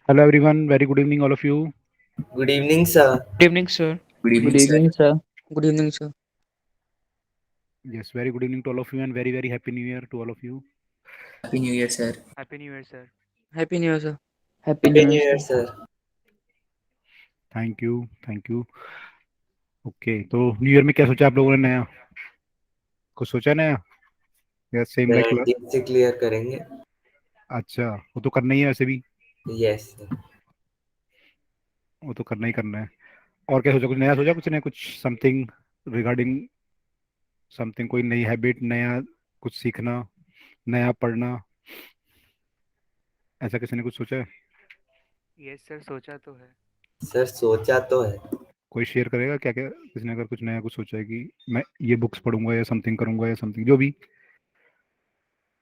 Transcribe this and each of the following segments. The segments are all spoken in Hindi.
Hello everyone, very good evening all of you. Good evening, sir. Good evening, sir. Good Good evening, sir. evening, sir. Good evening, sir. Yes, very good evening to all of you and very happy new year to all of you. Happy New Year, sir. Happy New Year, sir. Happy New Year, sir. Happy Happy New New Year, Year, sir. sir. Thank you thank you. Okay, तो न्यू ईयर में क्या सोचा आप लोगों ने नया? कुछ सोचा नया या सेम लाइक? 19 से क्लियर करेंगे। अच्छा, वो तो करना ही है वैसे भी, यस सर। वो तो करना ही करना है। और क्या सोचा, कुछ नया सोचा, कुछ नया, कुछ समथिंग रिगार्डिंग समथिंग, कोई नई हैबिट, नया कुछ सीखना, नया पढ़ना, ऐसा किसी ने कुछ सोचा है? यस सर, सोचा तो है। सर सोचा तो है। कोई शेयर करेगा क्या क्या किसी ने अगर कुछ नया कुछ सोचा है कि मैं ये बुक्स पढ़ूंगा या समथिंग करूंगा या समथिंग जो भी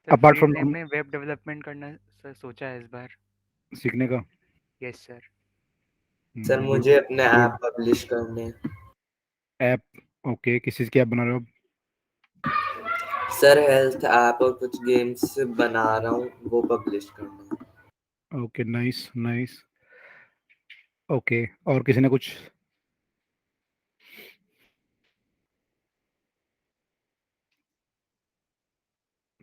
sir, apart free time from में वेब डेवलपमेंट करना सर सोचा है इस बार। सीखने का? Yes sir. सर गुड मुझे अपने गुड। ऐप पब्लिश करने हैं। ऐप? ओके, किस चीज़ की ऐप बना रहे हो? सर हेल्थ ऐप और कुछ गेम्स बना रहा हूँ, वो पब्लिश करना है। Okay, nice nice. ओके, और किसी ने कुछ?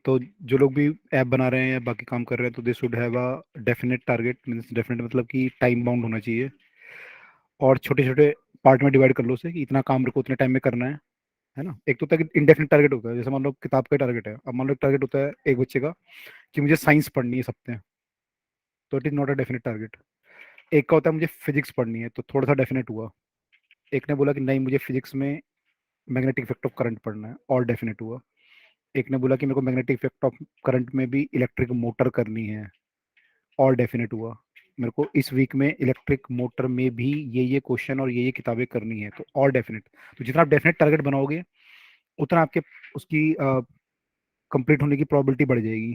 तो जो लोग भी ऐप बना रहे हैं या बाकी काम कर रहे हैं तो they should have a definite target, means definite मतलब कि टाइम बाउंड होना चाहिए, और छोटे छोटे पार्ट में डिवाइड कर लो उसे कि इतना काम मेरे को उतने टाइम में करना है ना। एक तो होता है कि इंडेफिनिट टारगेट होता है, जैसे मान लो किताब का टारगेट है, अब मान लो टारगेट होता है एक बच्चे का कि मुझे साइंस पढ़नी है इस हफ्ते, तो it is not a definite target. एक का होता है मुझे फिजिक्स पढ़नी है, तो थोड़ा सा डेफिनेट हुआ। एक ने बोला कि नहीं मुझे फिजिक्स में मैग्नेटिक इफेक्ट ऑफ करंट पढ़ना है, और डेफिनेट हुआ। एक ने बोला कि मेरे को मैग्नेटिक इफेक्ट ऑफ करंट में भी इलेक्ट्रिक मोटर करनी है, और डेफिनेट हुआ। मेरे को इस वीक में इलेक्ट्रिक मोटर में भी ये क्वेश्चन और ये किताबें करनी है, तो और डेफिनेट। तो जितना आप डेफिनेट टारगेट बनाओगे उतना आपके उसकी कंप्लीट होने की प्रोबेबिलिटी बढ़ जाएगी।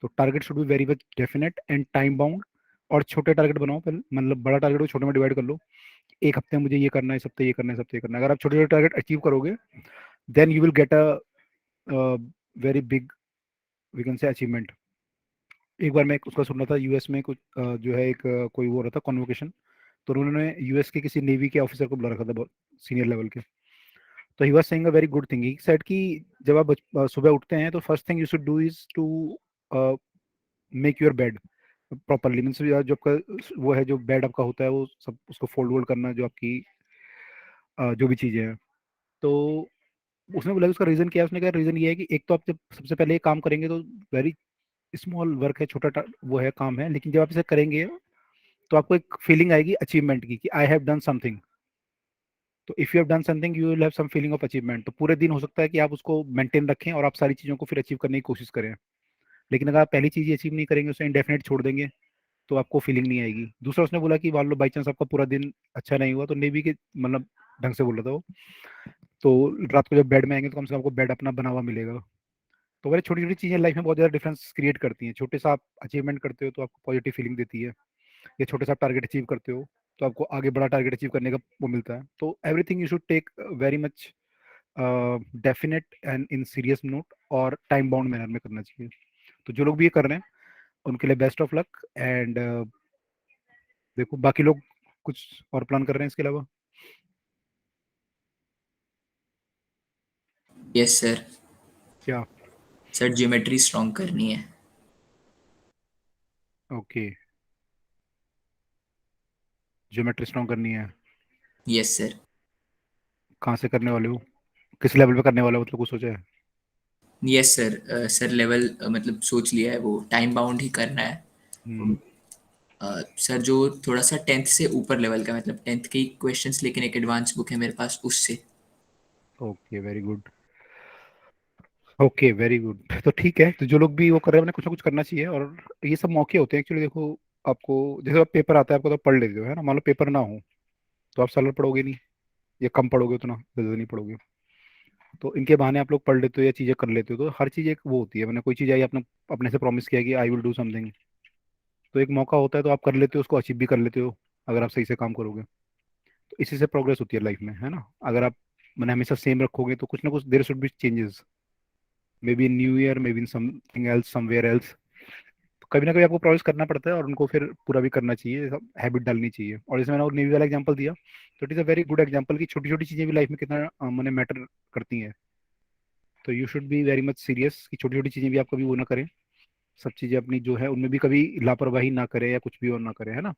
तो target should be very much definite and time bound. और छोटे टारगेट बनाओ पहले, मतलब बड़ा टारगेट को छोटे में डिवाइड कर लो। एक हफ्ते में मुझे ये करना है, इस हफ्ते ये करना है, इस हफ्ते ये करना है। अगर आप छोटे छोटे टारगेट अचीव करोगे then you will get a very big, we can say, achievement. एक बार मैं उसका सुन रहा था, यूएस में कुछ जो है एक कोई वो हो रहा था कॉन्वोकेशन, तो उन्होंने यूएस के किसी नेवी के ऑफिसर को बुला रखा था, बहुत सीनियर लेवल के। तो he was saying a very good thing, he said कि जब आप सुबह उठते हैं तो first thing you should do is to make your bed properly, means जो आपका वो है, जो बेड आपका होता है वो सब उसको फोल्ड वोल्ड करना, जो आपकी जो भी चीज़ें हैं। तो उसने बोला कि उसका रीज़न क्या है, उसने कहा रीज़न ये है कि एक तो आप जब सबसे पहले ये काम करेंगे तो वेरी स्मॉल वर्क है, वो है, काम है, लेकिन जब आप इसे करेंगे तो आपको एक फीलिंग आएगी अचीवमेंट की कि आई हैव डन समथिंग। तो if you have done something you will have some feeling of achievement. तो पूरे दिन हो सकता है कि आप उसको मेंटेन रखें और आप सारी चीज़ों को फिर अचीव करने की कोशिश करें, लेकिन अगर आप पहली चीज़ ही अचीव नहीं करेंगे, उसे इंडेफिनेट छोड़ देंगे, तो आपको फीलिंग नहीं आएगी। दूसरा उसने बोला कि मान लो बाई चांस आपका पूरा दिन अच्छा नहीं हुआ, तो नेवी के मतलब ढंग से बोल रहा था वो, तो रात को जब बेड में आएंगे तो कम से कम आपको बेड अपना बना हुआ मिलेगा। तो वही छोटी छोटी चीज़ें लाइफ में बहुत ज़्यादा डिफरेंस क्रिएट करती हैं। छोटे सा आप अचीवमेंट करते हो तो आपको पॉजिटिव फीलिंग देती है, या छोटे सा आप टारगेट अचीव करते हो तो आपको आगे बड़ा टारगेट अचीव करने का वो मिलता है। तो everything you should take very much definite and in serious note, और टाइम बाउंड मैनर में करना चाहिए। तो जो लोग भी ये कर रहे हैं उनके लिए बेस्ट ऑफ लक। एंड देखो बाकी लोग कुछ और प्लान कर रहे हैं इसके अलावा? Yes sir. क्या? सर ज्योमेट्री स्ट्रॉन्ग करनी है। ओके, ज्योमेट्री स्ट्रॉन्ग करनी है। Yes sir. कहाँ से करने वाले हो, किस लेवल पे करने वाले हो, मतलब कुछ सोचा है? Yes sir. सर लेवल मतलब सोच लिया है, वो टाइम बाउंड ही करना है। हम्म। सर जो थोड़ा सा 10th से ऊपर लेवल का, मतलब 10th के क्वेश्चंस, लेकिन एक एडवांस बुक है मेरे पास उससे। Okay, very good. Okay, very good. तो ठीक है, तो जो लोग भी वो कर रहे हैं उन्हें कुछ ना कुछ करना चाहिए, और ये सब मौके होते हैं एक्चुअली। देखो आपको जैसे आप पेपर आता है आपको तो पढ़ लेते हो, है ना। मान लो पेपर ना हो तो आप साल भर पढ़ोगे नहीं, या कम पढ़ोगे, उतना ज़्यादा नहीं पढ़ोगे। तो इनके बहाने आप लोग पढ़ लेते हो या चीज़ें कर लेते हो, तो हर चीज़ एक वो होती है, मैंने कोई चीज़ आई, आपने अपने से प्रॉमिस किया कि आई विल डू समथिंग, तो एक मौका होता है तो आप कर लेते हो, उसको अचीव भी कर लेते हो अगर आप सही से काम करोगे। तो इसी से प्रोग्रेस होती है लाइफ में, है ना। अगर आप मैंने हमेशा सेम रखोगे तो कुछ ना कुछ there should be changes, maybe in new year, maybe in something else somewhere else. कभी ना कभी आपको प्रोसेस करना पड़ता है और उनको फिर पूरा भी करना चाहिए, हैबिट डालनी चाहिए। और जैसे मैंने नेवी वाला एग्जांपल दिया, तो it is a very good example कि छोटी छोटी चीज़ें भी लाइफ में कितना मैंने मैटर करती हैं। तो you should be very much serious कि छोटी छोटी चीज़ें भी आप कभी वो ना करें, सब चीज़ें अपनी जो है उनमें भी कभी लापरवाही ना करें या कुछ भी और ना करें, है ना।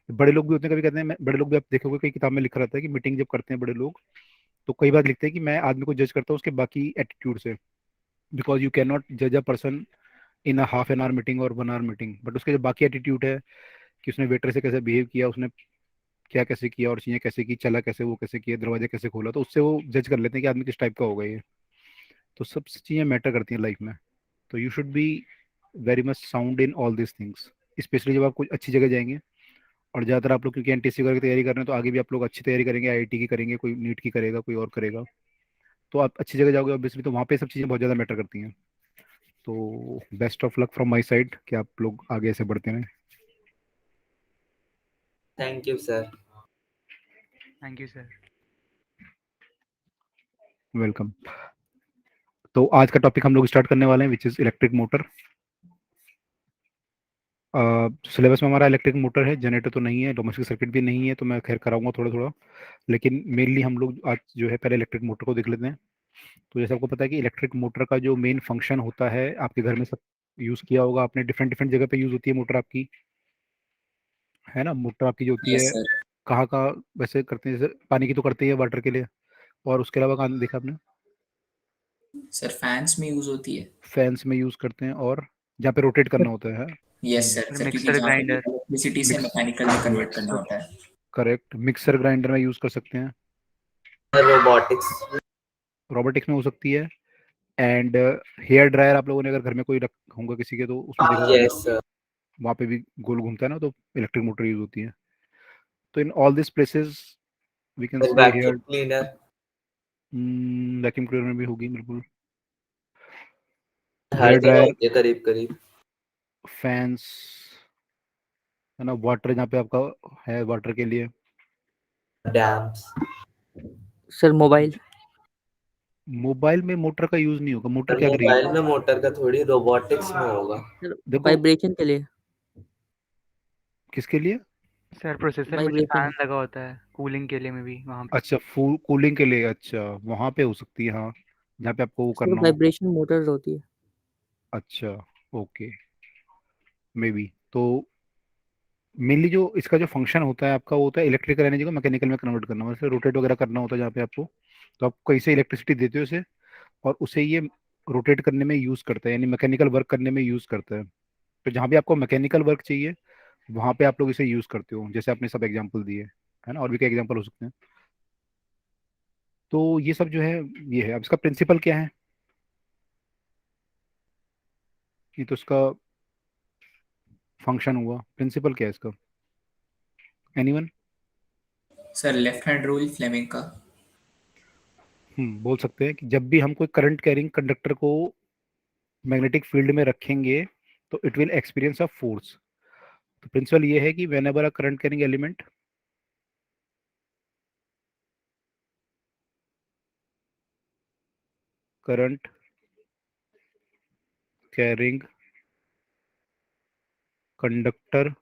बड़े लोग भी होते हैं, कभी कहते हैं बड़े लोग भी, आप देखोगे कई किताब में लिखा रहता है कि मीटिंग जब करते हैं बड़े लोग, तो कई बार लिखते हैं कि मैं आदमी को जज करता हूँ उसके बाकी एटीट्यूड से, बिकॉज यू कैन नॉट जज a person in a half an hour meeting और 1 आवर मीटिंग, बट उसके जो बाकी एटीट्यूड है कि उसने वेटर से कैसे बिहेव किया, उसने क्या कैसे किया और चीज़ें कैसे की, चला कैसे, वो कैसे किया, दरवाजा कैसे खोला, तो उससे वो जज कर लेते हैं कि आदमी किस टाइप का होगा ये। तो सब चीज़ें मैटर करती हैं लाइफ में। तो you should be very much sound in all this things, specially जब आप कुछ अच्छी जगह जाएंगे। और ज़्यादातर आप लोग क्योंकि एनटीसी वगैरह की तैयारी कर रहे हैं, तो आगे भी आप लोग अच्छी तैयारी करेंगे, आईआईटी की करेंगे, कोई नीट की करेगा, कोई और करेगा, तो आप अच्छी जगह जाओगे ऑब्वियसली, तो वहाँ पे सब चीज़ें बहुत ज़्यादा मैटर करती हैं। तो best of luck from my side कि आप लोग आगे ऐसे बढ़ते रहें। Thank you sir. Thank you sir. Welcome. तो आज का टॉपिक हम लोग स्टार्ट करने वाले हैं, which is electric motor. Syllabus में हमारा इलेक्ट्रिक मोटर है, जनरेटर तो नहीं है, डोमेस्टिक सर्किट भी नहीं है, तो मैं खैर कराऊंगा थोड़ा थोड़ा, लेकिन मेनली हम लोग आज जो है पहले इलेक्ट्रिक मोटर को देख लेते हैं। तो जैसे आपको पता है कि इलेक्ट्रिक मोटर का जो मेन फंक्शन होता है, आपके घर में सब यूज़ किया होगा आपने, डिफरेंट डिफरेंट जगह पे यूज़ होती है मोटर आपकी, है ना। मोटर आपकी जो होती यस है सर। कहाँ कहाँ वैसे करते हैं, जैसे पानी की तो करते ही है, वाटर के लिए, और उसके अलावा कहाँ देखा आपने, सर फैंस में यूज होती है। फैंस में यूज़ करते हैं, और जहाँ पे रोटेट करना होता है। यस सर सर सर क्योंकि मिक्सर जहाँ पे ग्राइंडर। इलेक्ट्रिसिटी से मिक्स मैकेनिकल में कन्वर्ट करना होता है। करेक्ट, मिक्सर ग्राइंडर में यूज़ कर सकते हैं, रोबोटिक्स। रोबोटिक्स में हो सकती है। एंड हेयर ड्रायर आप लोगों ने अगर घर में कोई रख होगा किसी के, तो उसमें देखा होगा, यस सर। वहाँ पे भी गोल घूमता है ना, तो इलेक्ट्रिक मोटर यूज होती है। तो in all this places we can say vacuum hair, cleaner. Vacuum cleaner में भी होगी बिल्कुल, हर हेयर जगह ड्रायर, होती है करीब करीब। फैंस, है ना, वाटर जहाँ पे आपका है वाटर के लिए, डैम्स। Sir mobile. मोबाइल में मोटर का यूज नहीं होगा, मोटर और क्या करेगी। मोबाइल में मोटर का थोड़ी, रोबोटिक्स में होगा। सर देखो वाइब्रेशन के लिए। किसके लिए, सर प्रोसेसर में जो वाइब्रेशन। फैन लगा होता है कूलिंग के लिए में भी वहाँ पे। अच्छा फूल कूलिंग के लिए, अच्छा वहाँ पे हो सकती है हाँ, जहाँ पे आपको वो सर करना हो। वाइब्रेशन मोटर्स होती है। अच्छा ओके, मे बी। तो मेनली जो इसका जो फंक्शन होता है आपका, वो होता है इलेक्ट्रिकल एनर्जी को मैकेनिकल में कन्वर्ट करना, मतलब रोटेट वगैरह करना होता है जहाँ पे आपको, तो आप कहीं से इलेक्ट्रिसिटी देते हो इसे, और उसे ये रोटेट करने में यूज़ करता है, यानी मैकेनिकल वर्क करने में यूज़ करता है। तो जहाँ भी आपको मैकेनिकल वर्क चाहिए, वहाँ पे आप लोग इसे यूज़ करते हो, जैसे आपने सब एग्जाम्पल दिए, है ना, और भी कई एग्जाम्पल हो सकते हैं। तो ये सब जो है, ये है। अब इसका प्रिंसिपल क्या है, ये तो इसका फंक्शन हुआ, प्रिंसिपल क्या है इसका, anyone. Sir left hand rule Fleming का। बोल सकते हैं कि जब भी हम कोई करंट कैरिंग कंडक्टर को मैग्नेटिक फील्ड में रखेंगे, तो it will experience a force. तो प्रिंसिपल ये है कि whenever a current carrying element current carrying conductor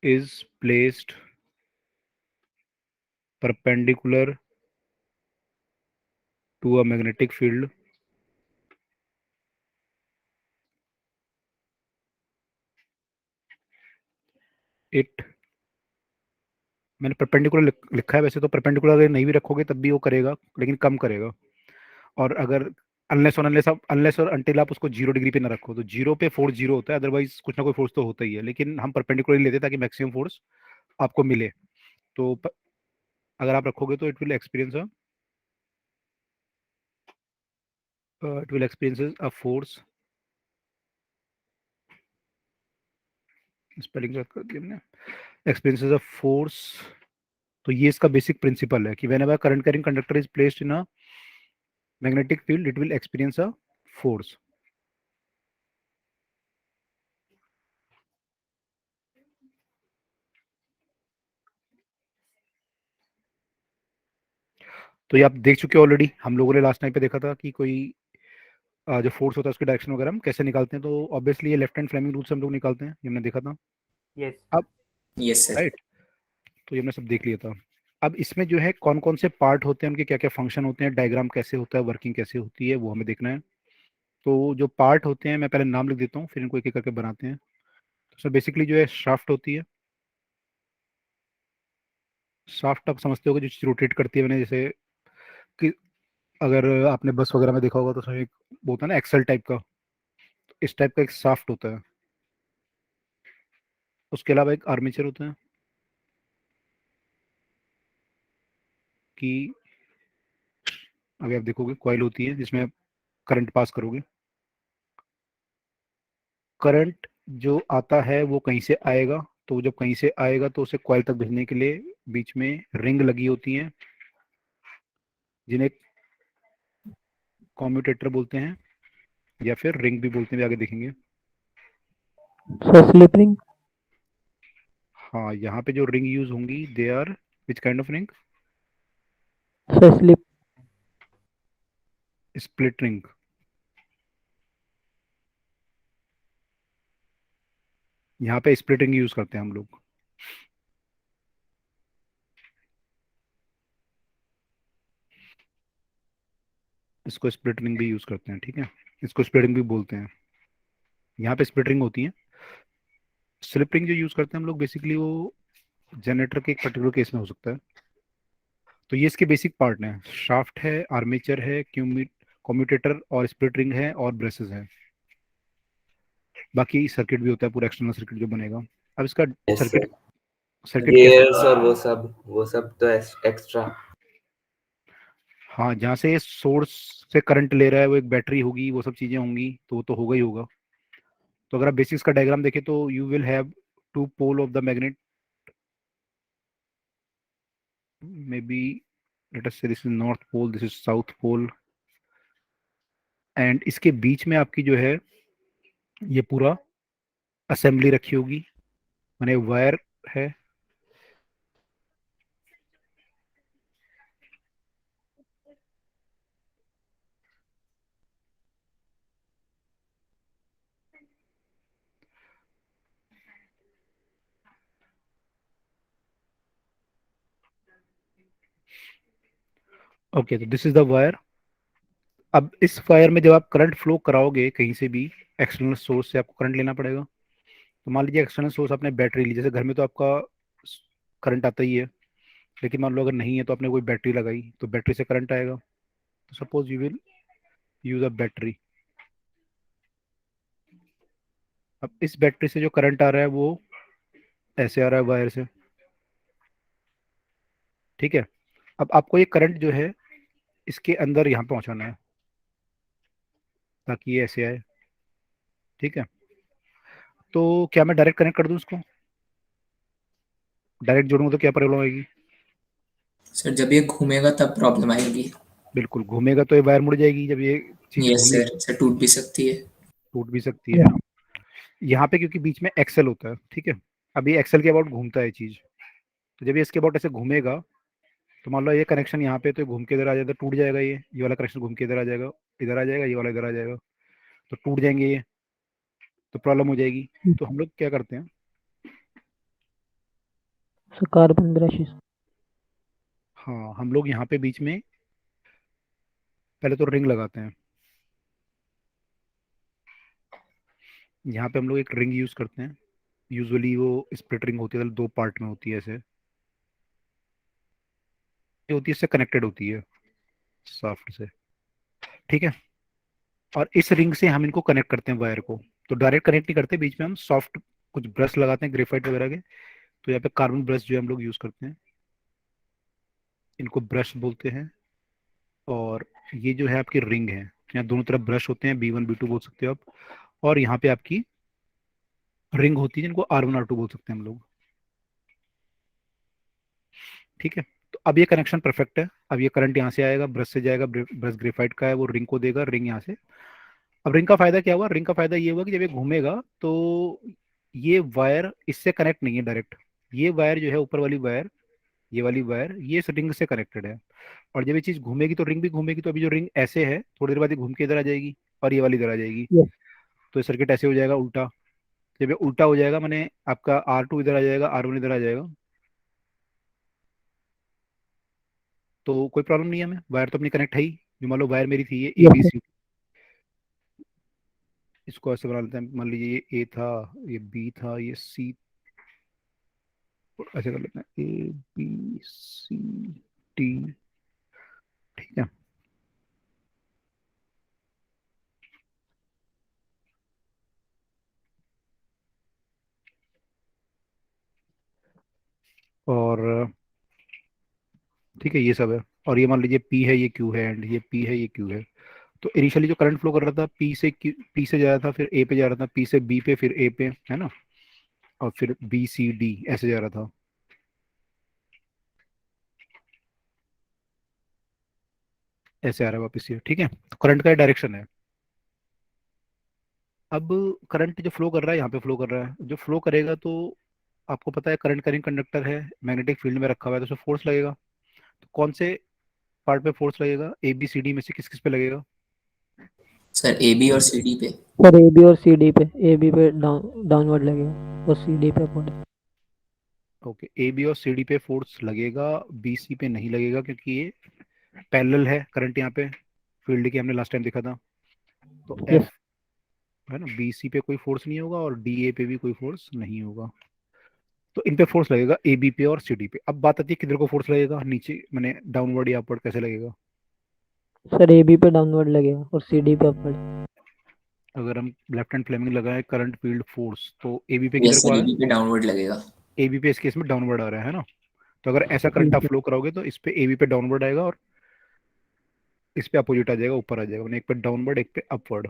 is placed perpendicular to a magnetic field, it, मैंने परपेंडिकुलर लिखा है, वैसे तो परपेंडिकुलर अगर नहीं भी रखोगे तब भी वो करेगा, लेकिन कम करेगा। और अगर अनलेस और अनटिल आप उसको 0 डिग्री पे ना रखो, तो जीरो पे फोर्स जीरो होता है, अदरवाइज कुछ ना कोई फोर्स तो होता ही है, लेकिन हम परपेंडिकुलर लेते हैं ताकि मैक्सिमम फोर्स आपको मिले। तो अगर आप रखोगे तो it will experience a force, spelling कर दी हमने, एक्सपीरियंसेस अ फोर्स। तो ये इसका बेसिक प्रिंसिपल है कि when ever current carrying conductor is placed in a magnetic field it will experience a force. तो ये आप देख चुके हो ऑलरेडी, हम लोगों ने लास्ट टाइम पे देखा था कि कोई जो फोर्स होता है उसकी डायरेक्शन वगैरह हम कैसे निकालते हैं, तो ऑब्वियसली ये लेफ्ट हैंड फ्लेमिंग रूल से हम लोग निकालते हैं, ये हमने देखा था। यस अब यस सर। राइट, तो ये हमने सब देख लिया था। अब इसमें जो है कौन कौन से पार्ट होते हैं, उनके क्या क्या फंक्शन होते हैं, डायग्राम कैसे होता है, वर्किंग कैसे होती है, वो हमें देखना है। तो जो पार्ट होते हैं मैं पहले नाम लिख देता हूँ, फिर इनको एक एक करके बनाते हैं। तो सर बेसिकली जो है शाफ्ट होती है। शाफ्ट आप समझते होगे, जो चीज़ रोटेट करती है, मैंने जैसे कि अगर आपने बस वगैरह में देखा होगा तो उसमें एक वो होता है ना एक्सल टाइप का, तो इस टाइप का एक शाफ्ट होता है। उसके अलावा एक आर्मेचर होता है कि अभी आप देखोगे कॉइल होती है जिसमें आप करंट पास करोगे। करंट जो आता है वो कहीं से आएगा, तो जब कहीं से आएगा तो उसे कॉइल तक भेजने के लिए बीच में रिंग लगी होती हैं, जिन्हें कॉम्यूटेटर बोलते हैं या फिर रिंग भी बोलते हैं, आगे देखेंगे। Sir slip ring. हाँ, यहाँ पे जो रिंग यूज होंगी they are which kind of ring? Sir slip. Split ring. यहाँ पे स्प्लिट रिंग यूज करते हैं हम लोग। इसको स्प्लिट रिंग भी यूज करते हैं, ठीक है, इसको स्प्लिट रिंग भी बोलते हैं। यहाँ पे स्प्लिट रिंग होती है। स्लिप रिंग जो यूज करते हैं हम लोग बेसिकली वो जनरेटर के एक पर्टिकुलर केस में हो सकता है। तो ये इसके बेसिक पार्ट हैं, शाफ्ट है, आर्मेचर है, कम्यूटेटर और स्प्लिट रिंग है और ब्रेसेस है। बाकी सर्किट भी होता है, पूरा एक्सटर्नल सर्किट जो बनेगा। अब इसका यस सर्किट सर। सर्किट कैसे? गियर्स और वो सब तो एक्स्ट्रा। हाँ, जहाँ से सोर्स से करंट ले रहा है वो एक बैटरी होगी, वो सब चीज़ें होंगी, तो वो तो होगा ही होगा। तो अगर आप बेसिक्स का डायग्राम देखें तो you will have two pole of the magnet, maybe let us say this is north pole, this is south pole, and इसके बीच में आपकी जो है ये पूरा असेंबली रखी होगी, माने वायर है। ओके, तो दिस इज द वायर। अब इस वायर में जब आप करंट फ्लो कराओगे कहीं से भी, एक्सटर्नल सोर्स से आपको करंट लेना पड़ेगा। तो मान लीजिए एक्सटर्नल सोर्स आपने बैटरी ली, जैसे घर में तो आपका करंट आता ही है, लेकिन मान लो अगर नहीं है तो आपने कोई बैटरी लगाई तो बैटरी से करंट आएगा। तो suppose you will use a battery. अब इस बैटरी से जो करंट आ रहा है वो ऐसे आ रहा है वायर से, ठीक है। अब आपको ये करंट जो है इसके अंदर यहाँ पहुंचाना है ताकि ये ऐसे आए, ठीक है। तो क्या मैं डायरेक्ट कनेक्ट कर दूं इसको? डायरेक्ट जोड़ूंगा तो क्या प्रॉब्लम आएगी? सर जब ये घूमेगा तब प्रॉब्लम आएगी। बिल्कुल, घूमेगा तो ये वायर मुड़ जाएगी, जब ये चीज यस घूमेगी सर, सर टूट भी सकती है। टूट भी सकती है। यहाँ पे क्योंकि बीच में एक्सेल होता है, ठीक है, अब ये एक्सेल के अबाउट घूमता है चीज, तो जब ये इसके अबाउट ऐसे घूमेगा तो मान लो ये कनेक्शन यहाँ पे तो घूम के इधर आ जाएगा, टूट जाएगा, ये वाला कनेक्शन घूम के इधर आ जाएगा, इधर आ जाएगा, ये वाला इधर आ जाएगा, तो टूट जाएंगे ये, तो प्रॉब्लम हो जाएगी। तो हम लोग क्या करते हैं, सर कार्बन ब्रशेस। हाँ हम लोग यहाँ पे बीच में पहले तो रिंग लगाते हैं। यहाँ पे हम लोग एक रिंग यूज करते हैं, यूजुअली वो स्प्लिट रिंग होती है, दो पार्ट में होती है ऐसे, ये होती है, इससे कनेक्टेड होती है शाफ्ट से, ठीक है। और इस रिंग से हम इनको कनेक्ट करते हैं वायर को। तो डायरेक्ट कनेक्ट नहीं करते, बीच में हम सॉफ्ट कुछ ब्रश लगाते हैं ग्रेफाइट वगैरह के। तो यहाँ पे कार्बन ब्रश जो हम लोग यूज करते हैं, इनको ब्रश बोलते हैं। और ये जो है आपकी रिंग है, यहाँ दोनों तरफ ब्रश होते हैं, B1 B2 बोल सकते हो आप। और यहाँ पे आपकी रिंग होती है जिनको R1 R2 बोल सकते हैं हम लोग, ठीक है। तो अब ये कनेक्शन परफेक्ट है। अब ये करंट यहाँ से आएगा, ब्रश से जाएगा, ब्रश ग्रेफाइट का है, वो रिंग को देगा, रिंग यहाँ से। अब रिंग का फायदा क्या हुआ? रिंग का फायदा ये हुआ कि जब ये घूमेगा तो ये वायर इससे कनेक्ट नहीं है डायरेक्ट, ये वायर जो है ऊपर वाली वायर, ये वाली वायर ये इस रिंग से कनेक्टेड है। और जब ये चीज घूमेगी तो रिंग भी घूमेगी, तो अभी जो रिंग ऐसे है थोड़ी देर बाद ये घूम के इधर आ जाएगी, और ये वाली इधर आ जाएगी। Yes. तो ये सर्किट ऐसे हो जाएगा उल्टा। जब ये उल्टा हो जाएगा मैंने आपका R2 इधर आ जाएगा, R1 इधर आ जाएगा। तो कोई प्रॉब्लम नहीं है, हमें वायर तो अपनी कनेक्ट है ही। जो मान लो वायर मेरी थी ये Yes, ABC, इसको ऐसे बना लेते हैं। मान लीजिए ये A था, ये B था, ये C, ऐसे कर लेते हैं ABCD। ठीक है। और ठीक है, ये सब है। और ये मान लीजिए P है, ये Q है, एंड ये P है, ये Q है। तो इनिशियली जो करंट फ्लो कर रहा था P से जा रहा था, फिर A पे जा रहा था, P से B पे, फिर A पे, है ना, और फिर BCD ऐसे जा रहा था। ऐसे आ रहा है वापस ये। ठीक है, तो करंट का डायरेक्शन है। अब करंट जो फ्लो कर रहा है यहाँ पे फ्लो कर रहा है, जो फ्लो करेगा तो आपको पता है करंट करिंग कंडक्टर है, मैग्नेटिक फील्ड में रखा हुआ है, तो उसमें फोर्स लगेगा। तो कौन से पार्ट पे फोर्स लगेगा, ABCD में से किस किस पे लगेगा? सर AB और CD पे। सर AB और CD पे, AB पे डाउनवर्ड लगेगा और CD पे अपवर्ड। ओके, AB और CD पे फोर्स लगेगा, BC पे नहीं लगेगा, क्योंकि ये पैरेलल है करंट यहाँ पे, फील्ड की हमने लास्ट टाइम देखा था। तो Yes. F है ना, BC पे कोई फोर्स नहीं होगा और DA पे भी कोई फोर्स नहीं होगा। तो इन पे फोर्स लगेगा AB पे और CD पे। अब बात आती है किधर को फोर्स लगेगा, नीचे मैंने डाउनवर्ड या अपवर्ड कैसे लगेगा? सर AB पे डाउनवर्ड लगेगा और CD पे अपवर्ड। अगर हम लेफ्ट हैंड फ्लेमिंग लगाए करंट फील्ड फोर्स, तो AB पे किधर यस को आ सर, रहा AB पे डाउनवर्ड लगेगा। है? AB पे इस केस में डाउनवर्ड आ रहा है ना। तो अगर ऐसा करंट आप फ्लो कराओगे तो इस पे AB पे डाउनवर्ड आएगा और इस पे अपोजिट आ जाएगा, ऊपर आ जाएगा, मतलब एक पे डाउनवर्ड एक पे अपवर्ड।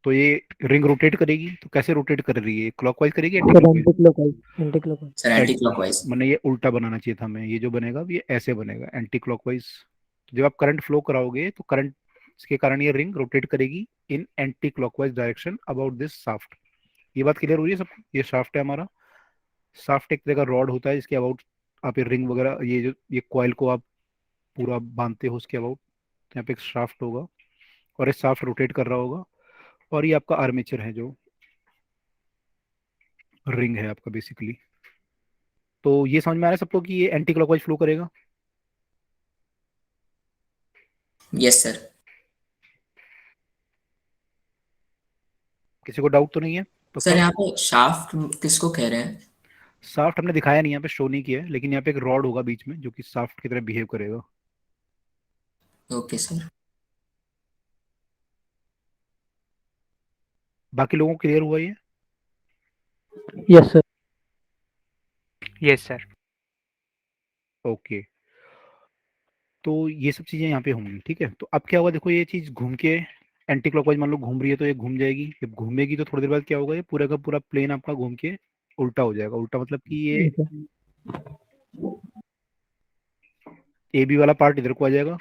तो ये रिंग रोटेट करेगी, तो कैसे रोटेट कर रही है, क्लॉकवाइज करेगी anti sir clockwise? Anti clockwise, anti clockwise. Sir anti clockwise. मैंने ये उल्टा बनाना चाहिए था हमें, ये जो बनेगा ये ऐसे बनेगा एंटी क्लॉकवाइज। तो जब आप करंट फ्लो कराओगे तो करंट के कारण ये रिंग रोटेट करेगी in anti clockwise direction about this shaft. ये बात क्लियर हो रही है सबको? ये शाफ्ट है हमारा। शाफ्ट एक तरह का रॉड होता है जिसके अबाउट आप ये रिंग वगैरह, ये जो ये कॉइल को आप पूरा बांधते हो उसके अबाउट, तो यहाँ पे एक शाफ्ट होगा और ये शाफ्ट रोटेट कर रहा होगा। और ये आपका आर्मेचर है जो रिंग है आपका बेसिकली। तो ये समझ में आ रहा है सबको कि ये एंटी क्लॉकवाइज फ्लो करेगा? Yes sir. किसी को डाउट तो नहीं है सर पक्का? यहाँ पे शाफ्ट किसको कह रहे हैं? शाफ्ट हमने दिखाया नहीं, यहाँ पे शो नहीं किया है, लेकिन यहाँ पे एक रॉड होगा बीच में जो कि शाफ्ट की तरह बिहेव करेगा। Okay sir. बाकी लोगों को क्लियर हुआ ये? Yes sir. Yes sir. Okay, तो ये सब चीजें यहाँ पे होंगी। ठीक है, तो अब क्या होगा, देखो ये चीज घूम के एंटी क्लॉकवाइज मान लो घूम रही है, तो ये घूम जाएगी। जब घूमेगी तो थोड़ी देर बाद क्या होगा, ये पूरा का पूरा प्लेन आपका घूम के उल्टा हो जाएगा। उल्टा मतलब कि ये AB वाला पार्ट इधर को आ जाएगा,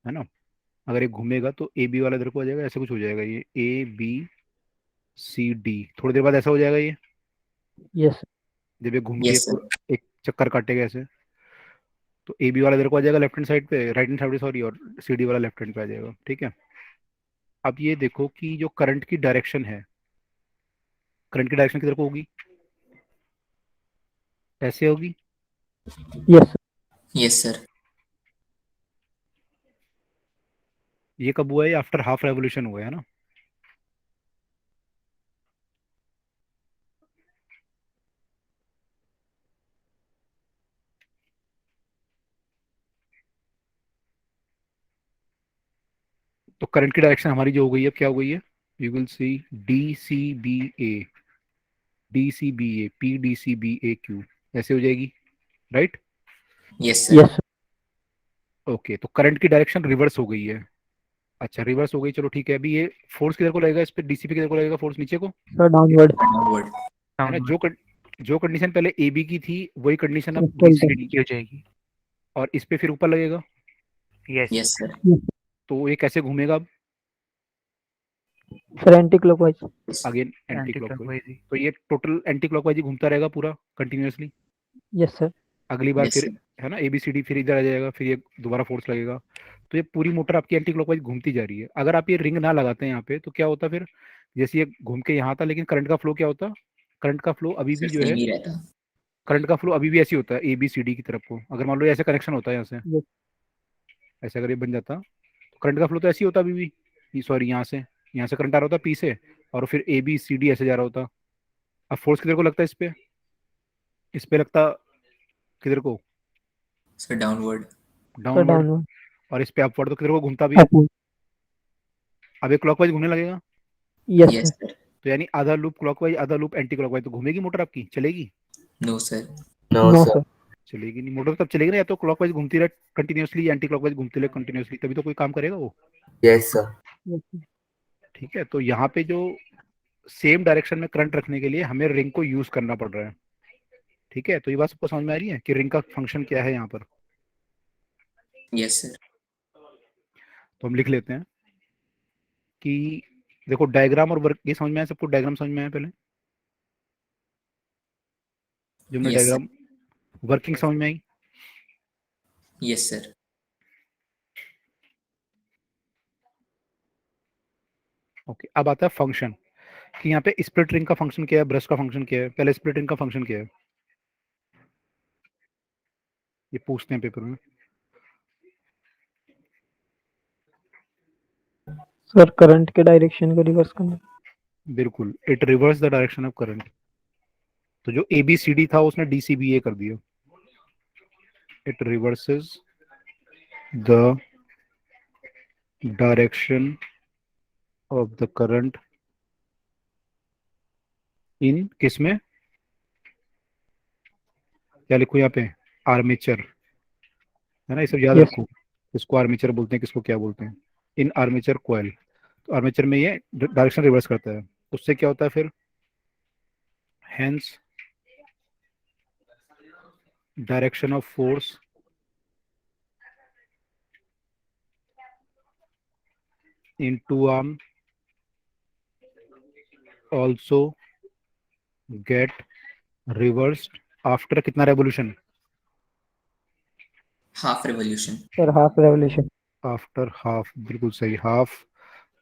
है ना। अगर ये घूमेगा तो AB वाला इधर को आ जाएगा, ऐसे कुछ हो जाएगा, ये ABCD। थोड़ी देर बाद ऐसा हो जाएगा ये, यस जब ये घूम के यस सर। पूरा एक चक्कर काटेगा ऐसे, तो AB वाला इधर को आ जाएगा लेफ्ट हैंड साइड पे, राइट हैंड साइड सॉरी, और CD वाला लेफ्ट हैंड पे आ जाएगा। ठीक है, अब ये देखो कि जो करंट की डायरेक्शन है, करंट की डायरेक्शन किधर को होगी, ऐसे होगी। Yes yes sir. ये कब हुआ है, आफ्टर हाफ रेवोल्यूशन हुआ है ना। तो करंट की डायरेक्शन हमारी जो हो गई है, अब क्या हो गई है, यू विल सी DCBA ऐसे हो जाएगी, right? Yes sir. Yes okay, तो करंट की डायरेक्शन रिवर्स हो गई है। अच्छा, रिवर्स हो गई, चलो ठीक है। अभी ये फोर्स किधर को लगेगा, इस पे DC पे किधर को लगेगा, फोर्स नीचे को, सर डाउनवर्ड। डाउनवर्ड। है ना। डाउनवर्ड जो कंडीशन पहले AB की थी वही कंडीशन अब उल्टा। BCD की हो जाएगी। और इस पे फिर ऊपर लगेगा। Yes yes sir. तो ये कैसे घूमेगा अब, sir anti clockwise. Again anti anti clockwise. Clockwise ही। तो ये टोटल एंटी क्लॉकवाइज ही घूमता रहेगा पूरा कंटिन्यूअसली। Yes sir. अगली बार यस फिर सर। है ना, ABCD, फिर इधर आ जाएगा, फिर ये दोबारा फोर्स लगेगा, तो ये पूरी मोटर आपकी एंटी क्लॉकवाइज घूमती जा रही है। अगर आप ये रिंग ना लगाते हैं यहाँ पे तो क्या होता फिर, जैसे ये घूम के यहाँ था, लेकिन करंट का फ्लो क्या होता, करंट का फ्लो अभी भी सर जो है, सेम ही रहता। करंट का फ्लो अभी भी ऐसे ही होता है ABCD की तरफ को। अगर मान लो ऐसे कनेक्शन होता है यहाँ से, Yes. ऐसे अगर ये बन जाता तो करंट का फ्लो तो ऐसे ही होता अभी भी, सॉरी यहाँ से करंट आ रहा होता P से, और फिर ABCD ऐसे जा रहा होता। अब फोर्स किधर को लगता है इस पे लगता किधर को, sir downward. Sir downward, downward. और इस पे अपवर्ड, तो किधर को घूमता भी, अपवर्ड। अब ये क्लॉकवाइज घूमने लगेगा। Yes yes sir. सर। तो यानी आधा लूप क्लॉकवाइज आधा लूप एंटी क्लॉकवाइज, तो घूमेगी मोटर आपकी, चलेगी? No sir. No no sir. Sir. चलेगी नहीं मोटर, तब चलेगी ना, या तो क्लॉकवाइज घूमती रहे कंटिन्यूअसली, एंटी क्लॉकवाइज घूमती रहे कंटिन्यूअसली, तभी तो कोई काम करेगा वो। Yes sir. ठीक है, तो यहाँ पे जो सेम डायरेक्शन में करंट रखने के लिए हमें रिंग को यूज करना पड़ रहा है। ठीक है, तो ये बात सबको समझ में आ रही है कि रिंग का फंक्शन क्या है यहाँ पर। Yes sir. तो हम लिख लेते हैं कि देखो डायग्राम और वर्क, ये समझ में आया सबको, डायग्राम समझ में आया पहले जो हमने यस सर। डायग्राम, वर्किंग समझ में आई। Yes sir. ओके, अब आता है फंक्शन, कि यहाँ पे स्प्लिट रिंग का फंक्शन क्या है, ब्रश का फंक्शन क्या है। पहले स्प्लिट रिंग का फंक्शन क्या है ये पूछते हैं पेपर में। सर करंट के डायरेक्शन को रिवर्स करना। बिल्कुल, it reverse the direction of current. तो जो ABCD था उसने DCBA कर दिया, it reverses the direction of the current in किस में, क्या लिखो यहाँ पे, आर्मेचर, है ना, ये सब याद यस। रखो। किसको आर्मेचर बोलते हैं, किसको क्या बोलते हैं, इन आर्मेचर कॉइल। तो आर्मेचर में ये डायरेक्शन रिवर्स करता है, उससे क्या होता है फिर, hence direction of force in two arm also get reversed after कितना revolution, half revolution. Sir half revolution. After half, बिल्कुल सही, हाफ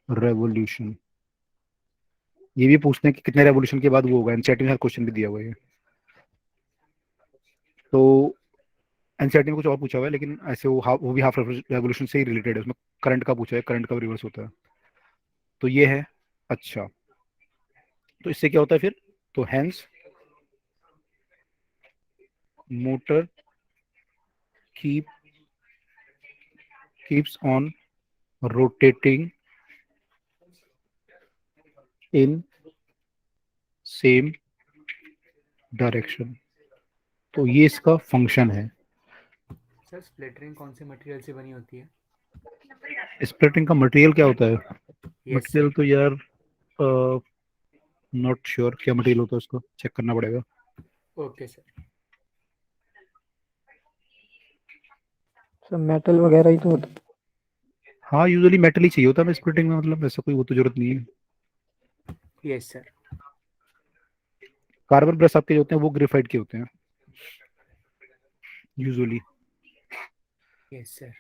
रेवोल्यूशन। ये भी पूछते हैं कि कितने रेवोल्यूशन के बाद वो होगा, एनसीईआरटी में हर क्वेश्चन भी दिया हुआ है। तो एनसीईआरटी में कुछ और पूछा हुआ है, लेकिन ऐसे वो भी हाफ रेवोल्यूशन से ही रिलेटेड है, उसमें करंट का पूछा है, करंट का रिवर्स होता है। तो ये है। अच्छा, तो इससे क्या होता है फिर, तो hence motor keep keeps on rotating in same direction. तो ये इसका फंक्शन है। सर स्प्लिटरिंग कौन से मटेरियल से बनी होती है? स्प्लिटिंग का मटेरियल क्या होता है, यस मटेरियल सर। तो यार नॉट श्योर क्या मटेरियल होता है, उसको चेक करना पड़ेगा। Okay sir. सर मेटल वगैरह ही तो होता है। हाँ, यूजुअली मेटल ही चाहिए होता है स्प्लिटिंग में, मतलब ऐसा कोई वो तो जरूरत नहीं है। Yes sir. कार्बन ब्रश आपके जो होते हैं वो ग्रेफाइट के होते हैं यूजुअली। Yes sir.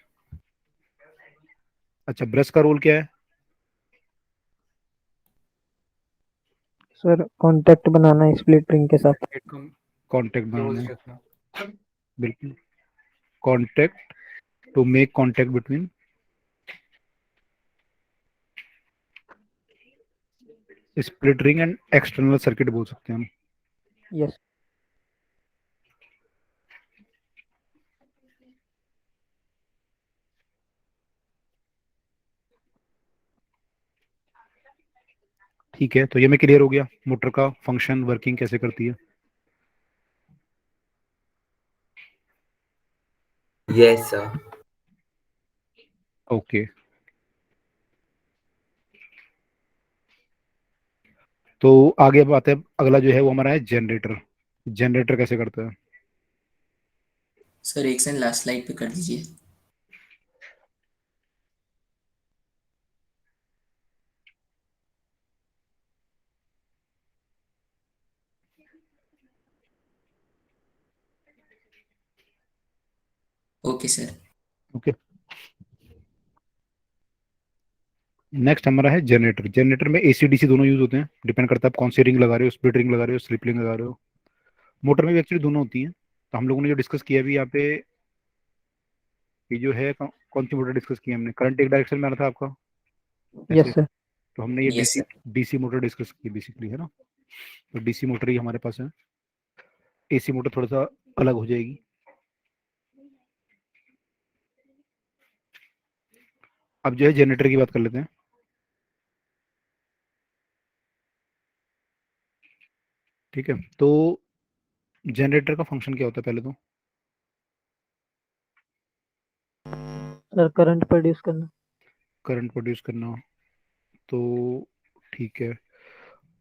अच्छा, ब्रश का रोल क्या है, सर कांटेक्ट बनाना है स्प्लिट रिंग के साथ। प्लेट को कांटेक्ट बनाना क्लोज है, रखना। बिल्कुल, contact, to make contact between split ring and external circuit बोल सकते हैं हम। यस। ठीक है, तो ये मैं क्लियर हो गया, मोटर का फंक्शन, वर्किंग कैसे करती है। Yes sir. ओके, तो आगे बात है, अगला जो है वो हमारा है जनरेटर। जनरेटर कैसे करता है, सर एक सेकंड, लास्ट स्लाइड पे कर दीजिए। Okay sir. ओके, नेक्स्ट हमारा है जनरेटर। जनरेटर में एसी डीसी दोनों यूज होते हैं, डिपेंड करता है आप कौन सी रिंग लगा रहे हो, स्प्लिट रिंग लगा रहे हो, स्लिप रिंग लगा रहे हो। मोटर में भी एक्चुअली दोनों होती हैं। तो हम लोगों ने जो डिस्कस किया अभी यहाँ पे, ये जो है कौन सी मोटर डिस्कस की हमने, करंट एक डायरेक्शन में आ रहा था आपका यस ऐसे। सर। तो हमने ये yes DC sir. DC motor discuss की बेसिकली, है ना। तो डीसी मोटर ही हमारे पास है, एसी मोटर थोड़ा सा अलग हो जाएगी। अब जो है जनरेटर की बात कर लेते हैं। ठीक है, तो जनरेटर का फंक्शन क्या होता है पहले तो? सर करंट प्रोड्यूस करना। करंट प्रोड्यूस करना, तो ठीक है।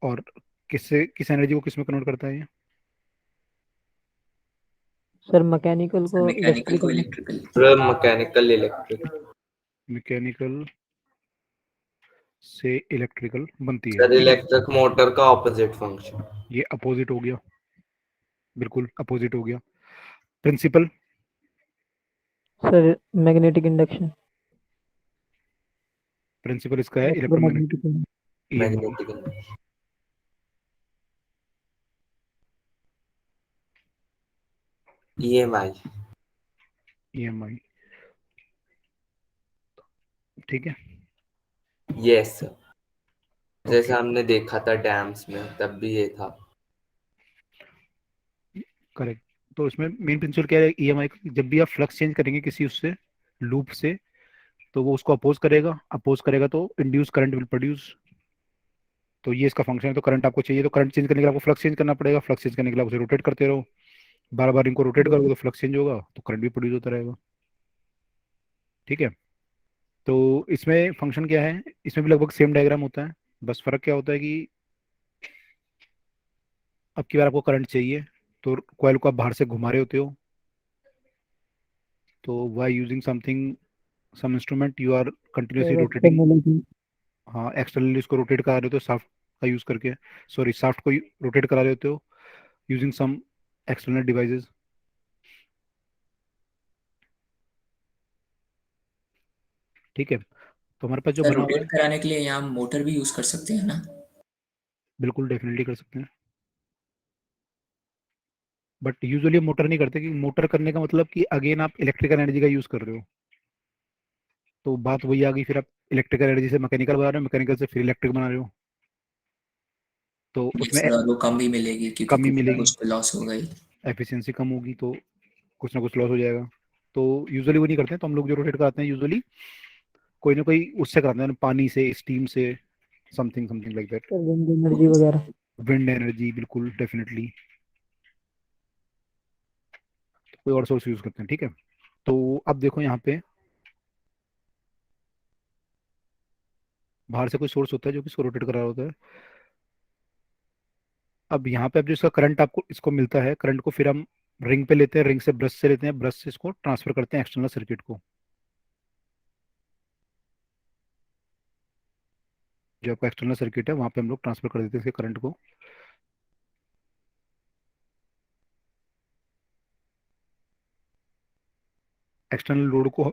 और किससे किस एनर्जी को किस में कन्वर्ट करता है ये? सर मैकेनिकल सर को मैकेनिकल को इलेक्ट्रिकल में। इलेक्ट्रिकल। फिर मैकेनिकल इलेक्ट्रिक। मैकेनिकल से इलेक्ट्रिकल बनती है, सर ठीक है। इलेक्ट्रिक मोटर का ऑपोजिट फंक्शन। ये अपोजिट हो गया, बिल्कुल अपोजिट हो गया। Principle? Sir magnetic induction. Principle इसका है electromagnetic, electromagnetic. EMI. Magnetic EMI। EMI, ठीक है। यस सर, जैसे ओके, हमने देखा था डैम्स में तब भी ये था। करेक्ट। तो इसमें मेन प्रिंसिपल क्या है ईएमआई का, जब भी आप फ्लक्स चेंज करेंगे किसी उससे, लूप से, तो वो उसको अपोज करेगा तो इंड्यूस करंट विल प्रोड्यूस। तो ये इसका फंक्शन है। तो करंट आपको चाहिए, तो करंट चेंज करने के लिए आपको फ्लक्स चेंज करना पड़ेगा, फ्लक्स चेंज करने के लिए आप उसे रोटेट करते रहो, बार बार इनको रोटेट करोगे तो फ्लक्स चेंज होगा, तो करंट भी प्रोड्यूस होता रहेगा। ठीक है, तो इसमें फंक्शन क्या है, इसमें भी लगभग सेम डायग्राम होता है। बस फर्क क्या होता है कि अब की बार आपको करंट चाहिए, तो कॉइल को आप बाहर से घुमा रहे होते हो, तो why using something, some instrument you are continuously sir rotating. Externally. हाँ, एक्सटर्नली उसको रोटेट करा रहे होते हो शाफ्ट का यूज करके, सॉरी शाफ्ट को रोटेट करा रहे होते हो यूजिंग सम एक्सटर्नल डिवाइसेस। ठीक है, तो हमारे पास जो सर बना हुआ रोटेट है, कराने के लिए यहाँ मोटर भी यूज कर सकते हैं ना? बिल्कुल डेफिनेटली कर सकते हैं, बट यूजुअली मोटर नहीं करते, कि मोटर करने का मतलब कि अगेन आप इलेक्ट्रिकल एनर्जी का यूज कर रहे हो। तो बात वही आ गई, फिर आप इलेक्ट्रिकल एनर्जी से मैकेनिकल बना रहे हो, मैकेनिकल से फिर इलेक्ट्रिक बना रहे हो, तो ये उसमें सर, और वो कम भी मिलेगी क्योंकि कमी कुछ ना मिलेगी, कुछ तो लॉस होगा ही। एफिशिएंसी कम होगी, तो कुछ ना कुछ लॉस हो जाएगा। तो यूजुअली वो नहीं करते हैं, तो हम लोग जो रोटेट कराते हैं यूजुअली कोई ना कोई उससे कराते हैं, पानी से, स्टीम से, something something like that. Sir wind energy वगैरह। विंड एनर्जी, बिल्कुल डेफिनेटली, कोई और सोर्स यूज करते हैं। ठीक है, तो अब देखो यहाँ पे बाहर से कोई सोर्स होता है जो कि इसको रोटेट कर रहा होता है। अब यहाँ पे अब जो इसका करंट आपको इसको मिलता है, करंट को फिर हम रिंग पे लेते हैं, रिंग से ब्रश से लेते हैं, ब्रश से इसको ट्रांसफर करते हैं एक्सटर्नल सर्किट को। जो आपका एक्सटर्नल सर्किट है वहाँ पे हम लोग ट्रांसफर कर देते हैं इसके करंट को। एक्सटर्नल लोड को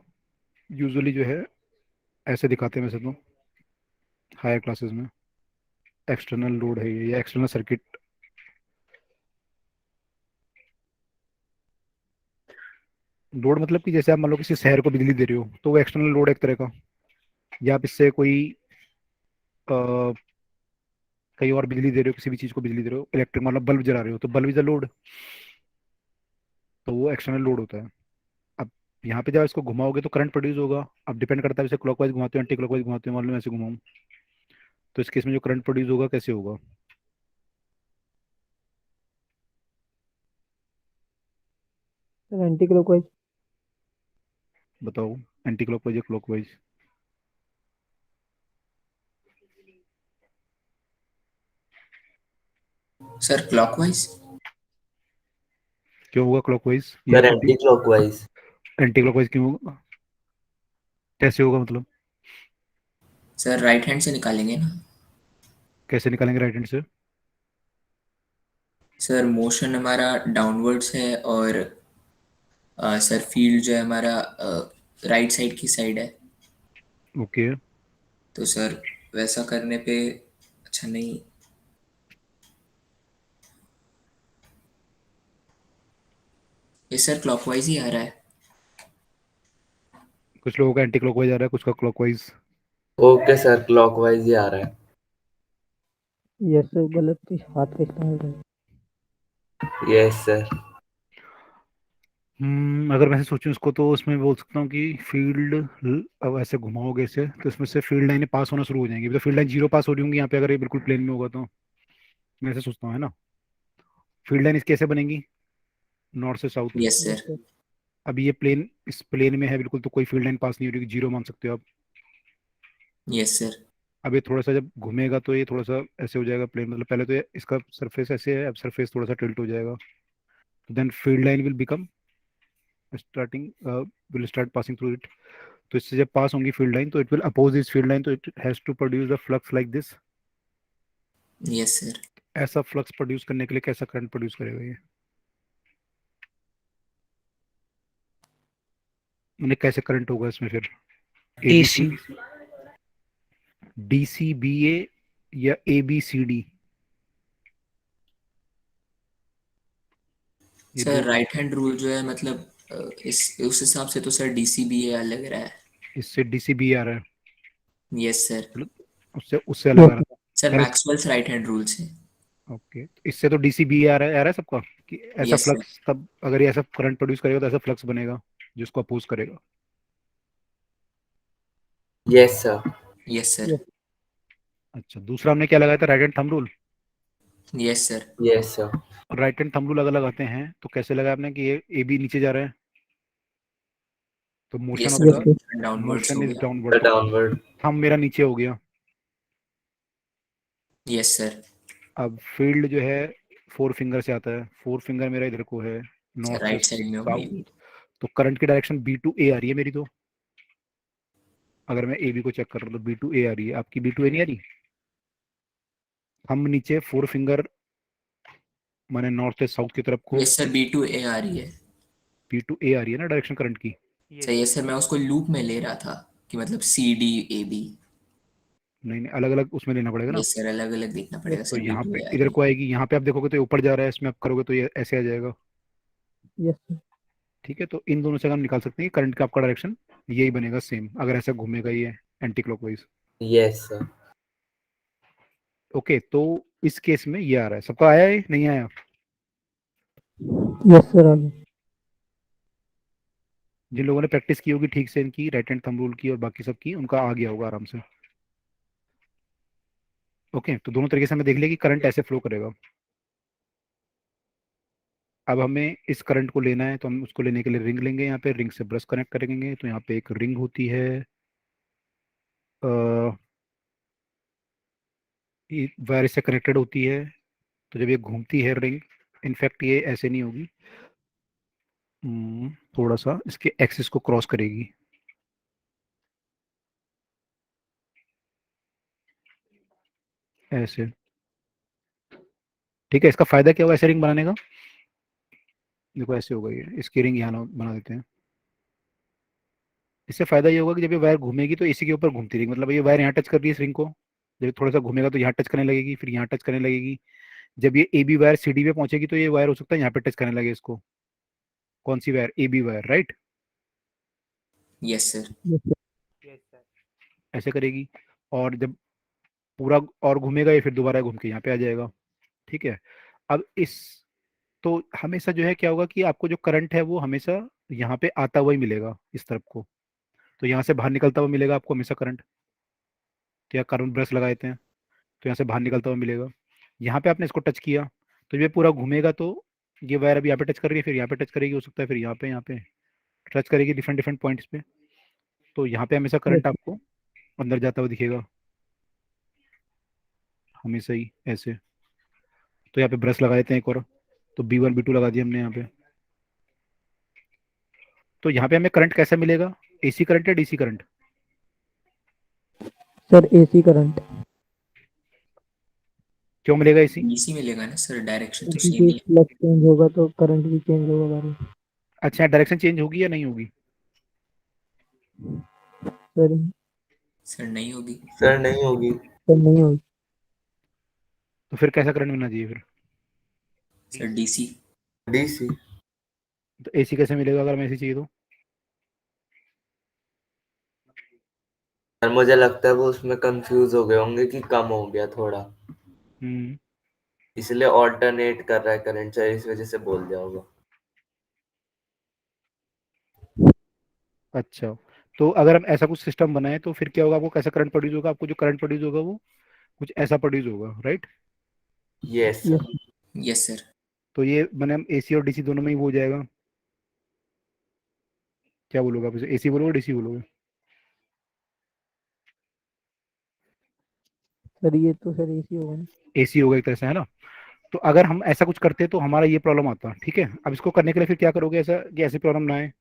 यूजुअली जो है ऐसे दिखाते हैं वैसे तो हायर क्लासेस में, एक्सटर्नल लोड है ये या एक्सटर्नल सर्किट। लोड मतलब कि जैसे आप मान लो किसी शहर को बिजली दे रहे हो, तो वो एक्सटर्नल लोड है एक तरह का, या आप इससे कोई अ, कहीं और बिजली दे रहे हो, किसी भी चीज को बिजली दे रहे हो, इलेक्ट्रिक मतलब बल्ब जला रहे हो, तो बल्ब इज अ लोड, तो वो एक्सटर्नल लोड होता है। अब यहाँ पे जब इसको घुमाओगे तो करंट प्रोड्यूस होगा। अब डिपेंड करता है जैसे क्लॉकवाइज घुमाते हो, एंटी क्लॉकवाइज घुमाते हो, मान लो मैं ऐसे घुमाऊं, तो इस केस में जो करंट प्रोड्यूस होगा कैसे होगा? Sir anti clockwise. बताओ, एंटी क्लॉकवाइज या क्लॉकवाइज? Sir clockwise. क्यों होगा क्लॉकवाइज या sir anti? Anti clockwise. Anti clockwise क्यों होगा, कैसे होगा मतलब? सर राइट हैंड से निकालेंगे ना? कैसे निकालेंगे राइट हैंड से? सर मोशन हमारा डाउनवर्ड्स है और सर फील्ड जो है हमारा राइट साइड की साइड है, ओके तो सर वैसा करने पे अच्छा नहीं। ये सर क्लॉकवाइज ही आ रहा है। कुछ लोगों का एंटी क्लॉकवाइज आ रहा है, कुछ का क्लॉकवाइज। ओके सर, क्लॉकवाइज ही आ रहा है। यस सर, गलत पे हाथ का इस्तेमाल करें। Yes sir. अगर मैं सोचूं इसको तो उसमें बोल सकता हूँ कि फील्ड, अब ऐसे घुमाओगे इसे तो इसमें से फील्ड लाइनें पास होना शुरू हो जाएंगी। तो फील्ड लाइन जीरो पास हो रही होंगी यहाँ पे, अगर ये बिल्कुल प्लेन में होगा तो। मैं ऐसे सोचता हूँ, है ना। फील्ड लाइन इसकी कैसे बनेगी, नॉर्थ से south. Yes yes sir. Sir. अब ये प्लेन, इस प्लेन में है बिल्कुल, तो कोई फील्ड लाइन पास नहीं हो रही, जीरो मान सकते हो आप। Yes sir. अब ये थोड़ा सा जब घूमेगा तो ये थोड़ा सा ऐसे हो जाएगा प्लेन, मतलब पहले तो ये इसका सरफेस ऐसे है, अब सरफेस थोड़ा सा टिल्ट हो जाएगा। Then field line will become starting, will start passing through it. तो इससे जब पास होंगी फील्ड लाइन तो it will oppose this field line, तो it has to produce the flux like this. Yes sir. ऐसा फ्लक्स प्रोड्यूस करने के लिए कैसा करंट प्रोड्यूस करेगा ये, मैंने कैसे करंट होगा इसमें फिर, एबीसी, AC। डीसी बी ए या ए बी सी डी, ये सर दो। राइट हैंड रूल जो है मतलब इस उस हिसाब से तो सर DCBA लग रहा है। इससे डीसी बी आ रहा है, यस सर। मतलब उससे उससे अलग यस आ रहा सर। सर है। मैक्सवेल्स राइट हैंड रूल से। ओके, इससे तो डीसी बी आ रहा है सबका, कि ऐसा यस सर। फ्लक्स, तब अगर ये ऐसा करंट प्रोड्यूस करेगा तो ऐसा फ्लक्स बनेगा जिसको अपोज करेगा। Yes sir. Yes sir. Yes अच्छा, दूसरा हमने क्या लगाया था, right hand thumb rule. Yes sir. Yes sir. Right hand thumb rule अगर लगाते हैं तो कैसे लगाया आपने कि ये ए बी नीचे जा रहा है, तो motion yes of sir, yes the, sir. Downwards motion हो इज गया। डाउनवर्ड। डाउनवर्ड। थंब मेरा नीचे हो गया। Yes sir. अब फील्ड जो है फोर फिंगर से आता है, फोर फिंगर मेरा इधर को है, सर नॉर्थ से राइट साइड में होगी साउथ। भी। तो करंट की डायरेक्शन बी टू ए आ रही है मेरी तो। अगर मैं ए बी को चेक कर रहा हूँ तो बी टू ए आ रही है, आपकी बी टू ए नहीं आ रही। हम नीचे फोर फिंगर माने नॉर्थ से साउथ की तरफ को, यस सर, B2A आ रही है। बी टू ए आ रही है ना डायरेक्शन करंट की। सर यस सर, मैं उसको लूप में ले रहा था कि मतलब CD AB। नहीं नहीं, अलग अलग उसमें लेना पड़ेगा ना। यस सर, अलग अलग देखना पड़ेगा तो सर, यहाँ पे B2A आ इधर रही को आएगी, यहाँ पे आप देखोगे तो ये ऊपर जा रहा है, इसमें आप करोगे तो ये ऐसे आ जाएगा। Yes sir. ठीक है, तो इन दोनों से हम निकाल सकते हैं कि करंट का आपका डायरेक्शन यही बनेगा सेम, अगर ऐसा घूमेगा ये anti clockwise. Yes sir. Okay, तो इस केस में ये आ रहा है, सबका आया है नहीं आया। यस सर, आगे। जिन लोगों ने प्रैक्टिस की होगी ठीक से इनकी राइट हैंड थंब रूल की और बाकी सब की, उनका आ गया होगा आराम से। ओके, तो दोनों तरीके से हमें देख लिया कि करंट ऐसे फ्लो करेगा। अब हमें इस करंट को लेना है, तो हम उसको लेने के लिए रिंग लेंगे, यहाँ पे रिंग से ब्रश कनेक्ट करेंगे, तो यहाँ पे एक रिंग होती है, ये वायर से कनेक्टेड होती है। तो जब ये घूमती है रिंग, इनफैक्ट ये ऐसे नहीं होगी, थोड़ा सा इसके एक्सिस को क्रॉस करेगी, ऐसे। ठीक है, इसका फायदा क्या होगा ऐसे रिंग बनाने का, देखो ऐसे होगा, ये इसकी रिंग यहाँ बना देते हैं। इससे फायदा ये होगा कि जब ये वायर घूमेगी तो इसी के ऊपर घूमती रहेगी, मतलब ये वायर यहाँ टच कर रही है इस रिंग को, जब ये थोड़ा सा घूमेगा तो यहाँ टच करने लगेगी, फिर यहाँ टच करने लगेगी। जब ये A B wire C D पे पहुंचेगी तो ये वायर हो सकता है यहाँ पे टच करने लगे इसको। कौन सी wire, A B wire, right. Yes sir. Yes sir. Yes sir. ऐसे करेगी, और जब पूरा और घूमेगा ये फिर दोबारा घूम के यहाँ पे आ जाएगा। ठीक है, अब इस, तो हमेशा जो है क्या होगा कि आपको जो करंट है वो हमेशा यहाँ पे आता हुआ ही मिलेगा इस तरफ को, तो यहाँ से बाहर निकलता हुआ मिलेगा आपको हमेशा करंट। तो यहाँ कार्बन ब्रश लगाए थे, तो यहाँ से बाहर निकलता हुआ मिलेगा। यहाँ पे आपने इसको टच किया तो ये पूरा घूमेगा, तो ये वायर अभी यहाँ पे टच कर रही है, फिर यहाँ पे टच करेगी, हो सकता है फिर यहाँ पे टच करेगी डिफरेंट डिफरेंट पॉइंट्स पे। तो यहाँ पे हमेशा यस करंट आपको अंदर जाता हुआ दिखेगा, हमेशा ही ऐसे। तो यहाँ पे ब्रश लगाए थे एक और, तो B1 B2 लगा दिया हमने यहाँ पे। तो यहाँ पे हमें करंट कैसा मिलेगा, एसी करंट या DC current. Sir, AC current. क्यों मिलेगा एसी, DC मिलेगा ना सर, डायरेक्शन तो सेम क्योंकि ही है। फ्लक्स चेंज होगा तो करंट भी चेंज होगा बारे में। अच्छा, डायरेक्शन चेंज होगी या नहीं होगी? सर सर नहीं होगी। सर नहीं होगी। सर नहीं होगी। तो फिर कैसा करंट मिलना चाहिए फिर? Sir DC. डीसी। तो एसी कैसे मिलेगा अगर हमें एसी चाहिए तो? सर मुझे लगता है वो उसमें कंफ्यूज हो गए होंगे कि कम हो गया थोड़ा, हम्म। इसलिए ऑल्टरनेट कर रहा है करंट, सर इस वजह से बोल दिया होगा। अच्छा, तो अगर हम ऐसा कुछ सिस्टम बनाए तो फिर क्या होगा? आपको कैसा करंट प्रोड्यूस होगा? आपको जो करंट प्रोड्यूस होगा वो कुछ ऐसा प्रोड्यूस होगा, right? Yes yes sir. Yes sir. तो ये मैंने हम एसी और डीसी दोनों में ही वो हो जाएगा। क्या बोलोगे आप इसे, एसी बोलोगे डीसी बोलोगे? सर, ये तो सर एसी होगा ना। एसी होगा एक तरह से, है ना? तो अगर हम ऐसा कुछ करते तो हमारा ये प्रॉब्लम आता, ठीक है? अब इसको करने के लिए फिर क्या करोगे ऐसा कि ऐसी प्रॉब्लम ना आए?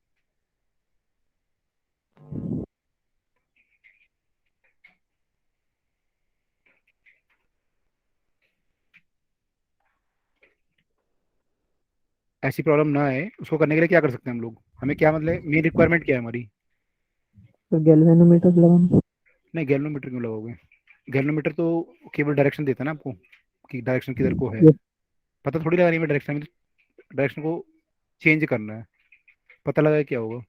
ऐसी प्रॉब्लम ना आए उसको करने के लिए क्या कर सकते हैं हम लोग? हमें क्या मतलब मेन रिक्वायरमेंट क्या है हमारी? सर गैल्वेनोमीटर लगाना। नहीं, गैल्वेनोमीटर क्यों लगाओगे? गैल्वेनोमीटर तो केवल डायरेक्शन देता है ना आपको, कि डायरेक्शन किधर को है। यस पता थोड़ी लगा रही है डायरेक्शन में, डायरेक्शन को चेंज करना है, पता लगा क्या होगा?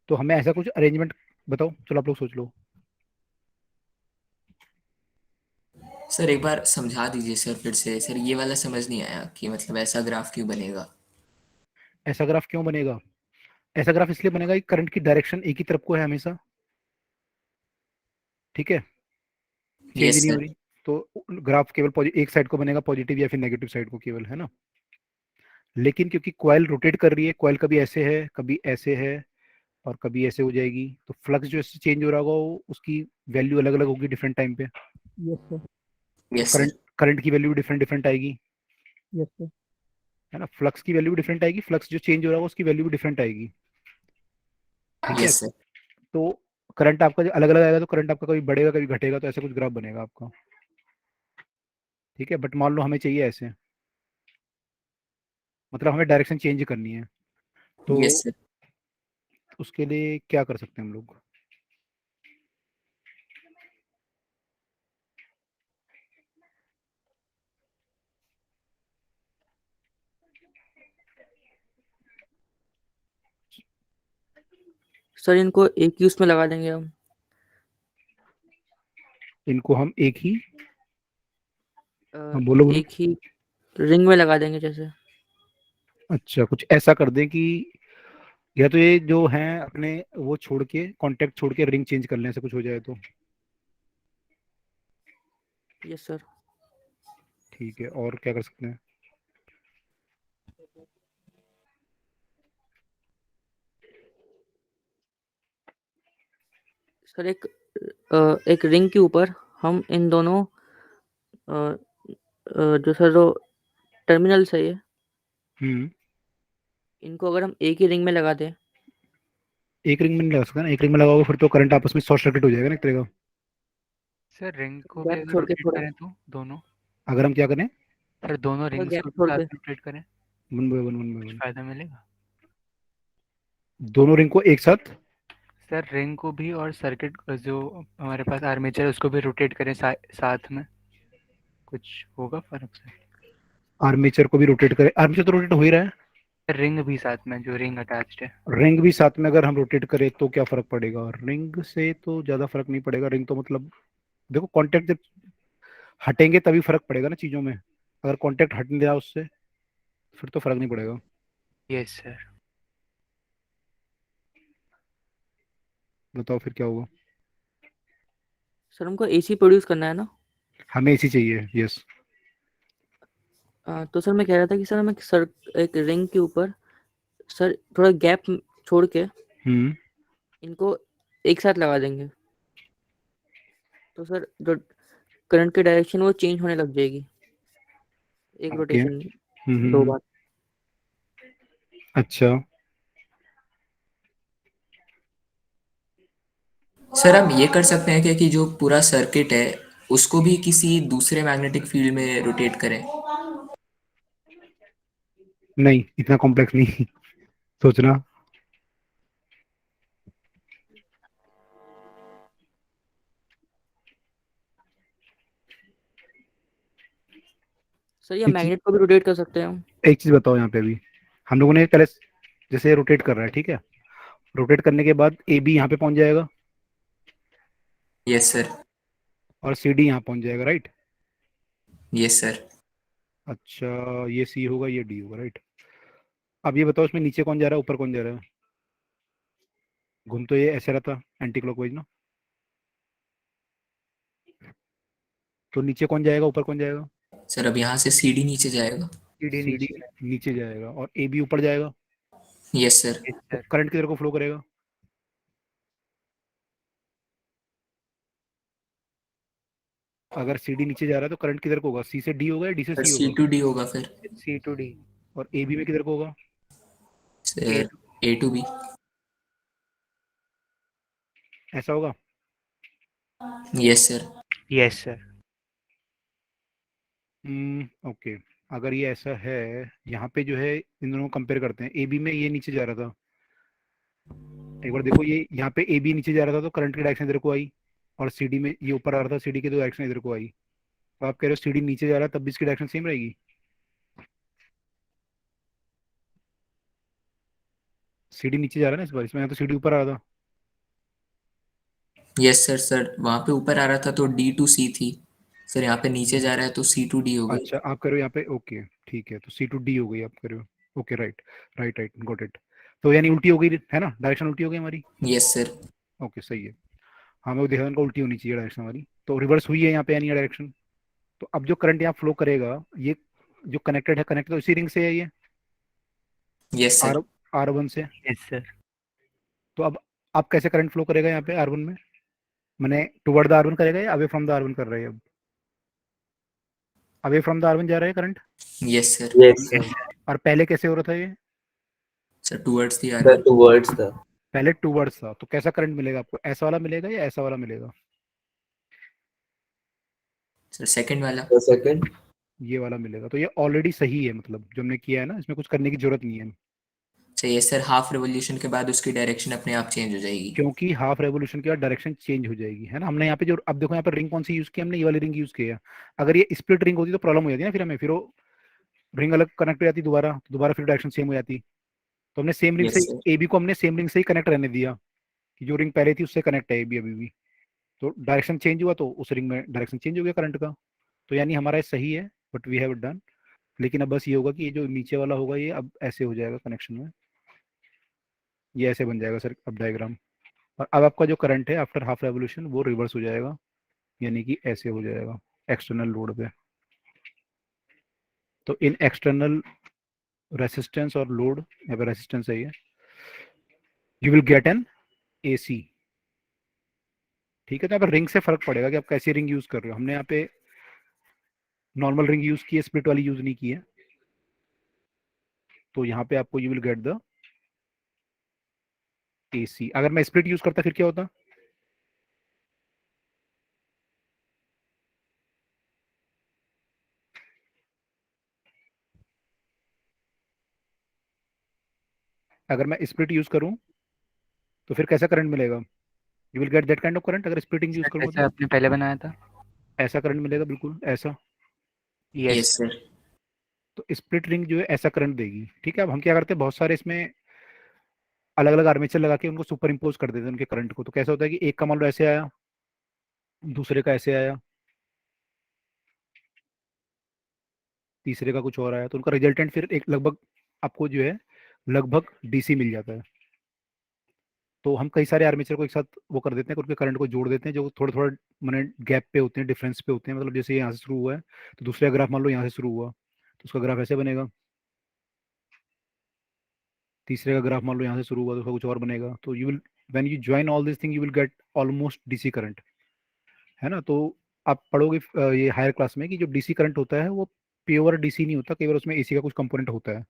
तो हमें ऐसा कुछ अरेंजमेंट बताओ, चलो आप लोग सोच लो। सर एक बार समझा दीजिए सर फिर से, सर ये वाला समझ नहीं आया कि मतलब ऐसा ग्राफ क्यों बनेगा। ऐसा ग्राफ क्यों बनेगा? ऐसा ग्राफ इसलिए बनेगा कि करंट की डायरेक्शन एक ही तरफ को है हमेशा, ठीक है? चेंज यस नहीं हो सर। रही। तो ग्राफ केवल एक साइड को बनेगा, पॉजिटिव या फिर नेगेटिव साइड को केवल, है ना? लेकिन क्योंकि कॉइल रोटेट कर रही है, कॉइल कभी ऐसे है कभी ऐसे है और कभी ऐसे हो जाएगी, तो फ्लक्स जो इससे चेंज हो रहा होगा वो उसकी वैल्यू अलग अलग होगी डिफरेंट टाइम पे। Yes sir. तो यस करंट सर। करंट की वैल्यू डिफरेंट डिफरेंट आएगी, यस सर। है ना? फ्लक्स की वैल्यू भी डिफरेंट आएगी, फ्लक्स जो चेंज हो रहा होगा उसकी वैल्यू भी डिफरेंट आएगी, ठीक है? Yes sir. तो करंट आपका जो अलग अलग आएगा तो करंट आपका कभी बढ़ेगा कभी घटेगा, तो ऐसा कुछ ग्राफ बनेगा आपका, ठीक है? बट मान लो हमें चाहिए ऐसे, मतलब हमें डायरेक्शन चेंज करनी है, तो यस सर। उसके लिए क्या कर सकते हैं हम लोग? सर इनको एक ही उसमें लगा देंगे हम। इनको हम एक ही, अ, हाँ बोलो बोलो। एक ही रिंग में लगा देंगे जैसे। अच्छा, कुछ ऐसा कर दें कि या तो ये जो है अपने वो छोड़ के, कांटेक्ट छोड़ के रिंग चेंज कर लें, ऐसा कुछ हो जाए तो यस सर। ठीक है। और क्या कर सकते हैं? सर एक रिंग के ऊपर हम इन दोनों अ, जो सर जो टर्मिनल्स है ये, हम्म। इनको अगर हम एक ही रिंग में लगा दें। एक रिंग में नहीं लगा सकता ना, एक रिंग में लगाओगे फिर तो करंट आपस में शॉर्ट सर्किट हो जाएगा ना एक तरह का। सर रिंग को भी गैप अगर छोड़ के रोटेट थोड़ा, करें तो दोनों, अगर हम क्या करें? सर दोनों थोड़ा रिंग्स गैप को भी छोड़ साथ के। में रोटेट करें, वन बाय कुछ वन, फ़ायदा मिलेगा? दोनों रिंग को एक साथ। सर रिंग को भी और सर्किट जो हमारे पास आर्मेचर है उसको भी रोटेट करें साथ में, कुछ होगा फ़र्क सर? आर्मेचर को भी रोटेट करें, आर्मेचर तो रोटेट हो ही रहा है। रिंग भी साथ में, जो रिंग अटैच्ड है। रिंग भी साथ में अगर हम रोटेट करें तो क्या फर्क पड़ेगा? रिंग से तो ज्यादा फर्क नहीं पड़ेगा, रिंग तो मतलब देखो कांटेक्ट जब हटेंगे तभी फर्क पड़ेगा ना चीजों में, अगर कांटेक्ट हट नहीं रहा उससे फिर तो फर्क नहीं पड़ेगा। Yes sir. बताओ फिर क्या होगा? सर हमको एसी प्रोड्यूस करना है ना। हमें इसी चाहिए, यस। तो सर मैं कह रहा था कि सर हमें सर एक रिंग के ऊपर सर थोड़ा गैप छोड़ के हम्म। इनको एक साथ लगा देंगे। तो सर जो करंट की डायरेक्शन वो चेंज होने लग जाएगी एक ओके। रोटेशन दो बार। अच्छा। सर हम ये कर सकते हैं कि जो पूरा सर्किट है उसको भी किसी दूसरे मैग्नेटिक फील्ड में रोटेट करें? नहीं, इतना कॉम्प्लेक्स नहीं सोचना। सर या एक चीज मैग्नेट को भी रोटेट कर सकते हैं हम? एक चीज बताओ यहाँ पे अभी। हम लोगों ने पहले जैसे रोटेट कर रहा है, ठीक है, रोटेट करने के बाद ए बी यहाँ पे पहुंच जाएगा यस सर। और सी डी यहाँ पहुंच जाएगा, राइट। Yes sir. अच्छा, ये सी होगा, ये डी होगा, राइट। अब ये बताओ इसमें नीचे कौन जा रहा है, ऊपर कौन जा रहा है? घूम तो ये ऐसे रहता एंटी क्लॉकवाइज ना, तो नीचे कौन जाएगा, ऊपर कौन जाएगा? सर अब यहाँ से सीडी नीचे जाएगा। सीढ़ी सी डी नीचे। नीचे जाएगा और ए बी ऊपर जाएगा। Yes sir. यस तो सर। करंट किधर को फ्लो करेगा? अगर सी डी नीचे जा रहा है तो करंट किधर को होगा, सी से डी होगा या डी से सर सी सी होगा? टू डी होगा फिर। C to D. और ए बी में किधर को होगा? Sir A to B. ऐसा होगा। Yes sir. Yes sir. Okay. अगर ये ऐसा है, यहाँ पे जो है इन दोनों को कंपेयर करते हैं। ए बी में ये नीचे जा रहा था, एक बार देखो, ये यहाँ पे ए बी नीचे जा रहा था तो करंट की डायरेक्शन इधर को आई, और सी डी में ये ऊपर आ रहा था, सी डी की तो डायरेक्शन इधर को आई। तो आप कह रहे हो सी डी नीचे जा रहा है तब भी इसकी डायरेक्शन सेम रहेगी? सी डी नीचे जा रहा है ना इस बार, इसमें यहाँ तो सी डी ऊपर आ रहा था। Yes sir. सर वहाँ पे ऊपर आ रहा था तो डी टू सी थी। सर यहाँ पे नीचे जा रहा है तो सी टू डी हो गई। अच्छा, आप कह रहे हो यहाँ पे, ओके ठीक है, तो सी टू डी हो गई आप कह रहे हो। Okay, right right right, got it. तो यानी उल्टी हो गई है ना, डायरेक्शन उल्टी हो गई हमारी। Yes sir. ओके, सही है। हाँ, मैं देखा उनका उल्टी होनी चाहिए डायरेक्शन हमारी, तो रिवर्स हुई है यहाँ पे यानी डायरेक्शन। तो अब जो करंट यहाँ फ्लो करेगा, ये जो कनेक्टेड है, कनेक्ट तो इसी रिंग से है ये, yes R sir. R one से। Yes sir. तो अब कैसे करंट फ्लो करेगा यहाँ पे आर वन में? मैंने टुवर्ड द आर वन करेगा या away from the R one कर रहा है? अब away from the R one जा रहा है current. Yes sir. Yes sir. और पहले कैसे हो रहा था ये? Sir towards the sir R. Towards the. पहले टूवर्ड्स था, तो कैसा करंट मिलेगा आपको, ऐसा वाला मिलेगा या ऐसा वाला मिलेगा? सर सेकंड वाला। The second. ये वाला मिलेगा। तो ये ऑलरेडी सही है, मतलब जो हमने किया है ना, इसमें कुछ करने की जरूरत नहीं है, sir yes sir, half revolution के बाद उसकी डायरेक्शन अपने आप चेंज हो जाएगी। क्योंकि हाफ रेवोल्यूशन के बाद डायरेक्शन चेंज हो जाएगी, है ना। हमने यहाँ पे जो, अब देखो यहाँ पे रिंग कौन सी यूज की हमने, ये वाली रिंग यूज की है। अगर ये स्प्लिट रिंग होती तो प्रॉब्लम हो जाती ना, फिर हमें फिर वो रिंग अलग कनेक्ट हो जाती, दोबारा फिर डायरेक्शन सेम हो जाती। तो हमने सेम रिंग से, यस सर। ए बी को हमने सेम रिंग से ही कनेक्ट रहने दिया, कि जो रिंग पहले थी उससे कनेक्ट है ए बी अभी भी। तो डायरेक्शन चेंज हुआ तो उस रिंग में डायरेक्शन चेंज हो गया करंट का। तो यानी हमारा ये सही है, बट वी हैव डन। लेकिन अब बस ये होगा कि ये जो नीचे वाला होगा ये अब ऐसे हो जाएगा कनेक्शन में, ये ऐसे बन जाएगा सर अब डायग्राम। और अब आपका जो करंट है आफ्टर हाफ रेवोल्यूशन वो रिवर्स हो जाएगा, यानी कि ऐसे हो जाएगा एक्सटर्नल लोड पे। तो इन एक्सटर्नल रेसिस्टेंस और लोड, यहाँ पे रेसिस्टेंस है ये, you will get an AC. ठीक है, तो यहाँ पर रिंग से फर्क पड़ेगा कि आप कैसी रिंग यूज कर रहे हो। हमने यहाँ पे नॉर्मल रिंग यूज की है, स्प्लिट वाली यूज नहीं की है। तो यहाँ पे आपको you will get the AC. अगर मैं स्प्लिट यूज करता फिर क्या होता? अगर मैं स्प्लिट यूज करूं तो फिर कैसा करंट मिलेगा? You will get that kind of current अगर स्प्लिटिंग यूज सर करूंगा जैसे तो। आपने पहले बनाया था। ऐसा करंट मिलेगा, बिल्कुल ऐसा। Yes yes sir. तो स्प्लिट रिंग जो है ऐसा करंट देगी। ठीक है, अब हम क्या करते हैं, बहुत सारे इसमें अलग अलग आर्मेचर लगा के उनको सुपर इम्पोज कर देते हैं उनके करंट को। तो कैसा होता है कि एक का मान लो ऐसे आया, दूसरे का ऐसे आया, तीसरे का कुछ और आया, तो उनका रिजल्टेंट फिर एक लगभग आपको जो है लगभग डीसी मिल जाता है। तो हम कई सारे आर्मेचर को एक साथ वो कर देते हैं, उनके करंट को जोड़ देते हैं, जो थोड़ा थोड़ा मैंने गैप पे होते हैं, डिफरेंस पे होते हैं। मतलब जैसे यहाँ से शुरू हुआ है तो दूसरा ग्राफ मान लो यहाँ से शुरू हुआ, तो उसका ग्राफ ऐसे बनेगा। तीसरे का ग्राफ मान लो यहाँ से शुरू हुआ तो उसका कुछ और बनेगा। तो you will, when you join all this thing you will gate almost DC current, है ना। तो आप पढ़ोगे ये हायर क्लास में कि जो डीसी करंट होता है वो प्योर डीसी नहीं होता, कई बार उसमें एसी का कुछ कंपोनेंट होता है।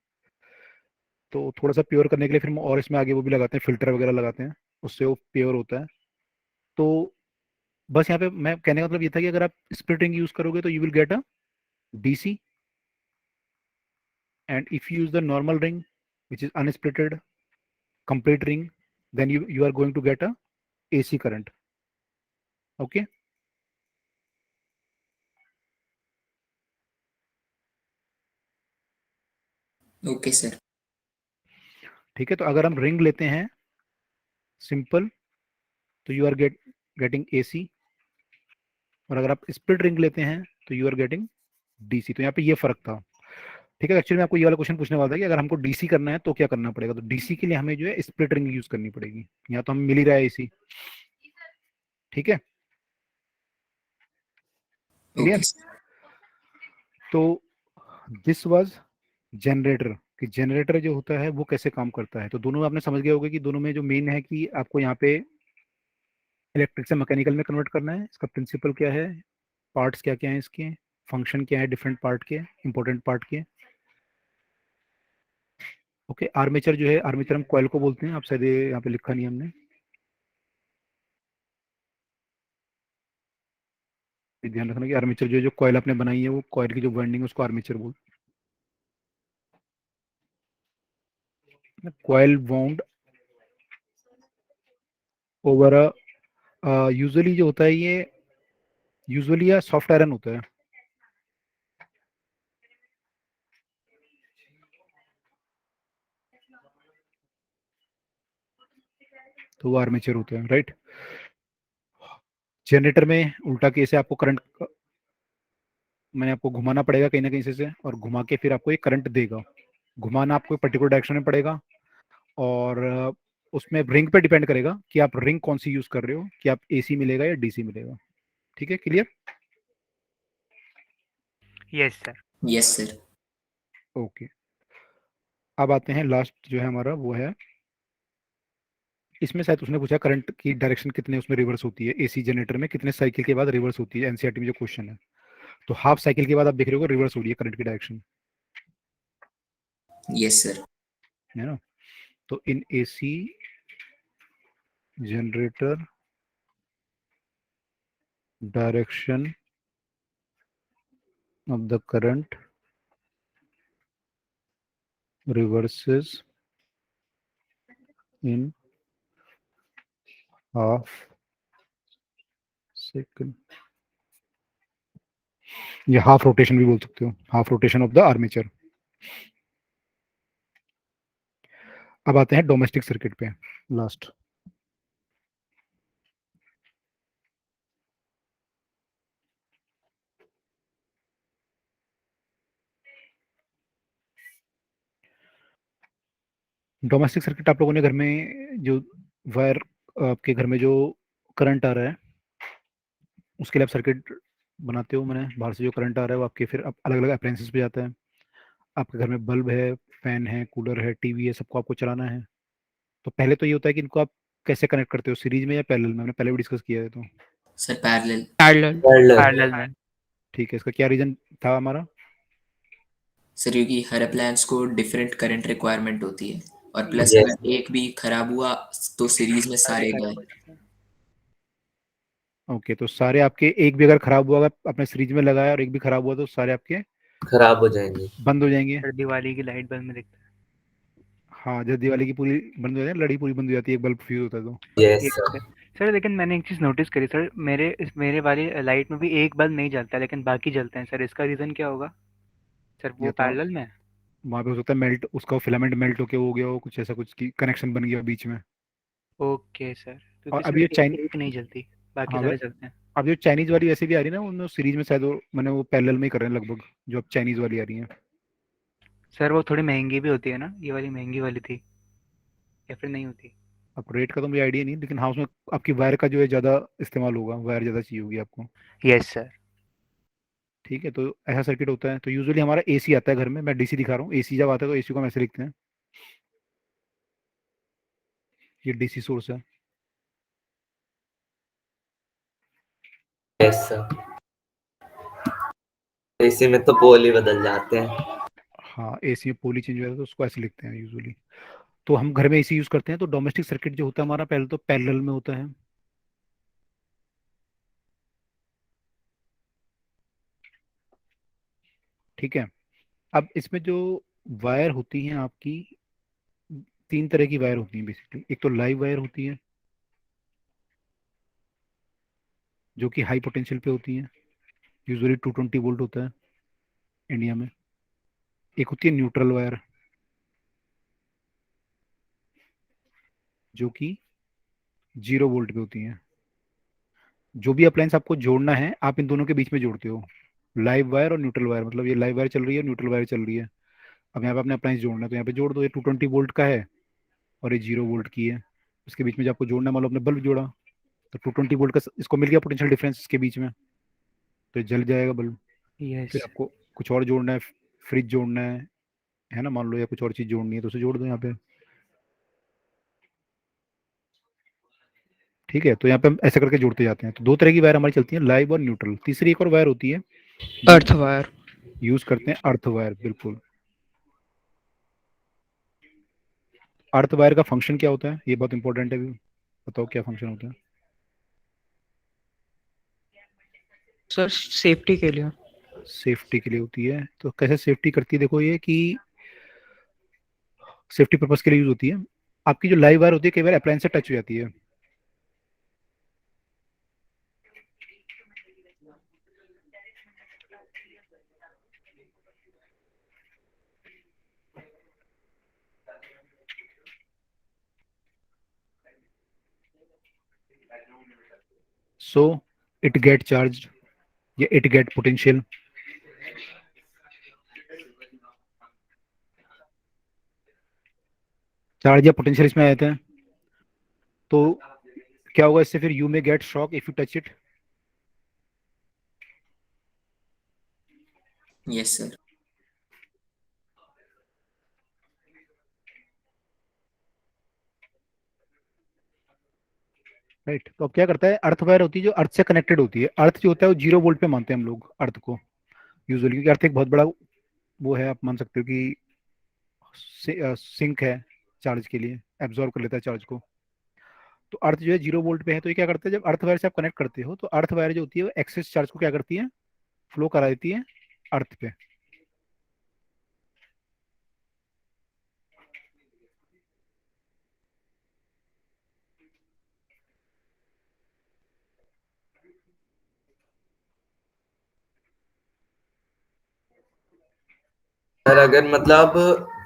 तो थोड़ा सा प्योर करने के लिए फिर हम और इसमें आगे वो भी लगाते हैं, फिल्टर वगैरह लगाते हैं, उससे वो प्योर होता है। तो बस यहाँ पे मैं कहने का मतलब ये था कि अगर आप स्प्लिट रिंग यूज करोगे तो you will get a DC, and if you use the normal ring which is unsplitted complete ring, then you are going to get a AC current. Okay. Okay sir. ठीक है, तो अगर हम रिंग लेते हैं सिंपल तो यू आर गेटिंग AC, और अगर आप स्प्लिट रिंग लेते हैं तो यू आर गेटिंग DC। तो यहाँ पे ये फर्क था। ठीक है, एक्चुअली मैं आपको ये वाला क्वेश्चन पूछने वाला था कि अगर हमको DC करना है तो क्या करना पड़ेगा। तो DC के लिए हमें जो है स्प्लिट रिंग यूज करनी पड़ेगी। यहाँ तो हमें मिल ही रहा है AC। ठीक है, क्लियर। Okay sir. तो दिस वाज जनरेटर कि जनरेटर जो होता है वो कैसे काम करता है। तो दोनों में आपने समझ गए होंगे कि दोनों में जो मेन है कि आपको यहाँ पे इलेक्ट्रिक से मैकेनिकल में कन्वर्ट करना है। इसका प्रिंसिपल क्या है, पार्ट्स क्या क्या है इसके, फंक्शन क्या है डिफरेंट पार्ट के, इंपॉर्टेंट पार्ट के। ओके, आर्मेचर जो है, आर्मेचर हम कॉइल को बोलते हैं। आप शायद ये यहाँ पे लिखा नहीं हमने, ध्यान रखना कि आर्मेचर जो कॉइल आपने बनाई है वो कॉइल की जो वाइंडिंग है उसको आर्मेचर बोलते हैं। कॉइल वाउंड ओवर यूजुअली जो होता है ये यूजुअली या सॉफ्ट आयरन होता है। तो वो आर्मेचर होता है, राइट। जनरेटर में उल्टा केस है, आपको करंट मैंने आपको घुमाना पड़ेगा कहीं ना कहीं से और घुमा के फिर आपको ये करंट देगा। घुमाना आपको पर्टिकुलर डायरेक्शन में पड़ेगा, और उसमें रिंग पे डिपेंड करेगा कि आप रिंग कौन सी यूज कर रहे हो, कि आप AC मिलेगा या DC मिलेगा। ठीक है, clear. Yes sir. Yes sir. Okay, अब आते हैं लास्ट जो है हमारा वो है, इसमें शायद उसने पूछा करंट की डायरेक्शन कितने उसमें रिवर्स होती है AC जनरेटर में, कितने साइकिल के बाद रिवर्स होती है। एनसीईआरटी में जो क्वेश्चन है, तो हाफ साइकिल के बाद आप देख रहे हो रिवर्स हो रही है करंट की डायरेक्शन, यस सर। है ना। तो इन AC generator direction of the current reverses in half second, ये हाफ रोटेशन भी बोल सकते हो, half rotation of the armature. अब आते हैं डोमेस्टिक सर्किट पे लास्ट। डोमेस्टिक सर्किट आप लोगों ने घर में जो वायर, आपके घर में जो करंट आ रहा है उसके लिए आप सर्किट बनाते हो। मैंने बाहर से जो करंट आ रहा है वो आपके फिर अलग अलग अप्लायंसेस पे जाता है। आपके घर में बल्ब है, फैन है, कूलर है, टीवी है, सबको आपको चलाना है। तो पहले तो ये होता है कि इनको आप कैसे कनेक्ट करते हो, सीरीज में या पैरेलल में। हमने पहले भी डिस्कस किया है। तो सर पैरेलल। पैरेलल। पैरेलल में। ठीक है, इसका क्या रीजन था हमारा। सर क्योंकि हर अप्लायंस को डिफरेंट करंट रिक्वायरमेंट होती है, और प्लस Yes. अगर एक भी खराब हुआ तो सीरीज में सारे गए। ओके, तो सारे आपके, एक भी अगर खराब हुआ, अगर आपने सीरीज में लगाया और एक भी खराब हुआ तो सारे आपके खराब हो जाएंगे। बंद हो जाएंगे। सर दिवाली की लाइट बल्ब में दिखता हाँ, जब दिवाली की पूरी बंद हो जाती है, लड़ी पूरी बंद हो जाती है, एक बल्ब फ्यूज होता है तो। है। Yes yes sir. Sir. Sir लेकिन मैंने एक चीज़ नोटिस करी सर, मेरे वाली लाइट में भी एक बल्ब नहीं जलता लेकिन बाकी जलते हैं सर, इसका रीज़न क्या होगा सर? वो या तो पैरेलल में है? वहाँ पे हो सकता है मेल्ट, उसका फिलामेंट मेल्ट होके हो गया हो, कुछ ऐसा कुछ की कनेक्शन बन गया बीच में। ओके सर, और क्योंकि अब सर ये एक नहीं जलती, बाकी हाँ सारे जलते हैं। अब जो चाइनीज वाली वैसे भी आ रही है ना, उनमें सीरीज में शायद मैंने वो पैरेलल में ही कर रहे हैं लगभग, जो अब चाइनीज वाली आ रही है। सर वो थोड़ी महंगी भी होती है ना, ये वाली महंगी वाली थी या फिर नहीं होती? अब रेट का तो मुझे आइडिया नहीं, लेकिन हाँ उसमें आपकी वायर का जो है ज़्यादा इस्तेमाल होगा, वायर ज़्यादा चाहिए होगी आपको। Yes sir. ठीक है, तो ऐसा सर्किट होता है। तो यूजुअली हमारा AC आता है घर में, मैं DC दिखा रहा हूँ। AC जब आता है तो AC को हम ऐसे लिखते हैं, ये DC सोर्स है। Yes sir. इसी में तो पोल ही बदल जाते हैं। हाँ, AC में पोली चेंज हो जाता है तो उसको ऐसे लिखते हैं यूजुअली। तो हम घर में AC यूज करते हैं। तो डोमेस्टिक सर्किट जो होता है हमारा, पहले तो पैरेलल में होता है। ठीक है। अब इसमें जो वायर होती हैं आपकी, 3 तरह की वायर होती हैं बेसिकली। एक तो लाइव वायर होती है जो कि हाई पोटेंशियल पे होती है, यूजुअली 220 वोल्ट होता है इंडिया में। एक होती है न्यूट्रल वायर जो कि 0 वोल्ट पे होती है। जो भी अप्लायंस आपको जोड़ना है आप इन दोनों के बीच में जोड़ते हो, लाइव वायर और न्यूट्रल वायर। मतलब ये लाइव वायर चल रही है, न्यूट्रल वायर चल रही है। अब यहाँ पे अपने अप्लायंस जोड़ना है तो यहाँ पे जोड़ दो। ये 220 वोल्ट का है और ये 0 वोल्ट की है। उसके बीच में जो आपको जोड़ना है, मान लो अपने बल्ब जोड़ा तो 220 वोल्ट का इसको मिल गया पोटेंशियल डिफरेंस इसके बीच में, तो ये जल जाएगा बल्ब। फिर यस। आपको कुछ और जोड़ना है, फ्रिज जोड़ना है ना, मान लो, या कुछ और चीज जोड़नी है तो उसे जोड़ दो यहाँ पे। ठीक है, तो यहाँ पे हम ऐसे करके जोड़ते जाते हैं। तो 2 तरह की वायर हमारी चलती है, लाइव और न्यूट्रल। तीसरी एक और वायर होती है जो अर्थ वायर। यूज करते हैं, अर्थ वायर। बिल्कुल। अर्थ वायर का फंक्शन क्या होता है, ये बहुत इंपॉर्टेंट है भी। बताओ क्या फंक्शन होता है। सर सेफ्टी के लिए। सेफ्टी के लिए होती है। तो कैसे सेफ्टी करती है, देखो ये कि सेफ्टी पर्पज के लिए यूज होती है। आपकी जो लाइव वायर होती है कई बार अप्लायंस से टच हो जाती है, सो इट गेट चार्ज या इट गेट पोटेंशियल। चार्ज या पोटेंशियल इसमें आ जाते हैं। तो क्या होगा इससे, फिर यू में gate shock if you touch it. Yes sir. Right. तो अब क्या करता है, अर्थ वायर होती है जो अर्थ से कनेक्टेड होती है। अर्थ जो होता है वो 0 वोल्ट पे मानते हैं हम लोग अर्थ को यूजुअली, क्योंकि अर्थ एक बहुत बड़ा वो है, आप मान सकते हो कि सिंक है चार्ज के लिए, एब्जॉर्ब कर लेता है चार्ज को। तो अर्थ जो है 0 वोल्ट पे है, तो ये क्या करता है, जब अर्थ वायर से आप कनेक्ट करते हो तो अर्थ वायर जो होती है वो एक्सेस चार्ज को क्या करती है, फ्लो करा देती है अर्थ पे। और अगर मतलब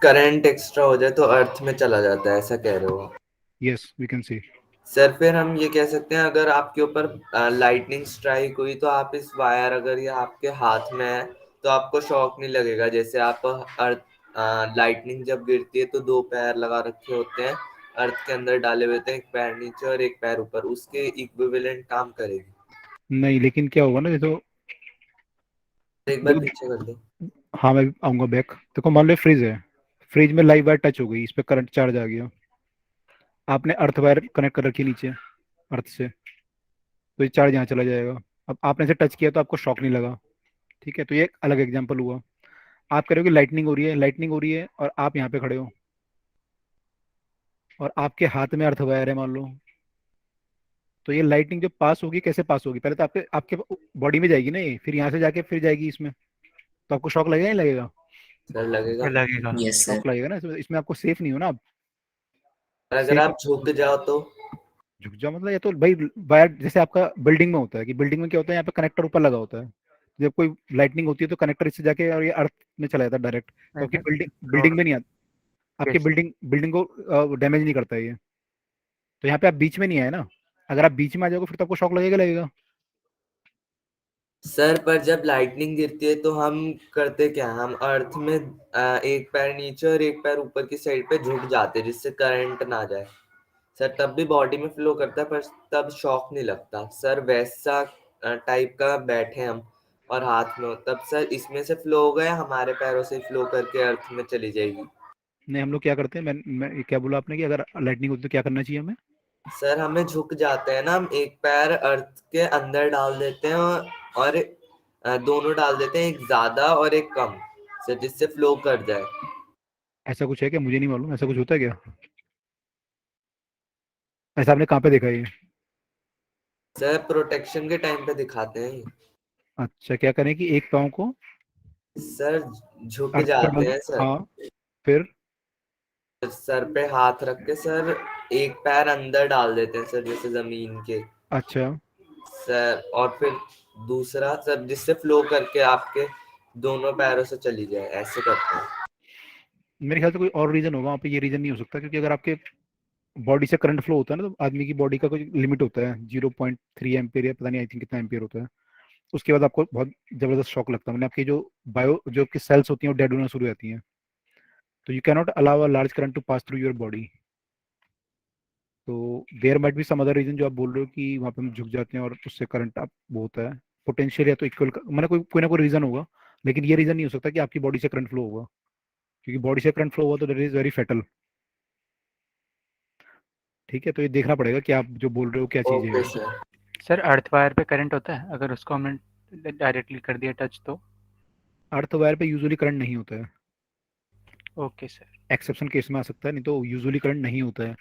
करंट एक्स्ट्रा हो जाए तो अर्थ में चला जाता है, ऐसा कह रहे हो आप? Yes, we can see. Sir फिर हम ये कह सकते हैं अगर आपके ऊपर लाइटनिंग स्ट्राइक हुई तो आप इस वायर, अगर ये आपके हाथ में है तो आपको शॉक नहीं लगेगा। जैसे आप अर्थ लाइटनिंग जब गिरती है तो 2 पैर लगा रखे होते हैं, अर्थ के अंदर डाले हुए होते हैं, एक पैर नीचे और एक पैर ऊपर, उसके इक्विवेलेंट काम करेगी। नहीं, लेकिन क्या होगा ना, ये तो एक बार देखो, पीछे कर दो। हाँ मैं आऊंगा बैक। देखो मान लो फ्रिज है, फ्रिज में लाइव वायर टच हो गई, इस पे करंट चार्ज आ गया, आपने अर्थ वायर कनेक्ट कर रखी है नीचे अर्थ से, तो ये चार्ज यहाँ चला जाएगा। अब आपने इसे टच किया तो आपको शॉक नहीं लगा। ठीक है, तो ये एक अलग एग्जांपल हुआ। आप कह रहे हो कि लाइटनिंग हो रही है, लाइटनिंग हो रही है और आप यहाँ पे खड़े हो और आपके हाथ में अर्थ वायर है मान लो, तो ये लाइटनिंग जो पास होगी कैसे पास होगी, पहले तो आपके आपके बॉडी में जाएगी ना ये, फिर यहाँ से जाके फिर जाएगी इसमें, तो आपको शॉक लगेगा नहीं लगेगा। सर लगेगा। लगेगा। Yes sir. शॉक लगेगा ना, इसमें आपको सेफ नहीं हो ना आप। और अगर सेफ आप झुक जाओ तो? झुक जाओ मतलब, ये तो भाई वायर जैसे आपका बिल्डिंग में होता है कि बिल्डिंग में क्या होता है, यहाँ पे कनेक्टर ऊपर लगा होता है, जब कोई लाइटनिंग होती है तो कनेक्टर इससे जाके और ये अर्थ में चला जाता है डायरेक्ट, तो आपकी बिल्डिंग बिल्डिंग में नहीं आता, आपकी यस। बिल्डिंग बिल्डिंग को डैमेज नहीं करता है ये। तो यहाँ पे आप बीच में नहीं आए ना, अगर आप बीच में आ जाओगे फिर तो आपको शॉक लगेगा लगेगा। सर पर जब लाइटनिंग गिरती है तो हम करते क्या हैं? हम अर्थ में एक पैर नीचे और एक पैर ऊपर की साइड पे झुक जाते हैं जिससे करंट ना जाए। सर तब भी बॉडी में फ्लो करता है पर तब शॉक नहीं लगता। सर वैसा टाइप का बैठे हम और हाथ में हो, तब सर इसमें से फ्लो हो गया, हमारे पैरों से फ्लो करके अर्थ में चली जाएगी। नहीं, हम लोग क्या करते हैं, मैं क्या बोला आपने कि अगर लाइटनिंग होती है तो क्या करना चाहिए हमें। सर हमें झुक जाते हैं ना, हम एक पैर अर्थ के अंदर डाल देते हैं और दोनों डाल देते हैं, एक ज्यादा और एक कम, सर जिससे फ्लो कर जाए। ऐसा कुछ है क्या, मुझे नहीं मालूम, ऐसा कुछ होता है क्या, ऐसा आपने कहाँ पे देखा है ये। सर प्रोटेक्शन के टाइम पे दिखाते हैं। अच्छा, क्या करें कि एक पाँव को सर झुक अर्थ पे जाते डाल हैं सर, हाँ, फिर सर पे हाथ रख के सर एक पैर अंदर डाल देते हैं सर, जैसे जमीन के अच्छा, सर, और फिर दूसरा सर जिससे फ्लो करके आपके दोनों पैरों से चली जाए, ऐसे करते हैं। मेरे ख्याल से कोई और रीजन होगा वहाँ पे, ये रीजन नहीं हो सकता, क्योंकि अगर आपके बॉडी से करंट फ्लो होता है ना, तो आदमी की बॉडी का कोई लिमिट होता है, 0.3 एम्पियर या पता नहीं, आई थिंक कितना एम्पियर होता है। उसके बाद आपको बहुत जबरदस्त शॉक लगता है, मैंने आपकी जो आपकी सेल्स होती हैं वो डेड होना शुरू हो जाती हैं, तो you can not allow a large current to pass through your body. तो there might be some other reason जो आप बोल रहे हो कि वहाँ पे हम झुक जाते हैं और उससे करंट आप वो होता है, पोटेंशियल या तो इक्वल, मैंने कोई ना कोई रीजन होगा, लेकिन ये रीजन नहीं हो सकता कि आपकी बॉडी से करंट फ्लो होगा, क्योंकि बॉडी से करंट फ्लो हुआ तो दैट इज वेरी फेटल। ठीक है, तो ये देखना पड़ेगा कि आप जो बोल रहे हो क्या चीज़ है ओके ये। सर। सर अर्थ वायर पे करंट होता है, अगर उसको हमने डायरेक्टली कर दिया टच तो? अर्थ वायर पे यूजुअली करंट नहीं होता है, ओके सर। एक्सेप्शन केस में आ सकता है, नहीं तो यूजुअली करंट नहीं होता है।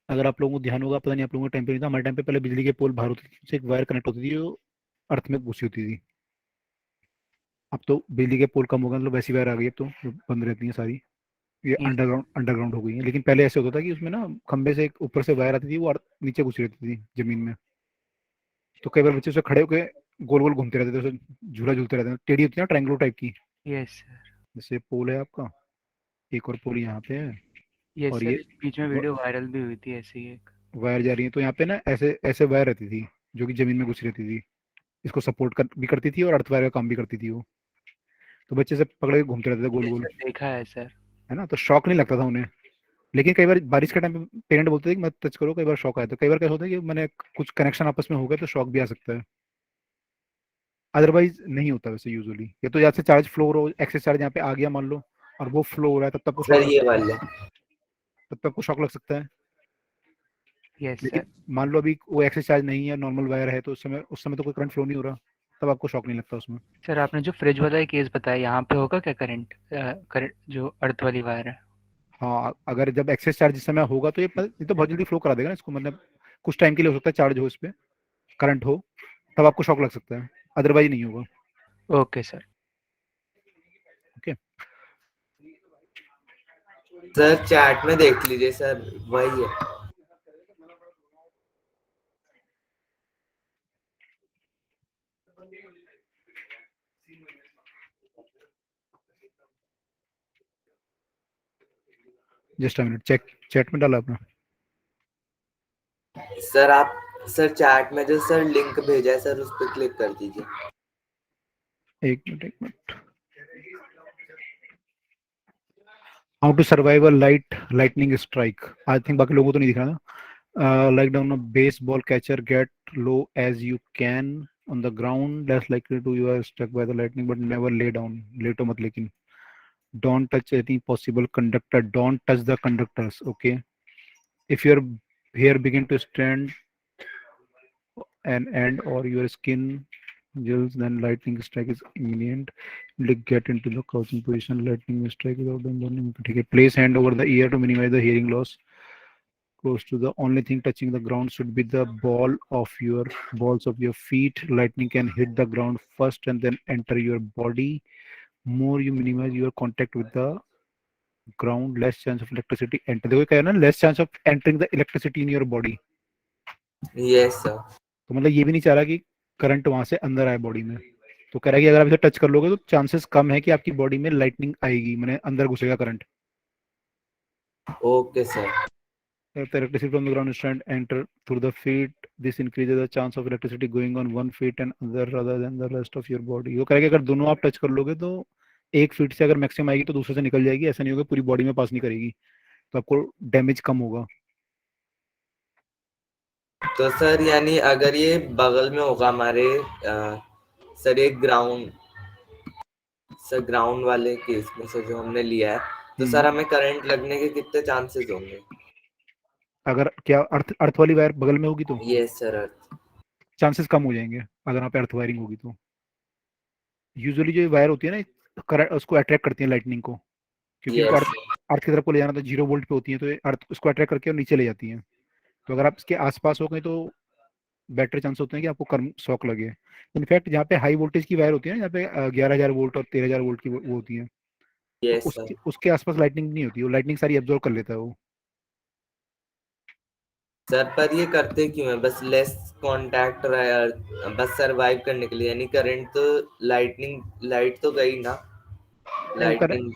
अगर आप लोगों को ध्यान होगा, पता नहीं आप लोगों के टाइम पे नहीं था, हमारे टाइम पे पहले बिजली के पोल बाहर होते थे, उससे एक वायर कनेक्ट होती थी जो अर्थ में घुसी होती थी। अब तो बिजली के पोल कम हो गए, मतलब वैसी वायर आ गई है, अब तो जो बंद रहती है सारी, ये ये अंडरग्राउंड हो गई है। लेकिन पहले ऐसे होता था कि उसमें ना खंबे से एक ऊपर से वायर आती थी, वो नीचे घुसी रहती थी जमीन में, तो कई बार बच्चे उसे खड़े होकर गोल गोल घूमते रहते थे, उसे झूला झूलते रहते थे, टेढ़ी होती है ना, ट्रायंगुलर टाइप की। Yes sir. जैसे पोल है आपका, एक और पोल यहाँ पे है, यस और सर, ये बीच में वीडियो वायरल भी हुई थी ऐसी ही एक। वायर जा रही है, तो यहाँ पे ना ऐसे ऐसे वायर रहती थी जो कि जमीन में घुसी रहती थी, इसको सपोर्ट भी करती थी और अर्थ वायर का काम भी करती थी वो, तो बच्चे से पकड़े के घूमते रहते थे गोल यस गोल, सर, देखा है सर। है ना, तो शौक नहीं लगता था उन्हें। लेकिन कई बार बारिश के टाइम पे पेरेंट बोलते थे कि मत टच करो, कई बार शौक आया, तो कई बार क्या होता है कि मैंने कुछ कनेक्शन आपस में हो गया तो शौक भी आ सकता है, अदरवाइज नहीं होता वैसे यूजुअली। ये तो यहाँ से चार्ज फ्लो हो, एक्सेस चार्ज यहाँ पे आ गया मान लो, और वो फ्लो हो रहा है, तब तक को शौक सर लग ये सकता है, वाले। तब तक को शौक लग सकता है। यस लेकिन सर। मान लो अभी वो एक्सेस चार्ज नहीं है, नॉर्मल वायर है, तो उस समय तो कोई करंट फ्लो नहीं हो रहा, तब आपको शौक नहीं लगता उसमें। सर आपने जो फ्रिज वाला केस बताया, यहाँ पे होगा क्या करंट? करंट जो अर्थ वाली वायर है। हाँ, अगर जब एक्सेस चार्ज इस समय होगा तो ये तो बहुत जल्दी फ्लो करा देगा ना इसको, मतलब कुछ टाइम के लिए हो सकता है चार्ज हो, इस पे करंट हो, तब आपको शॉक लग सकता है, अदरवाइज नहीं होगा। Okay sir. Okay, sir chat में देख लीजिए सर, वही है। जस्ट अ मिनट, चैट में डाला आपने? सर आप सर चैट में जो सर लिंक भेजा है सर, उस पर क्लिक कर दीजिए। एक minute, how to survive a lightning strike, I think बाकी लोगों को तो नहीं दिख रहा ना। Like down a baseball catcher, get low as you can on the ground, less likely to you are struck by the lightning, but never lay down, लेटो मत लेकिन। Don't touch any possible conductor, don't touch the conductors, okay. If your hair begin to stand an end or your skin gels, then lightning strike is imminent. Like get into the crouching position. Lightning strike without them burning. Okay. Place hand over the ear to minimize the hearing loss. Close to the only thing touching the ground should be the balls of your feet. Lightning can hit the ground first and then enter your body. More you minimize your contact with the ground, less chance of electricity enter. देखो क्या है ना, less chance of entering the electricity in your body. Yes sir. तो मतलब ये भी नहीं चाह रहा कि करंट वहां से अंदर आए बॉडी में, तो कह रहा है कि अगर आप इसे टच कर लोगे तो चांसेस कम है कि आपकी बॉडी में लाइटनिंग आएगी, मैंने अंदर घुसेगा current. Okay sir. If the electricity from the ground is trying to enter through the feet, this increases the chance of electricity going on one feet and other rather than the rest of your body. वो कह रहा है कि अगर दोनों आप टच कर लोगे तो एक फीट से अगर मैक्सिमम आएगी तो दूसरे से निकल जाएगी, ऐसा नहीं होगा पूरी बॉडी में पास नहीं करेगी, तो आपको डैमेज कम होगा। तो सर यानी अगर ये बगल में होगा हमारे सर एक ग्राउंड वाले केस में सर जो हमने लिया है, तो सर हमें करंट लगने के कितने चांसेस होंगे? अगर क्या अर्थ वाली वायर बगल में होगी तो यस सर। अर्थ चांसेस कम हो जाएंगे, अगर यहाँ पे अर्थ वायरिंग होगी तो। यूजुअली जो वायर होती है ना, करंट उसको अट्रैक्ट करती है लाइटनिंग को, क्योंकि इनको यस। अर्थ की तरफ को ले जाना, तो 0 वोल्ट पे होती है, तो ये अर्थ उसको अट्रैक्ट करके और नीचे ले जाती हैं, तो अगर आप इसके आसपास हो गए तो बेटर चांस होते हैं कि आपको कर्म शॉक लगे। इनफैक्ट जहाँ पे हाई वोल्टेज की वायर होती है ना, जहाँ पे 11,000 वोल्ट और 13,000 वोल्ट की वो होती है, तो यस सर। उसके उसके आसपास लाइटनिंग नहीं होती, वो लाइटनिंग सारी एब्जॉर्ब कर लेता है वो। सर पर ये करते क्यों है? बस लेस कांटेक्ट रहा, बस सरवाइव करने के लिए, यानी करंट तो लाइट तो गई ना, नहीं वो करे, लाइटनिंग।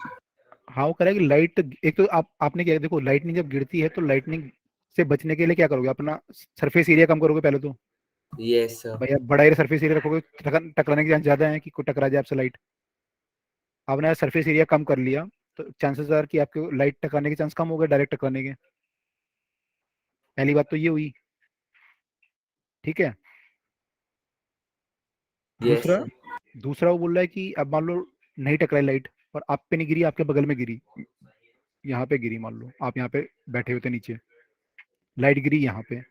हाँ वो करेगा कि लाइट, एक तो आपने क्या देखो, लाइटनिंग जब गिरती है तो लाइटनिंग से बचने के लिए क्या करोगे, अपना सरफेस एरिया कम करोगे पहले तो। Yes sir. भैया बड़ा एरिया सरफेस एरिया रखोगे, टकराने के चांस ज्यादा है कि कोई टकरा जाए आपसे लाइट। आपने सरफेस एरिया कम कर लिया तो चांसेस आर कि आपके लाइट टकराने के चांस कम हो गए, डायरेक्ट टकराने के। पहली बात तो ये हुई, ठीक है। यस दूसरा, सर। दूसरा वो बोल रहा है कि अब मान लो नहीं टकराई लाइट, और आप पे नहीं गिरी, आपके बगल में गिरी, यहाँ पे गिरी, मान लो आप यहाँ पे बैठे हुए थे नीचे, लाइट गिरी यहाँ पे,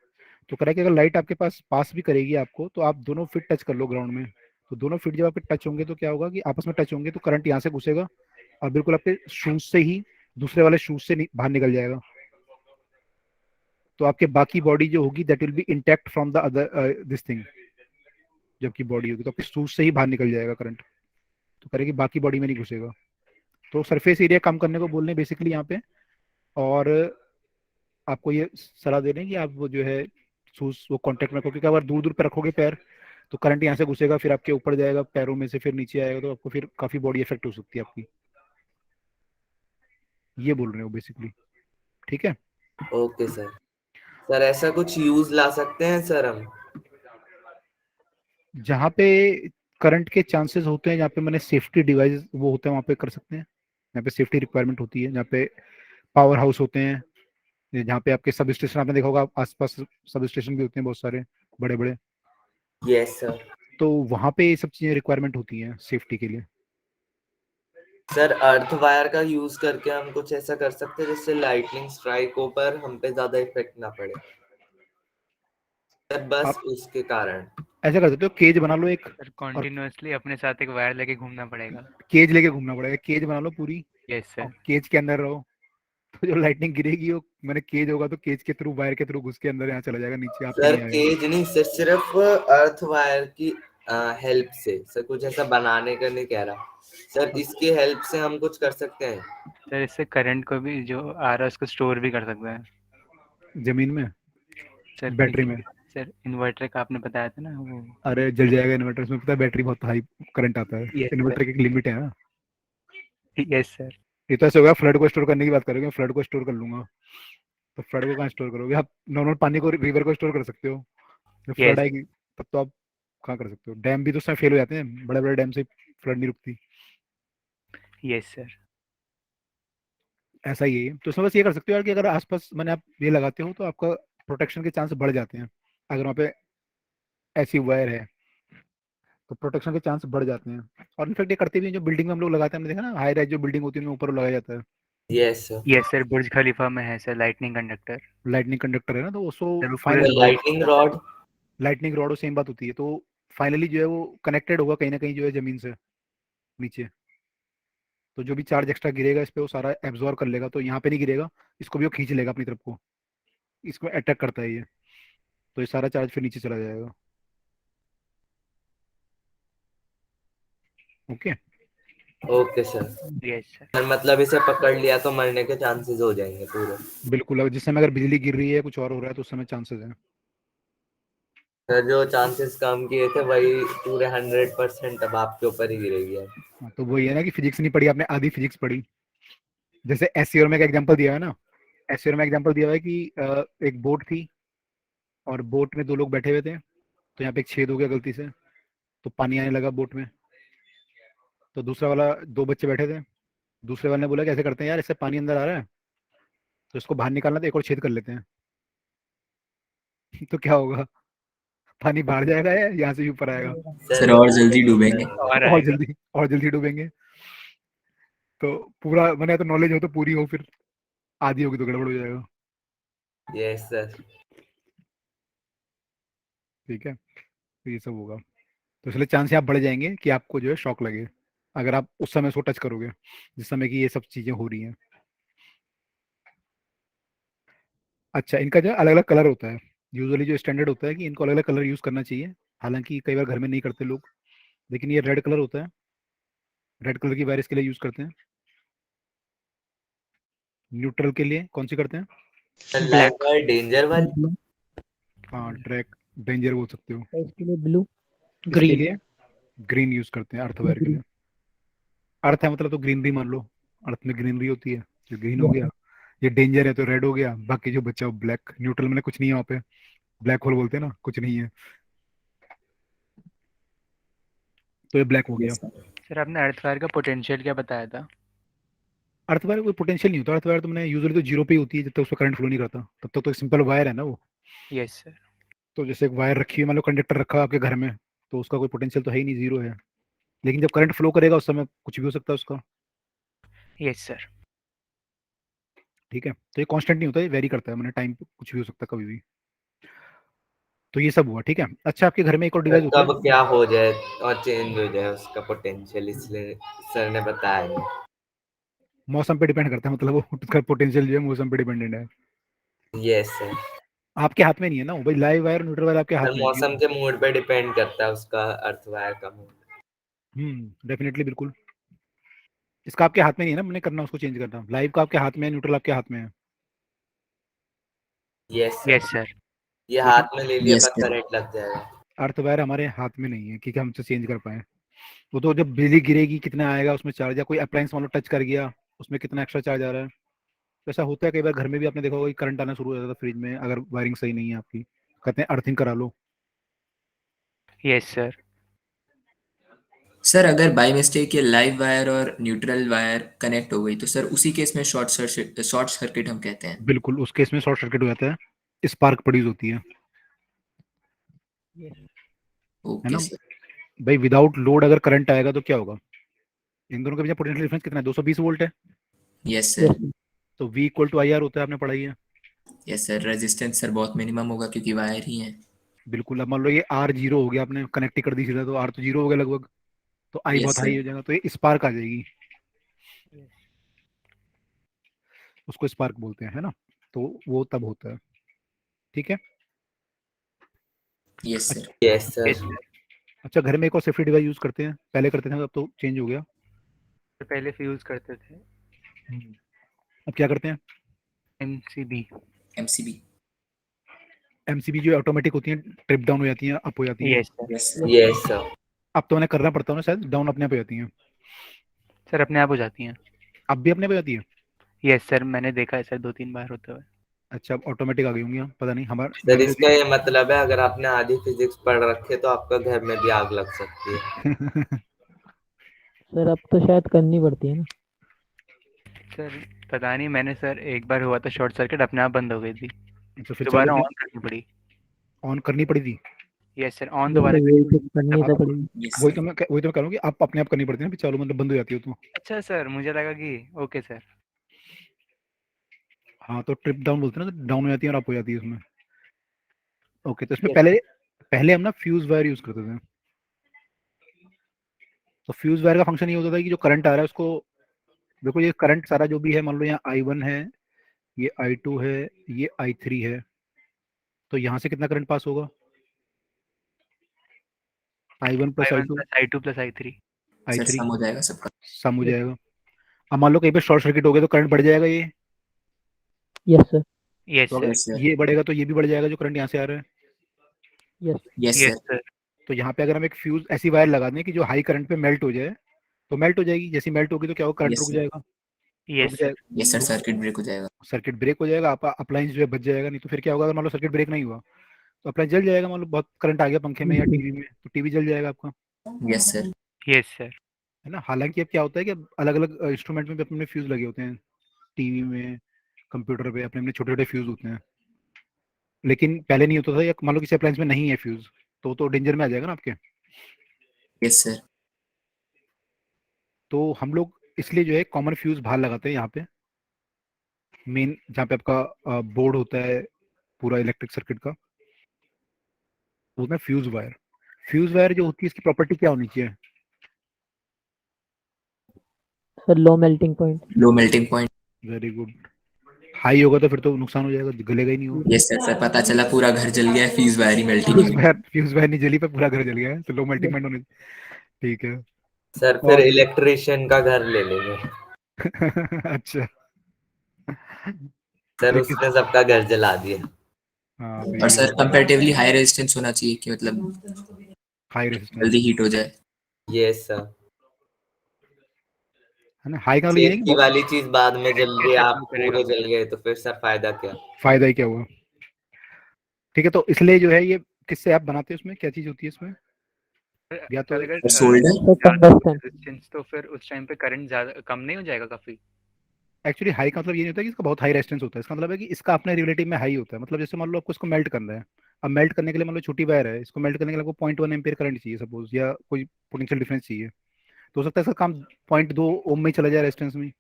तो कह रहा है कि अगर लाइट आपके पास भी करेगी आपको, तो आप दोनों फीट टच कर लो ग्राउंड में। तो दोनों फीट जब आपके टच होंगे तो क्या होगा कि आपस में टच होंगे तो करंट यहाँ से घुसेगा और बिल्कुल आपके शूज से ही दूसरे वाले शूज से बाहर निकल जाएगा। तो आपके बाकी बॉडी जो होगी that will be intact from the other this thing. जबकि बॉडी होगी तो आपके शूज से ही बाहर निकल जाएगा करंट, तो करेगी बाकी बॉडी में नहीं घुसेगा। तो सरफेस एरिया कम करने को बोल रहे हैं बेसिकली यहाँ पे। और आपको ये सलाह दे रहे हैं कि आप वो जो है शूज वो कांटेक्ट में रखो, क्योंकि अगर दूर दूर पे रखोगे पैर तो करंट यहाँ से घुसेगा, फिर आपके ऊपर जाएगा पैरों में से, फिर नीचे आएगा, तो आपको फिर काफी बॉडी इफेक्ट हो सकती है आपकी। ये बोल रहे हो बेसिकली, ठीक है। Okay sir. सर ऐसा कुछ यूज ला सकते हैं सर हम? जहाँ पे करंट के चांसेस होते हैं, जहाँ पे मैंने सेफ्टी डिवाइस वो होते हैं वहाँ पे कर सकते हैं, जहाँ पे सेफ्टी रिक्वायरमेंट होती है, जहाँ पे पावर हाउस होते हैं, जहाँ पे आपके सब स्टेशन आपने देखा होगा आसपास सब स्टेशन भी होते हैं बहुत सारे बड़े बड़े, यस सर। तो वहाँ पे ये सब चीजें रिक्वायरमेंट होती हैं सेफ्टी के लिए। सर अर्थ वायर का यूज करके हम कुछ ऐसा कर सकते हैं जिससे लाइटनिंग स्ट्राइक हो पर हम पे ज्यादा इफेक्ट ना पड़े सर, बस आप उसके कारण। ऐसा कर सकते हो, केज बना लो एक, सर और कॉन्टिन्यूअसली अपने साथ एक वायर लेके घूमना पड़ेगा। केज लेके घूमना पड़ेगा, केज बना लो पूरी, यस और सर। केज के अंदर रहो। तो जो लाइटनिंग गिरेगी वो मैंने केज होगा तो केज के थ्रू, वायर के थ्रू घुस के अंदर यहाँ चला जाएगा, नीचे आप पे सर नहीं आएगा। केज नहीं सर, सिर्फ अर्थ वायर की हेल्प से सर, कुछ ऐसा बनाने का नहीं कह रहा सर, इसकी हेल्प से हम कुछ कर सकते हैं। सर इससे करंट को भी जो आ रहा है उसको स्टोर भी कर सकते हैं। जमीन में, सर बैटरी में। सर इन्वर्टर का आपने बताया था ना वो। अरे जल जाएगा इन्वर्टर में, पता है बैटरी बहुत हाई करंट आता है, यस इन्वर्टर की एक लिमिट है ना। सर। Yes sir. ये तो ऐसे होगा, फ्लड को स्टोर करने की बात करोगे, फ्लड को स्टोर कर लूंगा, तो फ्लड को कहाँ स्टोर करोगे आप? नॉर्मल पानी को, रिवर को स्टोर कर सकते हो, जब फ्लड यस। आएगी तब तो आप कहाँ कर सकते हो? डैम भी तो उस समय फेल हो जाते हैं, बड़े बड़े डैम से फ्लड नहीं रुकती। Yes sir. ऐसा ही है, तो उसमें बस ये कर सकते हो यार कि अगर आसपास मैंने आप ये लगाते हो तो आपका प्रोटेक्शन के चांस बढ़ जाते हैं। अगर वहाँ पे ऐसी वायर है तो प्रोटेक्शन के चांस बढ़ जाते हैं। और इनफेक्ट ये करते भी हैं, जो बिल्डिंग में हम लोग लगाते हैं, हमने देखा ना हाई राइज जो बिल्डिंग होती है उनमें ऊपर लगाया जाता है यस सर। यस सर बुर्ज खलीफा में है sir lightning conductor. Lightning conductor है ना, तो उसको सर वो पूरे final road. Lightning rod. Lightning rod same बात होती है, तो फाइनली जो है वो कनेक्टेड होगा कहीं ना कहीं जो है जमीन से नीचे। तो जो भी चार्ज एक्स्ट्रा गिरेगा इस पे वो सारा एब्जॉर्ब कर लेगा, तो यहाँ पे नहीं गिरेगा, इसको भी वो खींच लेगा अपनी तरफ को, इसको अटैक करता है ये, तो ये सारा चार्ज फिर नीचे चला जाएगा। Okay. Okay sir. Yes sir. Sir मतलब इसे पकड़ लिया तो मरने के चांसेस हो जाएंगे पूरे। बिल्कुल, अगर जिस समय अगर बिजली गिर रही है कुछ और हो रहा है तो उस समय चांसेस है। सर जो चांसेस कम किए थे वही पूरे 100% अब आपके ऊपर ही गिरेगी अब। हाँ, तो वही है ना कि फिजिक्स नहीं पढ़ी आपने, आधी फिजिक्स पढ़ी। जैसे एस में का एग्जांपल दिया है ना, एस में एग्जांपल दिया हुआ है कि एक बोट थी और बोट में दो लोग बैठे हुए थे, तो यहाँ पे एक छेद हो गया गलती से, तो पानी आने लगा बोट में। तो दूसरा वाला, दो बच्चे बैठे थे, दूसरे वाले ने बोला कि ऐसे करते हैं यार, इससे पानी अंदर आ रहा है तो इसको बाहर निकालना, तो एक और छेद कर लेते हैं। तो क्या होगा, पानी बाहर जाएगा या यहाँ से भी ऊपर आएगा? सर और जल्दी डूबेंगे। और और आएगा। जल्दी, और जल्दी डूबेंगे। तो पूरा मैंने तो नॉलेज हो तो पूरी हो, फिर आधी होगी तो गड़बड़ हो जाएगा। Yes sir. ठीक है, तो ये सब होगा, तो इसलिए चांस यहाँ बढ़ जाएंगे कि आपको जो है शॉक लगे, अगर आप उस समय उसको टच करोगे जिस समय की ये सब चीजें हो रही हैं। अच्छा, इनका जो अलग अलग कलर होता है, यूजुअली जो स्टैंडर्ड होता है कि इनको अलग अलग कलर यूज करना चाहिए, हालांकि कई बार घर में नहीं करते लोग, लेकिन ये रेड कलर होता है, रेड कलर की वायर इसके लिए यूज करते हैं। न्यूट्रल के लिए कौन सी करते हैं? Sir live black wire danger वाली। ब्लू हाँ, ट्रैक डेंजर बोल सकते हो। इसके लिए ब्लू इसके ग्रीन लिए ग्रीन यूज करते हैं अर्थ वायर के ग्रीन लिए। अर्थ है मतलब तो ग्रीनरी मान लो, अर्थ में ग्रीनरी होती है, तो ग्रीन हो गया। ये डेंजर है तो रेड हो गया, बाकी जो बचा वो ब्लैक। न्यूट्रल में कुछ नहीं है वहाँ पे, ब्लैक होल बोलते हैं ना, कुछ नहीं है, तो ये ब्लैक हो गया। Yes, sir. सर आपने अर्थ वायर का पोटेंशियल क्या बताया था? अर्थ वायर कोई पोटेंशियल नहीं होता, अर्थ वायर तुमने यूजुअली तो जीरो पे ही होती है, जब तक उसका करंट फ्लो नहीं करता तब तक तो सिंपल वायर है ना वो। Yes sir. तो जैसे एक वायर रखी है, मान लो कंडक्टर रखा है आपके घर में, तो उसका कोई पोटेंशियल तो है ही नहीं, जीरो है। लेकिन जब करंट फ्लो करेगा उस समय कुछ भी हो सकता है उसका। Yes sir. ठीक है, तो ये कांस्टेंट नहीं होता, ये वेरी करता है, मैंने टाइम पे कुछ भी हो सकता है कभी भी। तो ये सब हुआ, ठीक है। अच्छा, आपके घर में एक और डिवाइस होता कब है, क्या हो जाए और चेंज हो जाए उसका पोटेंशियल, इसलिए सर ने बताया है। मौसम पे डिपेंड करता है, मतलब वो उसका पोटेंशियल जो है मौसम पे डिपेंडेंट है। Yes sir. आपके हाथ में नहीं है ना भाई, लाइव वायर न्यूट्रल वायर आपके हाथ सर में नहीं है। मौसम के मूड पे डिपेंड करता है उसका अर्थ वायर का मूड। डेफिनेटली, बिल्कुल। इसका आपके हाथ में नहीं है ना, मैंने करना उसको चेंज करना। लाइव का आपके हाथ में है, न्यूट्रल आपके हाथ में है। Yes sir. Yes sir. ये लेकिन हाथ में ले लिया Yes, पर sir. करंट लग जाएगा। अर्थ वायर हमारे हाथ में नहीं है कि हम उसे चेंज कर पाए। वो तो जब बिजली गिरेगी कितना आएगा उसमें चार्ज, या कोई अप्लायंस मान लो टच कर गया उसमें कितना एक्स्ट्रा चार्ज आ रहा है। तो ऐसा होता है कई बार घर में भी, आपने देखा होगा कि करंट आना शुरू हो जाता था फ्रिज में, अगर वायरिंग सही नहीं है आपकी, कहते हैं अर्थिंग करा लो। Yes sir. सर अगर बाई मिस्टेक ये लाइव वायर और न्यूट्रल वायर कनेक्ट हो गई तो सर उसी केस में शॉर्ट सर्किट हम कहते हैं। बिल्कुल, उस केस में शॉर्ट सर्किट हो जाता है, स्पार्क प्रोड्यूस होती है ओके ना सर। भाई। विदाउट लोड अगर करंट आएगा तो क्या होगा? इन दोनों के बीच पोटेंशियल डिफरेंस कितना है? 220 वोल्ट है। Yes sir. तो V equal to I R होता है, आपने पढ़ाई है। यस सर, रेजिस्टेंस सर बहुत मिनिमम होगा क्योंकि वायर ही है। बिल्कुल, अब मान लो ये R जीरो हो गया, आपने कनेक्ट ही कर दी सीधा, तो R तो जीरो हो गया लगभग, तो I यस बहुत हाई सर। हो जाएगा, तो ये स्पार्क आ जाएगी, उसको स्पार्क बोलते हैं, है ना। तो वो तब होता है, ठीक है। Yes sir. अच्छा, यस सर। Yes sir. अच्छा, घर में एक और सेफ्टी डिवाइस यूज करते हैं, पहले करते थे अब तो चेंज हो गया। पहले से यूज करते थे अब क्या करते हैं? MCB। एमसीबी। MCB जो ऑटोमेटिक होती हैं, ट्रिप डाउन हो जाती हैं, अप हो जाती हैं। Yes sir. Yes sir. Yes sir. अब तो उन्हें करना पड़ता है ना शायद, डाउन अपने आप हो जाती हैं। सर अपने आप हो जाती हैं। अब भी अपने आप हो जाती है। यस सर, मैंने देखा है सर 2-3 बार होते हुए। अच्छा, अब ऑटोमेटिक आ गई होंगी, पता नहीं, हमारे सर मैंने इसका ये मतलब है अगर आपने आधी फिजिक्स पढ़ रखे तो आपका घर में भी आग लग सकती है। सर अब तो शायद करनी पड़ती है ना। सर पता नहीं, मैंने सर एक बार हुआ था शॉर्ट सर्किट, अपने आप बंद हो गई थी, तो फिर दोबारा चालू ऑन करनी पड़ी। ऑन करनी पड़ी थी। यस सर, ऑन जैसे दोबारा वही करनी तो करनी तो आप पड़ेगी। यस वही सर। तो मैं वही तो मैं कह रहा हूँ कि आप अपने आप करनी पड़ती है ना, फिर चालू मतलब बंद हो जाती है तो। अच्छा सर, मुझे लगा कि ओके सर। हाँ, तो ट्रिप डाउन बोलते हैं ना, तो डाउन हो जाती है और अप हो जाती है उसमें। ओके, तो इसमें यस पहले पहले हम ना फ्यूज वायर यूज करते थे। तो फ्यूज वायर का फंक्शन ये होता था कि जो करंट आ रहा है उसको, देखो ये करंट सारा जो भी है, मान लो यहाँ I1 है, ये I2 है, ये I3 है, तो यहाँ से कितना करंट पास होगा? I1 plus I1 I2 plus I2 plus I3। Sir I3 सम हो जाएगा सबका। सम हो जाएगा। अब मान लो कहीं पे शॉर्ट सर्किट हो गया तो करंट बढ़ जाएगा ये, यस सर। यस तो अगर सर। Yes sir. ये बढ़ेगा तो ये भी बढ़ जाएगा जो करंट यहाँ से आ रहा है। Yes yes yes sir. Sir. तो यहाँ पे अगर हम एक फ्यूज ऐसी वायर लगा दें कि जो हाई करंट पे मेल्ट हो जाए, तो मेल्ट हो जाएगी, जैसी मेल्ट होगी तो क्या होगा? करंट यस रुक सर। जाएगा, रुक यस सर। यस सर, जाएगा, सर्किट ब्रेक हो जाएगा। सर्किट ब्रेक हो जाएगा, आप अप्लायंस जो है बच जाएगा। नहीं तो फिर क्या होगा, अगर मान लो सर्किट ब्रेक नहीं हुआ तो अप्लायंस जल जाएगा, मान लो बहुत करंट आ गया पंखे में या टीवी में, तो टीवी जल जाएगा आपका, यस सर। Yes sir. है ना। हालांकि अब क्या होता है कि अलग अलग इंस्ट्रूमेंट में भी अपने फ्यूज लगे होते हैं, टीवी में, कंप्यूटर पे अपने अपने छोटे छोटे फ्यूज होते हैं। लेकिन पहले नहीं होता था, या मान लो किसी अप्लायंस में नहीं है फ्यूज तो डेंजर में आ जाएगा ना आपके। Yes sir. तो हम लोग इसलिए जो है कॉमन फ्यूज बाहर लगाते हैं यहाँ पे, मेन जहाँ पे आपका बोर्ड होता है पूरा इलेक्ट्रिक सर्किट का, उसमें फ्यूज वायर जो होती है इसकी प्रॉपर्टी क्या होनी चाहिए? Sir low melting point. Low melting point. Very good. High होगा तो फिर तो नुकसान हो जाएगा, गलेगा ही नहीं वो। यस सर, पता चला पूरा घर जल गया है, फ्यूज वायर ही मेल्टिंग है। फ्यूज वायर नहीं जली पर पूरा घर जल गया है, तो लो मेल्टिंग पॉइंट होने। ठीक है। सर फिर और इलेक्ट्रिशियन का घर ले लेंगे। अच्छा, सर तो ये उसने सबका घर जला दिया। हाँ तो और ये सर कंपैरेटिवली हाई रेजिस्टेंस होना चाहिए कि मतलब हाई रेजिस्टेंस जल्दी हीट हो जाए। Yes sir. है ना। हाई का मतलब ये है कि सेफ्टी वाली चीज बाद में जल रही है, कैसे आप flow करेगा? पूरे जल गए तो फिर सर फायदा क्या? फायदा ही क्या हुआ। ठीक है, तो इसलिए जो है ये किससे आप बनाते हैं, उसमें क्या चीज होती है इसमें, या तो सर अगर सोल्डर तो ज्यादा टंगस्टन। रेजिस्टेंस तो फिर उस टाइम पे करंट ज्यादा कम नहीं हो जाएगा काफी? एक्चुअली हाई का मतलब ये नहीं होता कि इसका बहुत हाई रेजिस्टेंस होता है, इसका मतलब है कि इसका अपने रिलेटिव में हाई होता है। मतलब जैसे मान लो आपको इसको मेल्ट करना है, अब मेल्ट करने के लिए मान लो छोटी वायर है, इसको मेल्ट करने के लिए आपको 0.1 एम्पियर करंट चाहिए सपोज, या कोई पोटेंशियल डिफरेंस चाहिए, तो हो सकता है इसका काम 0.2 ओम में ही चला जाए रेजिस्टेंस में।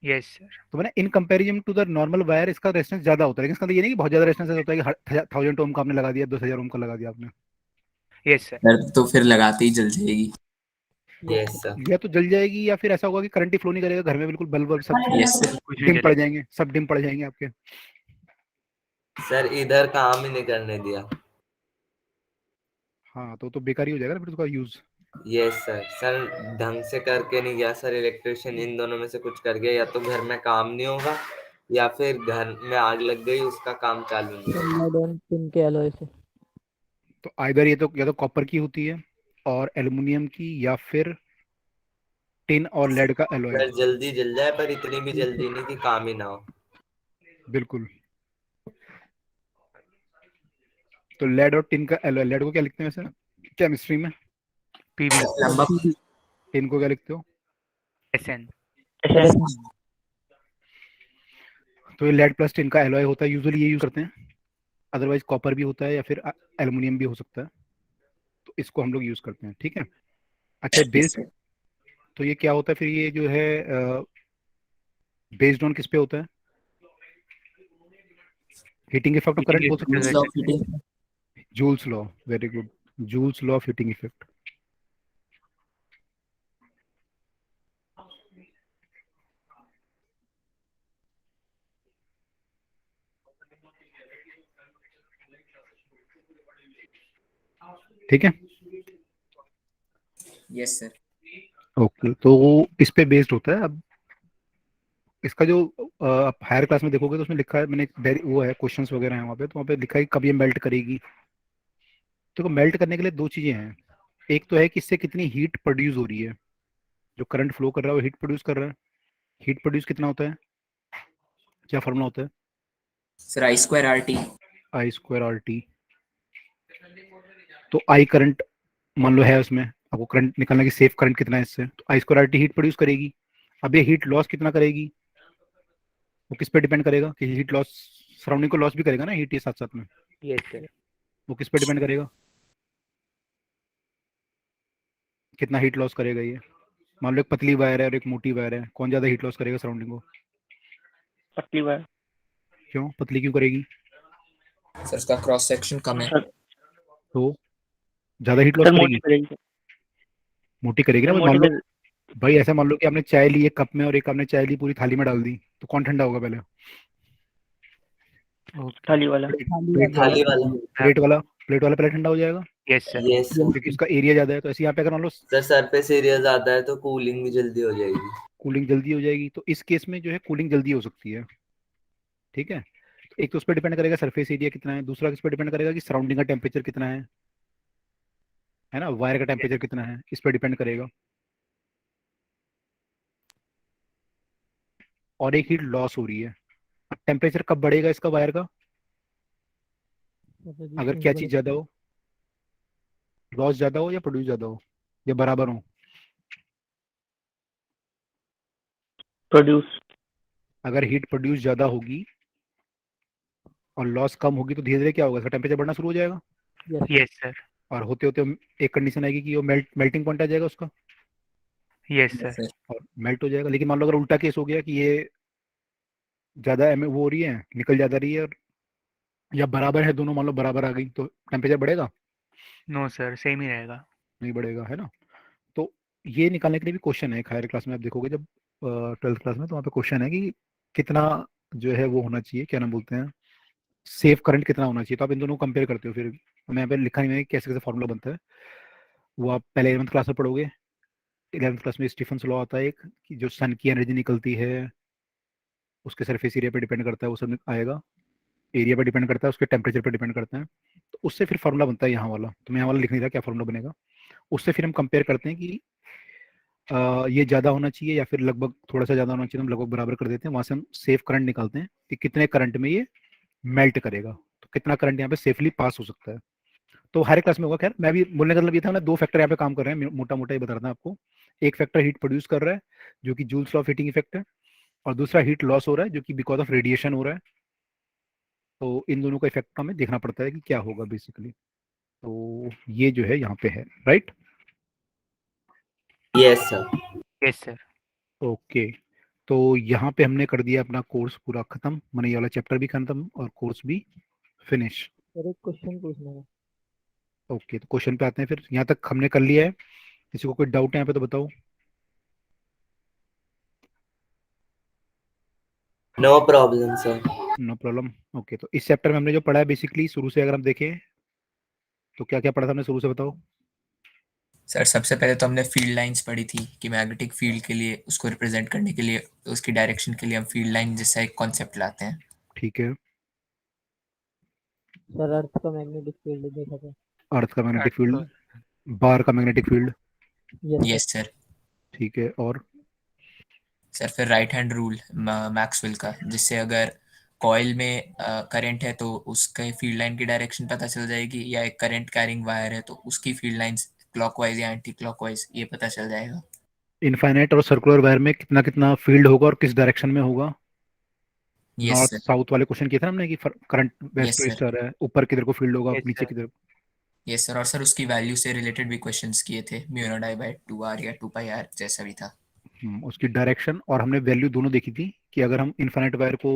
Yes sir. तो मैंने in comparison to the normal wire इसका रेजिस्टेंस ज्यादा होता है, लेकिन इसका मतलब ये नहीं कि बहुत ज्यादा रेजिस्टेंस होता है कि 1000 ओम का आपने लगा दिया, 2000 ओम का लगा दिया आपने, यस सर। सर तो फिर लगाते ही जल जाएगी। Yes sir. या तो जल जाएगी या फिर ऐसा होगा कि करंट ही फ्लो नहीं करेगा घर में, बिल्कुल बल्ब वल्ब सब यस सर। कुछ भी डिम पड़ जलेगा। जाएंगे, सब डिम पड़ जाएंगे आपके। सर इधर काम ही नहीं करने दिया। हाँ तो बेकार ही हो जाएगा ना फिर उसका यूज। Yes sir. सर ढंग से करके नहीं गया सर, इलेक्ट्रिशियन इन दोनों में से कुछ कर गया, या तो घर में काम नहीं होगा या फिर घर में आग लग गई, उसका काम चालू नहीं होगा। लेड और टिन के एलॉय से। तो आइदर ये तो या तो कॉपर की होती है और एल्युमिनियम की, या फिर टिन और लेड का एलॉय। सर जल्दी जल जाए पर इतनी भी जल्दी नहीं कि काम ही ना हो। बिल्कुल। तो लेड और टिन का एलॉय, लेड को क्या लिखते हैं वैसे केमिस्ट्री में, पीबी। लंबा। टिन को क्या लिखते हो। एसएन। तो ये लेड प्लस टिन का एलॉय होता है, यूजुअली ये यूज करते हैं, अदरवाइज कॉपर भी होता है या फिर एल्युमिनियम भी हो सकता है, तो इसको हम लोग यूज करते हैं। ठीक है। अच्छा यस बेस्ड, सर। तो ये क्या होता है फिर, ये जो है बेस्ड ऑन किस पे होता है, हीटिंग इफेक्ट ऑफ करंट बोल सकते जूल्स हैं। Law of heating. Joules law, very good, joules law of heating effect. ठीक है। Yes sir. ओके, तो इस पे बेस्ड होता है। अब इसका जो आप हायर क्लास में देखोगे तो उसमें लिखा है, मैंने वो है क्वेश्चंस वगैरह हैं वहाँ पे, तो वहाँ पे लिखा है कि कब ये मेल्ट करेगी। तो मेल्ट करने के लिए दो चीजें हैं, एक तो है कि इससे कितनी हीट प्रोड्यूस हो रही है, जो करंट फ्लो कर रहा है वो हीट प्रोड्यूस कर रहा है। हीट प्रोड्यूस कितना होता है, क्या फॉर्मूला होता है, sir I square R T. I square R T. तो आई करंट मान लो है उसमें, आपको करंट निकालना कि सेफ करंट कितना है इससे, तो I square R T heat produce करेगी। अब ये हीट लॉस कितना करेगी, वो किस पे डिपेंड करेगा कि हीट लॉस, सराउंडिंग को लॉस भी करेगा ना हीट ये साथ साथ में, यस सर। वो किस पे डिपेंड करेगा, कितना हीट लॉस करेगा ये। मान लो एक पतली वायर है और एक मोटी वायर है, कौन ज्यादा हीट लॉस करेगा सराउंडिंग को। पतली वायर। क्यों, पतली क्यों करेगी, सर उसका क्रॉस सेक्शन कम है। तो ज्यादा हीट लॉस सर मोटी करेगी, करेगी। मोटी करेगी ना। सर भाई मान मोटी लो, कर। भाई ऐसा मान लो कि आपने चाय ली एक कप में और एक आपने चाय ली पूरी थाली में डाल दी, तो कौन ठंडा होगा पहले, ओके। थाली वाला। प्लेट थाली वाला, वाला। प्लेट वाला, प्लेट वाला पहले ठंडा हो जाएगा यस सर। Yes sir. क्योंकि उसका एरिया ज्यादा है। तो ऐसे यहाँ पे अगर मान लो सर सरफेस एरिया ज्यादा है तो कूलिंग भी जल्दी हो जाएगी। कूलिंग जल्दी हो जाएगी, तो इस केस में जो है कूलिंग जल्दी हो सकती है। ठीक है। तो एक तो उस पर डिपेंड करेगा सरफेस एरिया कितना है, दूसरा किस पर डिपेंड करेगा कि सराउंडिंग का टेम्परेचर कितना है ना, वायर का टेम्परेचर कितना है, इस पर डिपेंड करेगा। और एक हीट लॉस हो रही है। अब टेम्परेचर कब बढ़ेगा इसका वायर का, अगर क्या चीज ज्यादा हो, लॉस ज्यादा हो या प्रोड्यूस ज्यादा हो या बराबर हो। प्रोड्यूस। अगर हीट प्रोड्यूस ज्यादा होगी और लॉस कम होगी तो धीरे धीरे क्या होगा, इसका टेम्परेचर बढ़ना शुरू हो जाएगा, यस सर। और होते होते एक कंडीशन आएगी कि वो मेल्टिंग पॉइंट आ जाएगा उसका, यस यस सर। सर। और मेल्ट हो जाएगा। लेकिन मान लो अगर उल्टा केस हो गया कि ये ज्यादा वो हो रही है, निकल ज्यादा रही है, या बराबर है दोनों, मान लो बराबर आ गई, तो टेम्परेचर बढ़ेगा, नो सर, सेम ही रहेगा। नहीं बढ़ेगा, है ना। तो ये निकालने के लिए भी क्वेश्चन है एक हायर क्लास में, आप देखोगे जब 12th क्लास में, तो वहाँ पे क्वेश्चन है कि कितना जो है वो होना चाहिए, क्या नाम बोलते हैं, सेफ करंट कितना होना चाहिए। तो आप इन दोनों को कंपेयर करते हो। फिर मैं यहाँ पे लिखा नहीं है कैसे कैसे फॉर्मूला बनता है, वो आप पहले 11th क्लास में पढ़ोगे। 11th क्लास में स्टीफन्स लॉ आता है एक, कि जो सन की एनर्जी निकलती है उसके सरफेस एरिया पे डिपेंड करता है, वो सब आएगा। एरिया पे डिपेंड करता है, उसके टेम्परेचर पे डिपेंड करता है। तो उससे फिर फार्मूला बनता है यहाँ वाला। तो मैं यहाँ वाला लिख नहीं रहा क्या फार्मूला बनेगा। उससे फिर हम कंपेयर करते हैं कि ये ज़्यादा होना चाहिए या फिर लगभग थोड़ा सा ज़्यादा होना चाहिए, तो हम लगभग बराबर कर देते हैं। वहाँ से हम सेफ करंट निकालते हैं कि कितने करंट में ये मेल्ट करेगा, तो कितना करंट यहाँ पे सेफली पास हो सकता है। तो हर एक क्लास में होगा। खैर मैं भी बोलने का मतलब ये था ना, दो फैक्टर यहाँ पे काम कर रहे हैं, मोटा मोटा ये बता रहा था आपको। एक फैक्टर हीट प्रोड्यूस कर रहा है जो कि joules law of heating effect है, और दूसरा हीट लॉस हो रहा है जो कि बिकॉज ऑफ रेडिएशन हो रहा है। तो इन दोनों का इफेक्ट हमें देखना पड़ता है कि क्या होगा बेसिकली। तो ये जो है यहाँ पे है, right. Yes sir. Yes sir. Okay, तो यहाँ पे हमने कर दिया अपना कोर्स पूरा खत्म, मैंने ये वाला चैप्टर भी खत्म और कोर्स भी फिनिश। सर एक क्वेश्चन पूछना है। ओके, तो क्वेश्चन पे आते हैं। फिर यहाँ तक हमने कर लिया है, किसी को कोई डाउट है यहाँ पे तो बताओ। No problem sir. No problem. Okay, तो इस चैप्टर में हमने जो पढ़ा है बेसिकली शुरू से अगर हम देखें तो क्या क्या पढ़ा था हमने शुरू से, बताओ। सर सबसे पहले तो हमने फील्ड लाइंस पढ़ी थी कि मैग्नेटिक फील्ड के लिए उसको रिप्रेजेंट करने के लिए उसकी डायरेक्शन के लिए हम फील्ड लाइन जैसा एक कॉन्सेप्ट लाते हैं। ठीक है। सर अर्थ का मैग्नेटिक फील्ड देखा था। अर्थ का मैग्नेटिक अर्थ फील्ड, को बार का magnetic field. Yes yes sir. ठीक है, और सर फिर राइट हैंड रूल मैक्सवेल का, जिससे अगर कॉइल में करंट है तो उसके फील्ड लाइन की डायरेक्शन पता चल जाएगी, या एक करंट कैरिंग वायर है तो उसकी फील्ड लाइंस क्लॉकवाइज या एंटी क्लॉकवाइज ये पता चल जाएगा। इनफाइनाइट और सर्कुलर वायर में कितना कितना फील्ड होगा और किस डायरेक्शन में होगा। Yes north sir. साउथ वाले क्वेश्चन किए थे ना हमने कि current west yes to sir. East आ रहा है, ऊपर किधर को फील्ड होगा, यस नीचे सर। किधर। यस सर, और सर उसकी वैल्यू से रिलेटेड भी क्वेश्चंस किए थे, mu not I bye 2r या 2 पाई r जैसा भी था। उसकी डायरेक्शन और हमने वैल्यू दोनों देखी थी कि अगर हम इनफाइनाइट वायर को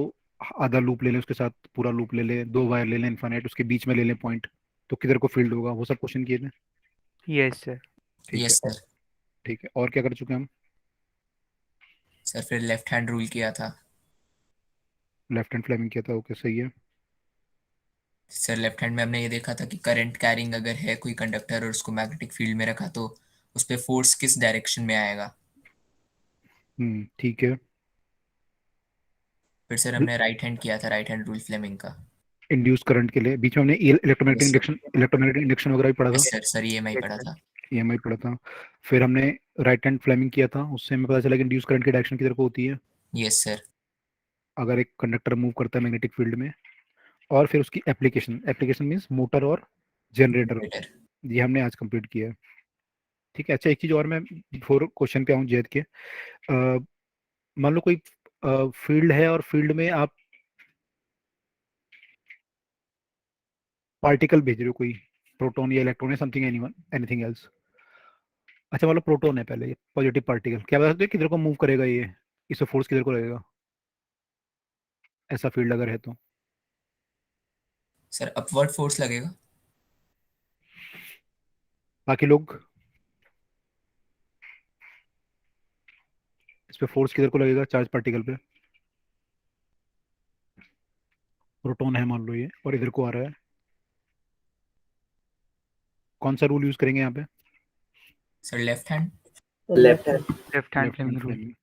आधा लूप ले लें, उसके साथ पूरा लूप ले लें, दो वायर ले लें इनफाइनाइट, उसके बीच में ले लें पॉइंट, तो किधर को फील्ड होगा, वो सब क्वेश्चन किए थे। Yes sir. ठीक है, यस और सर। ठीक है, और क्या कर चुके हैं हम। सर फिर लेफ्ट हैंड रूल किया था। लेफ्ट हैंड फ्लेमिंग किया था, ओके सही है। सर लेफ्ट हैंड में हमने ये देखा था कि करंट कैरिंग अगर है कोई कंडक्टर और उसको मैग्नेटिक फील्ड में रखा तो उस पर फोर्स किस डायरेक्शन में आएगा। ठीक है। फिर सर हमने राइट हैंड किया था, राइट हैंड रूल फ्लेमिंग का। इंड्यूस करंट के लिए बीच में हमने electromagnetic yes induction, electromagnetic induction वगैरह भी पढ़ा था। Yes sir. सर ये मैं ही यस पढ़ा सर। था। ईएमआई पढ़ा था। फिर हमने राइट हैंड फ्लेमिंग किया था, उससे हमें पता चला कि इंड्यूस करंट की डायरेक्शन किधर को होती है यस सर। अगर एक कंडक्टर मूव करता है मैग्नेटिक फील्ड में। और फिर उसकी एप्लीकेशन, एप्लीकेशन मींस मोटर और जनरेटर, जनरेटर। ये हमने आज कंप्लीट किया है। ठीक है। अच्छा, एक चीज और, मैं बिफोर क्वेश्चन पे आऊँ जैद के, मान लो कोई फील्ड है और फील्ड में आप पार्टिकल भेज रहे हो, कोई प्रोटॉन या इलेक्ट्रॉन या समथिंग, एनीवन एनीथिंग एल्स। अच्छा, मान लो प्रोटॉन है पहले, पॉजिटिव पार्टिकल, क्या बता सकते हो किधर को मूव करेगा ये, इससे फोर्स किधर को लगेगा, ऐसा फील्ड अगर है तो। सर अपवर्ड फोर्स लगेगा। बाकी लोग, इस पे फोर्स किधर को लगेगा, चार्ज पार्टिकल पे। प्रोटॉन है मान लो ये, और इधर को आ रहा है, कौन सा रूल यूज करेंगे यहाँ पे। Sir left hand. Left hand. Left hand left hand Fleming rule. Fleming.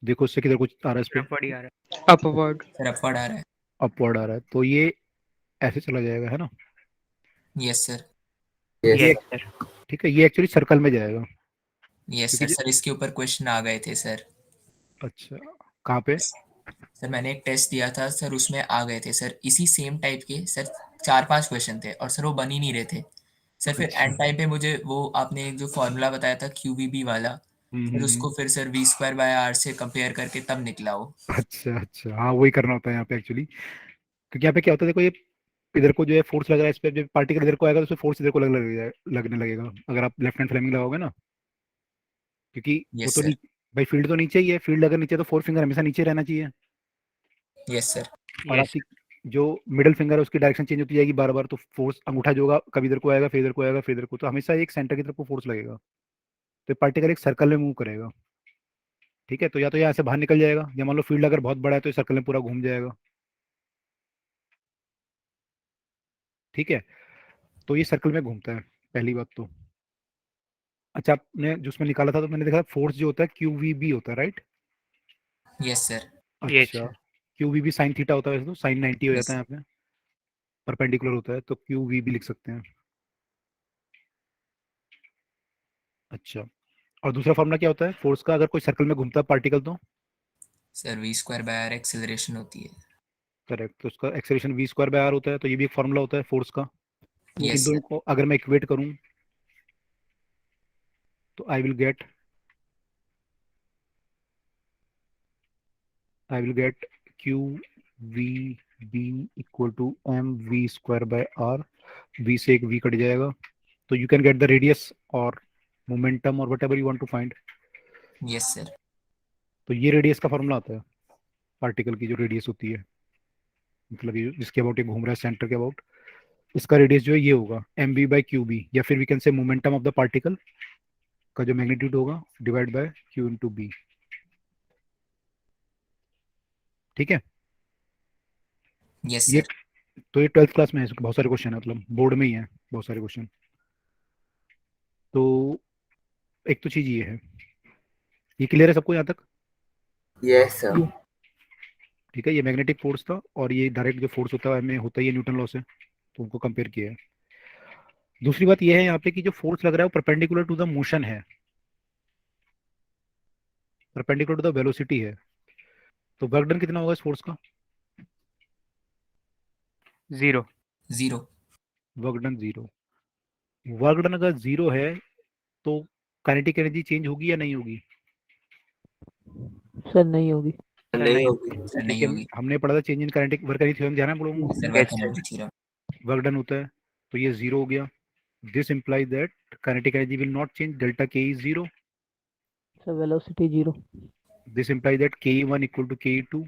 देखो उससे किधर को आ रहा है, इस पे अपवर्ड ही आ रहा है। अपवर्ड। सर अपवर्ड आ रहा है। अपवर्ड आ रहा है, तो ये ऐसे चला जाएगा, है ना। Yes sir. यस ये यस सर। ठीक है, ये एक्चुअली सर्कल में जाएगा यस क्योंकि सर। सर इसके ऊपर क्वेश्चन आ गए थे सर। अच्छा, कहाँ पे। सर मैंने एक टेस्ट दिया था सर, उसमें आ गए थे सर इसी सेम टाइप के सर 4-5 क्वेश्चन थे, और सर वो बन ही नहीं रहे थे। सर फिर अच्छा। एंड टाइम पे मुझे वो आपने एक जो फॉर्मूला बताया था QVB वाला, सर हम्म। उसको फिर सर V² by R से कंपेयर करके तब निकला वो। अच्छा अच्छा, हाँ वही करना होता है यहाँ पे एक्चुअली, क्योंकि यहाँ पे क्या होता है, देखो ये इधर को जो है फोर्स लग रहा है इस पे, जब पार्टिकल इधर को आएगा तो उस पे फोर्स इधर को लगने लगेगा अगर आप लेफ्ट हैंड फ्लेमिंग लगाओगे ना, क्योंकि वो यस तो सर। भाई फील्ड तो नीचे ही है, फील्ड अगर नीचे है तो फोर फिंगर हमेशा नीचे रहना चाहिए, यस सर। और यस आपकी जो मिडिल फिंगर है उसकी डायरेक्शन चेंज होती जाएगी बार बार, तो फोर्स अंगूठा जो होगा कभी इधर को आएगा, फिर इधर को आएगा, फिर इधर को, तो हमेशा एक सेंटर की तरफ को फोर्स लगेगा, तो पार्टिकल एक सर्कल में मूव करेगा। ठीक है, तो या तो यहाँ से बाहर निकल जाएगा, या मान लो फील्ड अगर बहुत बड़ा है तो इस सर्कल में पूरा घूम जाएगा। ठीक है, तो ये सर्कल में घूमता है, पहली बात तो। अच्छा, आपने जो उसमें निकाला था तो मैंने देखा फोर्स जो होता है QVB होता है, राइट? Yes sir. ये अच्छा, अच्छा। QVB साइन थीटा होता है वैसे तो, साइन 90 हो जाता यस है यहाँ पे, परपेंडिकुलर होता है तो QVB लिख सकते हैं। अच्छा, और दूसरा फॉर्मूला क्या होता है फोर्स का, अगर कोई सर्कल में घूमता है पार्टिकल तो? सर v²/r एक्सेलरेशन होती है। करेक्ट, तो उसका एक्सेलरेशन v²/r होता है, तो ये भी एक फॉर्मूला होता है फोर्स का। तो इन यस दोनों सर। को अगर मैं इक्वेट करूं तो I will get QVB equal to mv²/r। v से एक v कट जाएगा, तो you can get the radius और मोमेंटम और whatever you want to find. Yes sir. तो ये रेडियस का फॉर्मूला आता है पार्टिकल की, जो रेडियस होती है, मतलब ये जिसके अबाउट ये घूम रहा है सेंटर के अबाउट, इसका रेडियस जो है ये होगा mv/qb, या फिर we can say momentum of the particle का जो मैग्नीट्यूड होगा डिवाइड बाय q/b। ठीक है, यस ये सर। तो ये 12th क्लास में है, इसके बहुत सारे क्वेश्चन है, मतलब बोर्ड में ही है बहुत सारे क्वेश्चन। तो एक तो चीज ये है, ये क्लियर है सबको यहाँ तक? Yes sir. ठीक है, ये मैग्नेटिक फोर्स था, और ये डायरेक्ट जो फोर्स होता है हमें होता ही है न्यूटन लॉ से, तो उनको कंपेयर किया है। दूसरी बात ये है यहाँ पे कि जो फोर्स लग रहा है वो परपेंडिकुलर टू द मोशन है, परपेंडिकुलर टू द वेलोसिटी है। तो वर्क डन कितना होगा इस फोर्स का? 0। 0। Work done 0। वर्क डन अगर 0 है तो काइनेटिक एनर्जी चेंज होगी या नहीं होगी? सर नहीं होगी। सर नहीं नहीं। होगी। सर नहीं ठीक है, होगी। हमने पढ़ा था change in kinetic work energy theorem, जाना है हम लोगों को? Sir yes work sir. Energy theorem. Work done होता है तो ये 0 हो गया। This implies that kinetic energy will not change, delta K is 0. Sir velocity 0। This implies that Ke1 equal to Ke2,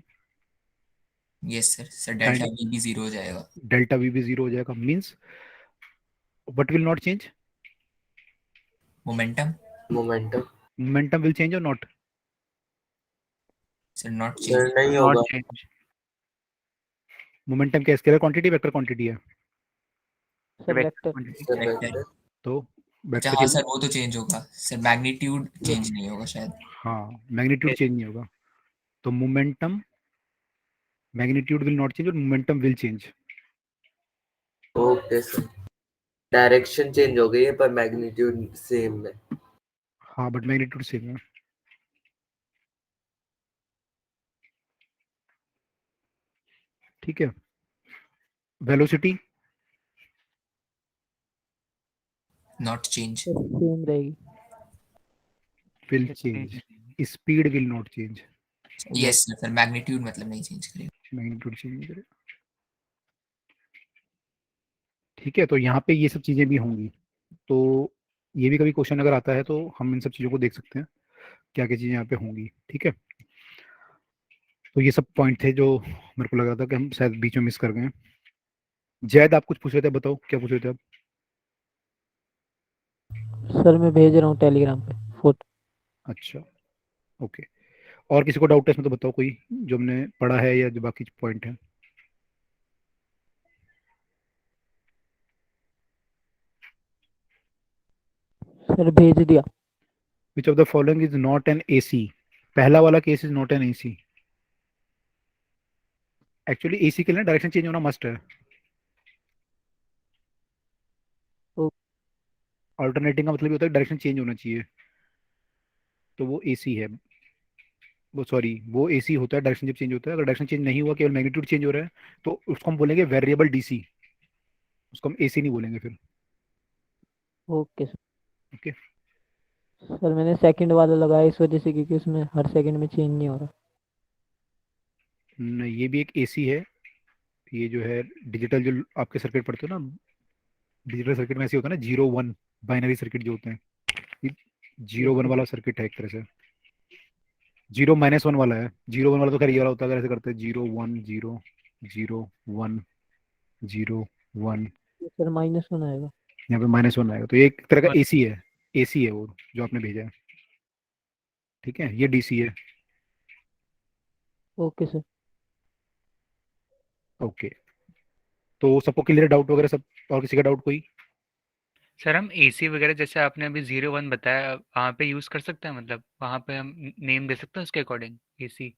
yes sir. Sir delta kinetic v भी 0 हो जाएगा। delta V भी 0 हो जाएगा, means what will not change? Momentum. Momentum. Momentum will change or not? Sir not sir change. नहीं नॉट होगा। चेंज। Momentum क्या स्केलर क्वांटिटी वेक्टर क्वांटिटी है? Sir vector vector. Quantity. Sir vector. Vector. तो अच्छा वेक्टर हाँ चेंज, सर वो तो चेंज होगा सर, मैग्नीट्यूड चेंज नहीं होगा शायद। हाँ मैग्नीट्यूड चेंज नहीं होगा, तो momentum magnitude will not change और momentum will change. Okay sir. Direction change हो गई है पर मैग्नीट्यूड सेम है। हाँ बट मैग्नीट्यूड सेम है। ठीक है, velocity not change. Sir same रहेगी। Will sir change, change. Speed will not change, yes sir. Magnitude मतलब नहीं चेंज करेगा। मैग्नीट्यूड चेंज नहीं करेगा। ठीक है, तो यहाँ पे ये सब चीज़ें भी होंगी, तो ये भी कभी क्वेश्चन अगर आता है तो हम इन सब चीज़ों को देख सकते हैं क्या क्या चीज़ें यहाँ पे होंगी। ठीक है, तो ये सब पॉइंट थे जो मेरे को लग रहा था कि हम शायद बीच में मिस कर गए हैं। जैद आप कुछ पूछ रहे थे, बताओ क्या पूछ रहे थे आप? सर मैं भेज रहा हूँ टेलीग्राम पे फोटो। अच्छा, ओके। और किसी को डाउट है इसमें तो बताओ, कोई जो हमने पढ़ा है या जो बाकी पॉइंट है? सर भेज दिया। Which of the following is not an AC? पहला वाला case is not an AC. Actually AC के लिए डायरेक्शन चेंज होना मस्ट है, ओ, अल्टरनेटिंग का मतलब ये होता है डायरेक्शन चेंज होना चाहिए, तो वो एसी है। वो सॉरी, वो एसी होता है डायरेक्शन जब चेंज होता है। अगर डायरेक्शन चेंज नहीं हुआ, केवल मैग्नीट्यूड चेंज हो रहा है, तो उसको हम बोलेंगे वेरिएबल डीसी, उसको हम एसी नहीं बोलेंगे फिर। Okay sir. ओके, सर मैंने सेकंड वाला लगाया इस वजह से क्योंकि उसमें हर सेकंड में चेंज नहीं हो रहा। नहीं ये भी एक एसी है। ये जो है डिजिटल, जो आपके सर्किट पढ़ते हो ना, डिजिटल सर्किट में ऐसे होता है ना, 0 1 बाइनरी सर्किट जो होते हैं, ये 0 1 वाला सर्किट है एक तरह से। 0 - 1 वाला है, 0 1 वाला तो खैर ये वाला होता है, अगर ऐसे करते हैं 0 1 0 0 1 0 1, तो सर -1 आएगा। यहाँ पे -1 आएगा, तो ये एक तरह का एसी है। एसी है वो जो आपने भेजा है। ठीक है, ये डीसी है। Okay sir. ओके, तो सबको क्लियर डाउट वगैरह सब? और किसी का डाउट कोई? सर हम एसी वगैरह जैसे आपने अभी 01 बताया वहाँ पे यूज़ कर सकते हैं, मतलब वहाँ पे हम नेम दे सकते हैं उसके अकॉर्डिंग एसी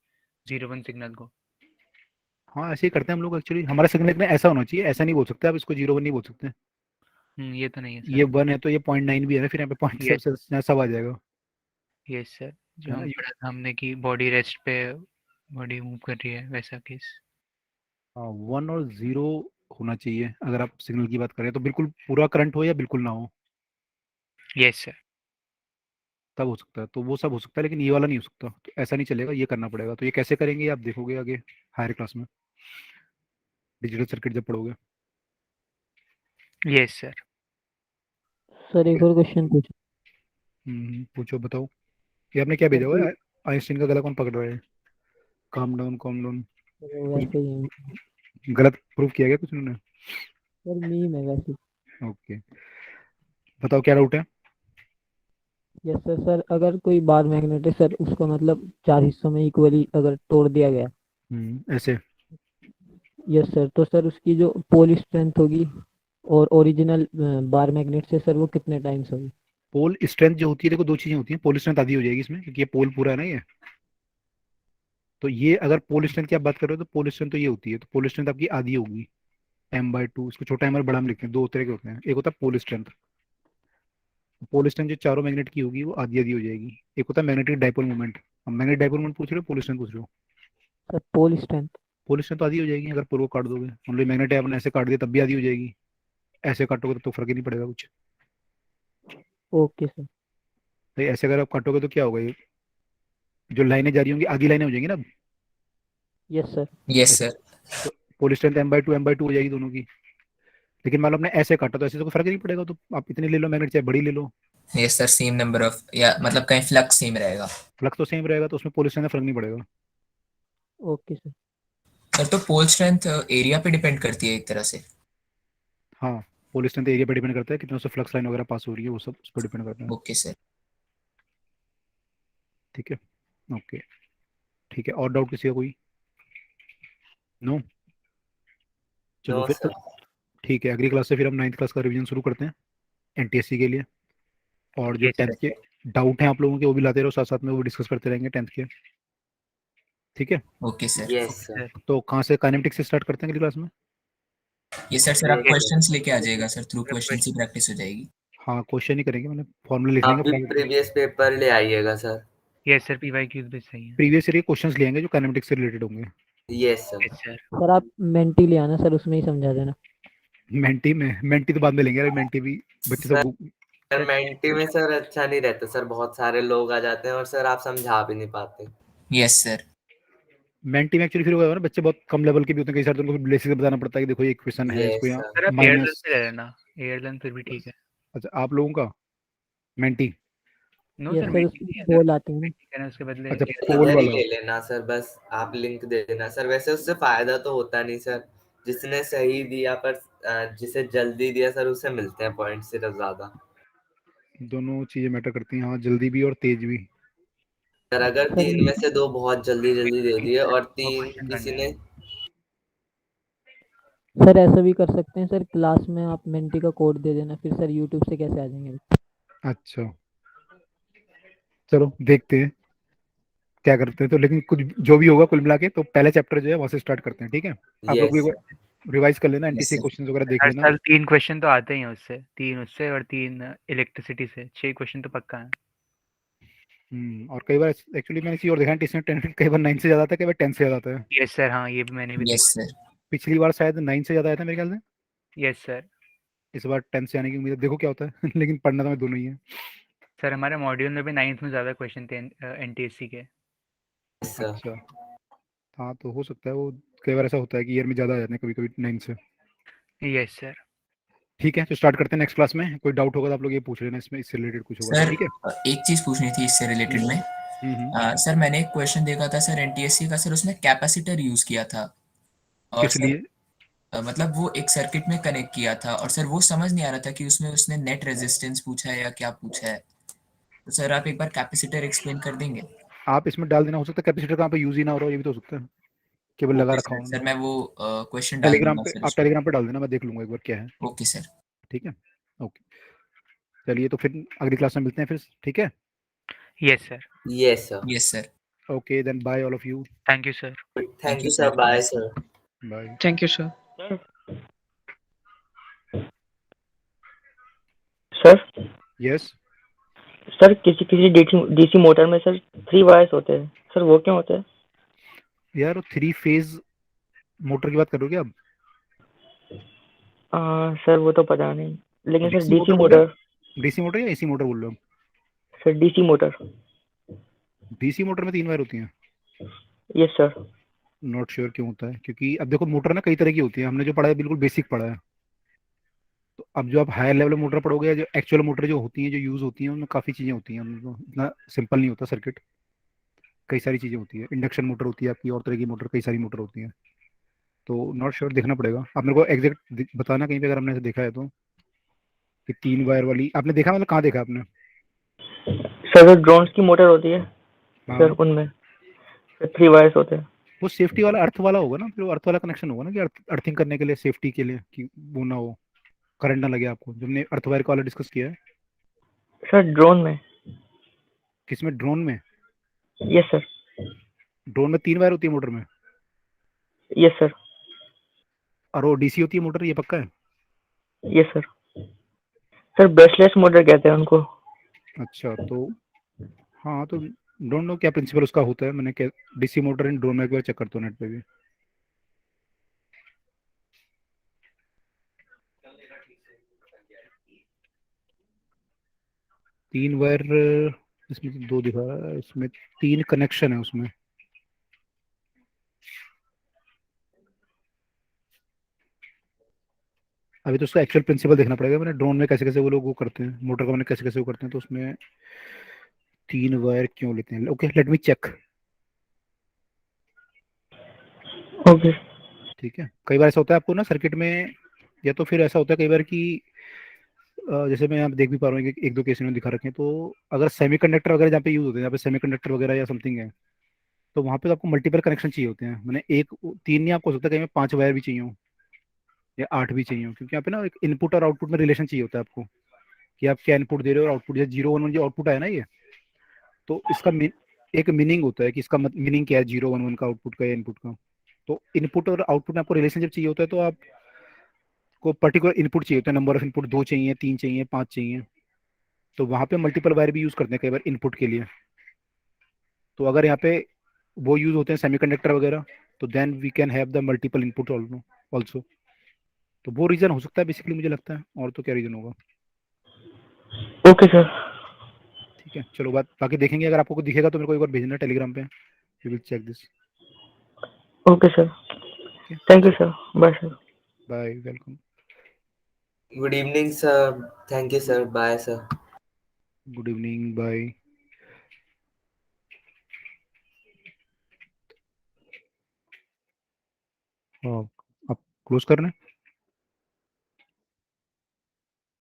01 सिग्नल को? हाँ, ऐसे ही करते हैं हम लोग एक्चुअली। हमारा सिग्नल में ऐसा होना चाहिए, ऐसा नहीं बोल सकते आप इसको 01 नहीं बोल सकते। ये तो नहीं है ये सर। 1 है तो ये 0.9 भी है ना, फिर यहाँ पे पॉइंट यस सब सब आ जाएगा, यस सर, जो है ना? हम पढ़ा था हमने कि बॉडी रेस्ट पे बॉडी मूव कर रही है, वैसा केस। हाँ, 1 और 0 होना चाहिए अगर आप सिग्नल की बात करें तो। बिल्कुल पूरा करंट हो या बिल्कुल ना हो, यस सर। तब हो सकता है। तो वो सब हो सकता है, लेकिन ये वाला नहीं हो सकता। तो ऐसा नहीं चलेगा, ये करना पड़ेगा। तो ये कैसे करेंगे, ये आप देखोगे आगे हायर क्लास में, डिजिटल सर्किट जब पढ़ोगे। Yes sir. सर एक और क्वेश्चन पूछो। पूछो, बताओ। ये आपने क्या सर भेजा हुआ कोई है? आइंस्टीन का गला कौन पकड़ रहा है? Calm down. वो कुछ वैसे ही गलत प्रूफ किया गया कुछ उन्होंने? सर मीम है वैसे। ओके, बताओ क्या डाउट है? Yes sir. सर अगर कोई बार मैग्नेट है सर, उसको मतलब 4 हिस्सों में इक्वली अगर तोड़ दिया गया। ऐसे। यस सर, तो सर उसकी जो पोल स्ट्रेंथ होगी और ओरिजिनल बार मैग्नेट से सर वो कितने टाइम्स होगी? पोल स्ट्रेंथ जो होती है, देखो दो चीजें होती हैं। पोल स्ट्रेंथ आधी हो जाएगी इसमें, क्योंकि ये पोल पूरा है ना ये। तो ये अगर पोल स्ट्रेंथ की आप बात कर रहे हो तो पोल स्ट्रेंथ तो ये होती है, तो पोल स्ट्रेंथ आपकी आधी होगी m/2। इसको छोटा m और बड़ा m लिखते हैं, दो तरह के होते हैं। एक होता है पोल स्ट्रेंथ। पोल स्ट्रेंथ जो चारों मैग्नेट की होगी वो आधी आधी हो जाएगी। एक होता है मैग्नेटिक डाइपोल मोमेंट। अब मैग्नेटिक डाइपोल मोमेंट पूछ रहे हो, पोल स्ट्रेंथ पूछ रहे हो? Sir pole strength. Pole strength तो आधी हो जाएगी अगर पोल को काट दोगे। मान लो मैग्नेट है, आपने ऐसे काट दिया तब भी आधी हो जाएगी। ऐसे काटोगे तो फर्क ही नहीं पड़ेगा कुछ। Okay sir. तो ऐसे अगर आप काटोगे तो क्या होगा, ये जो लाइनें जा रही होंगी आधी लाइनें हो जाएंगी ना। Yes sir. यस ऐसे सर। तो पोल स्ट्रेंथ m/2 हो जाएगी दोनों की। लेकिन मान लो आपने ऐसे काटा तो ऐसे तो कोई फर्क ही नहीं पड़ेगा। तो आप इतनी ले लो मैग्नेट, चाहे बड़ी ले लो, yes sir, same number of, या मतलब कहीं फ्लक्स सेम रहेगा। फ्लक्स तो सेम रहेगा, तो उसमें पोल स्ट्रेंथ में फर्क नहीं पड़ेगा। Okay sir. सर तो पोल स्ट्रेंथ एरिया पे डिपेंड करती है एक तरह से? हाँ, पोल स्ट्रेंथ एरिया पे डिपेंड करता है, कितना उससे फ्लक्स लाइन वगैरह पास हो रही है, वो सब उस पर डिपेंड करता है। Okay sir. ठीक है, ओके, ठीक है। और डाउट किसी का कोई? नो? चलो नो फिर सर। ठीक है, अगली क्लास से फिर हम 9th क्लास का रिवीजन शुरू करते हैं एनटीएससी के लिए। और जो यस 10th सर। के डाउट हैं आप लोगों के, वो भी लाते रहो साथ साथ में, वो डिस्कस करते रहेंगे 10th के। ठीक है, okay sir. Yes okay sir. Sir. तो कहाँ से काइनेमेटिक्स से स्टार्ट करते हैं अगली क्लास में? ये सर आप यस यस सर। क्वेश्चंस लेके आ जाएगा sir, through sir question question. ही प्रैक्टिस हो जाएगी। हाँ, क्वेश्चन ही करेंगे, मैंने फॉर्मूला लिख आप लेंगे भी फटाफट। प्रीवियस पेपर ले आइएगा सर। यस सर, पीवाईक्यूज भी सही है। प्रीवियस ईयर के क्वेश्चंस लेंगे जो काइनेमेटिक्स से रिलेटेड होंगे। Yes sir. Yes sir. Sir आप मेंटी ले आना सर, उसमें ही समझा देना। मेंटी तो बाद में लेंगे यार, मेंटी भी बच्चे सब सर मेंटी में सर अच्छा नहीं रहता सर, बहुत सारे लोग आ जाते हैं और सर आप समझा भी नहीं पाते। Yes sir. मेंटी में एक्चुअली फिर होगा ना, बच्चे बहुत कम लेवल के भी होते हैं कई सारे, तो उनको बेसिक से बताना पड़ता है कि देखो ये इक्वेशन है, इसको यस यहाँ सर। सर आप एयरलन माइनस। पे ले लेना, एयरलन फिर भी ठीक है। अच्छा, आप लोगों का Menti? No yes sir, sir, Menti उसमें नहीं है सर, बोल आते हैं ना। मेंटी कहना उसके बदले अच्छा, एयरलन। पोल इधर ही वाला। ले लेना सर, बस आप लिंक दे देना सर। वैसे उससे फायदा तो होता नहीं सर, जिसने सही दिया पर जिसे जल्दी दिया सर उसे मिलते हैं पॉइंट सिर्फ ज्यादा। दोनों चीजें मैटर करती हैं, हाँ, जल्दी भी और तेज भी। सर अगर सर 3 में से 2 बहुत जल्दी जल्दी दे दिए और वो 3 क्वेश्चन किसी करने ने। हैं। सर ऐसा भी कर सकते हैं सर, क्लास में आप मेंटी का कोड दे देना, फिर सर यूट्यूब से कैसे आ जाएंगे? अच्छा, चलो देखते हैं क्या करते हैं। तो लेकिन कुछ जो भी होगा कुल मिला के, तो पहले चैप्टर जो है वहां से स्टार्ट करते हैं, ठीक है? आप लोग भी यस रिवाइज कर लेना, यस एनटीसी सर। क्वेश्चंस वगैरह देख हर लेना। साल 3 क्वेश्चन तो आते ही हैं उससे, 3 उससे और 3 इलेक्ट्रिसिटी से, 6 क्वेश्चन तो पक्का है। और कई बार एक्चुअली मैंने इसी और देखा है, टीसी में 10 कई बार 9 से ज्यादा आता है, कई बार 10 से ज्यादा आता है। यस सर, हाँ ये भी मैंने भी यस देखा। सर। पिछली बार शायद 9 से ज्यादा आया था मेरे ख्याल से। Yes sir. इस बार 10 से आने की उम्मीद है, देखो क्या होता है। लेकिन पढ़ना तो मैं दोनों ही है। सर हमारे मॉड्यूल में भी 9th में ज़्यादा क्वेश्चन थे एनटीएससी के। सर। अच्छा, हाँ, तो हो सकता है वो, कई बार ऐसा होता है कि ईयर में ज्यादा आ जाते हैं कभी कभी 9 से। Yes sir. ठीक है, तो स्टार्ट करते हैं नेक्स्ट क्लास में। कोई डाउट होगा तो आप लोग ये पूछ लेना, इसमें इससे रिलेटेड कुछ होगा तो, सर ठीक है? एक चीज पूछनी थी इससे रिलेटेड में। हम्म। सर मैंने एक क्वेश्चन देखा था सर एनटीएससी का, सर उसने कैपेसिटर यूज किया था। और किस सर लिए? मतलब वो एक सर्किट में कनेक्ट किया था, और सर वो समझ नहीं आ रहा था कि उसमें उसने नेट रेजिस्टेंस पूछा है या क्या पूछा है। तो सर आप एक बार कैपेसिटर एक्सप्लेन कर देंगे? आप इसमें डाल देना, हो सकता है कैपेसिटर कहाँ पे यूज ही ना हो रहा हो, ये भी तो हो सकता है, केवल लगा ओके रखा सर, हो सर मैं वो क्वेश्चन डाल टेलीग्राम दूंगा पे, सर आप उसमें। टेलीग्राम पे डाल देना, मैं देख लूंगा एक बार क्या है। Okay sir. ठीक है, ओके, चलिए तो फिर अगली क्लास में मिलते हैं फिर, ठीक है, yes sir. Yes, sir. Yes sir. Okay then bye all of you, thank you sir. Thank you, sir. Bye, sir. Bye. Thank you, sir. Sir yes, sir किसी किसी डीसी मोटर में सर 3 वायर्स होते हैं सर, वो क्यों होते हैं? यार 3 फेज मोटर की बात करोगे आप? सर वो तो पता नहीं, लेकिन सर डीसी डीसी मोटर बोल रहे मोटर। हो, डीसी मोटर या एसी मोटर बोल रहे हो? Sir DC motor. DC motor में 3 वायर होती हैं? Yes sir. नॉट श्योर क्यों होता है, क्योंकि अब देखो मोटर ना कई तरह की होती है, हमने जो पढ़ा है बिल्कुल बेसिक पढ़ा है, तो अब जो आप हायर लेवल मोटर पढ़ोगे, या जो एक्चुअल मोटर जो होती हैं जो यूज होती हैं, उनमें काफ़ी चीज़ें होती हैं, उनको इतना सिंपल नहीं होता सर्किट, कई सारी चीज़ें होती है, इंडक्शन मोटर होती है आपकी, और तरह की मोटर, कई सारी मोटर होती है, तो नॉट श्योर, देखना पड़ेगा, आप मेरे को एग्जैक्ट बताना कहीं पे अगर हमने ऐसे देखा है तो, कि 3 वायर वाली आपने देखा, मतलब कहाँ देखा आपने? सर जो ड्रोन्स की मोटर होती है हाँ, सर, उनमें सर 3 वायर्स होते हैं। वो सेफ्टी वाला अर्थ वाला होगा ना, फिर वो अर्थ वाला कनेक्शन होगा ना, कि अर्थिंग करने के लिए, सेफ्टी के लिए, कि वो ना हो, करंट ना लगे आपको, जो हमने अर्थ वायर का वाला डिस्कस किया है। सर ड्रोन में। किसमें, ड्रोन में? Yes sir. ड्रोन में 3 वायर होती है मोटर में, यस सर। और वो डीसी होती है मोटर, ये पक्का है? Yes sir. Sir brushless motor कहते हैं उनको। अच्छा, तो हाँ, तो डोंट नो क्या प्रिंसिपल उसका होता है, मैंने क्या डीसी मोटर इन ड्रोन में एक बार चेक करता हूँ नेट पे भी। तीन वायर, इसमें तो 2 दिखा रहा है, इसमें 3 कनेक्शन है उसमें। अभी तो उसका एक्चुअल प्रिंसिपल देखना पड़ेगा, मैंने ड्रोन में कैसे कैसे वो लोग वो करते हैं, मोटर का मैंने कैसे कैसे वो करते हैं, तो उसमें 3 वायर क्यों लेते हैं, okay let me check. Okay. ठीक है, कई बार ऐसा होता है आपको ना सर्किट में, या तो फिर ऐसा होता है कई बार कि जैसे मैं यहाँ पे देख भी पा रहा हूँ कि 1-2 केस इन्होंने दिखा रखे हैं, तो अगर सेमीकंडक्टर वगैरह जहाँ पे यूज होते हैं, जहाँ पे सेमीकंडक्टर वगैरह या समथिंग है, तो वहाँ पे तो आपको मल्टीपल कनेक्शन चाहिए होते हैं, मैंने 3 नहीं, आपको हो सकता है कहीं में 5 वायर भी चाहिए हो, या 8 भी चाहिए हो, क्योंकि यहाँ पे ना एक इनपुट और आउटपुट में रिलेशन चाहिए होता है आपको, कि आप क्या इनपुट दे रहे हो और आउटपुट, जैसे 0 1 1 जो आउटपुट आया ना ये, तो इसका एक मीनिंग होता है कि इसका मीनिंग क्या है 0 1 1 का, आउटपुट का या इनपुट का, तो इनपुट और आउटपुट में आपको रिलेशनशिप चाहिए होता है, तो आपको पर्टिकुलर इनपुट चाहिए होता है, नंबर ऑफ इनपुट 2 चाहिए, 3 चाहिए, 5 चाहिए, तो वहाँ पे मल्टीपल वायर भी यूज करते हैं कई बार इनपुट के लिए, तो अगर यहाँ पे वो यूज होते हैं सेमीकंडक्टर वगैरह, तो then we can have the multiple input also, तो वो रीजन हो सकता है बेसिकली, मुझे लगता है, और तो क्या रीजन होगा। Okay sir. ठीक है, चलो बात बाकी देखेंगे, अगर आपको कुछ दिखेगा तो मेरे को एक बार भेजना टेलीग्राम पे, we will check this. Okay sir. Okay, thank you sir. Bye sir. Bye, welcome, Good evening, sir. Thank you, sir. Bye, sir. Good evening, bye. हाँ, आप क्लोज कर रहे हैं?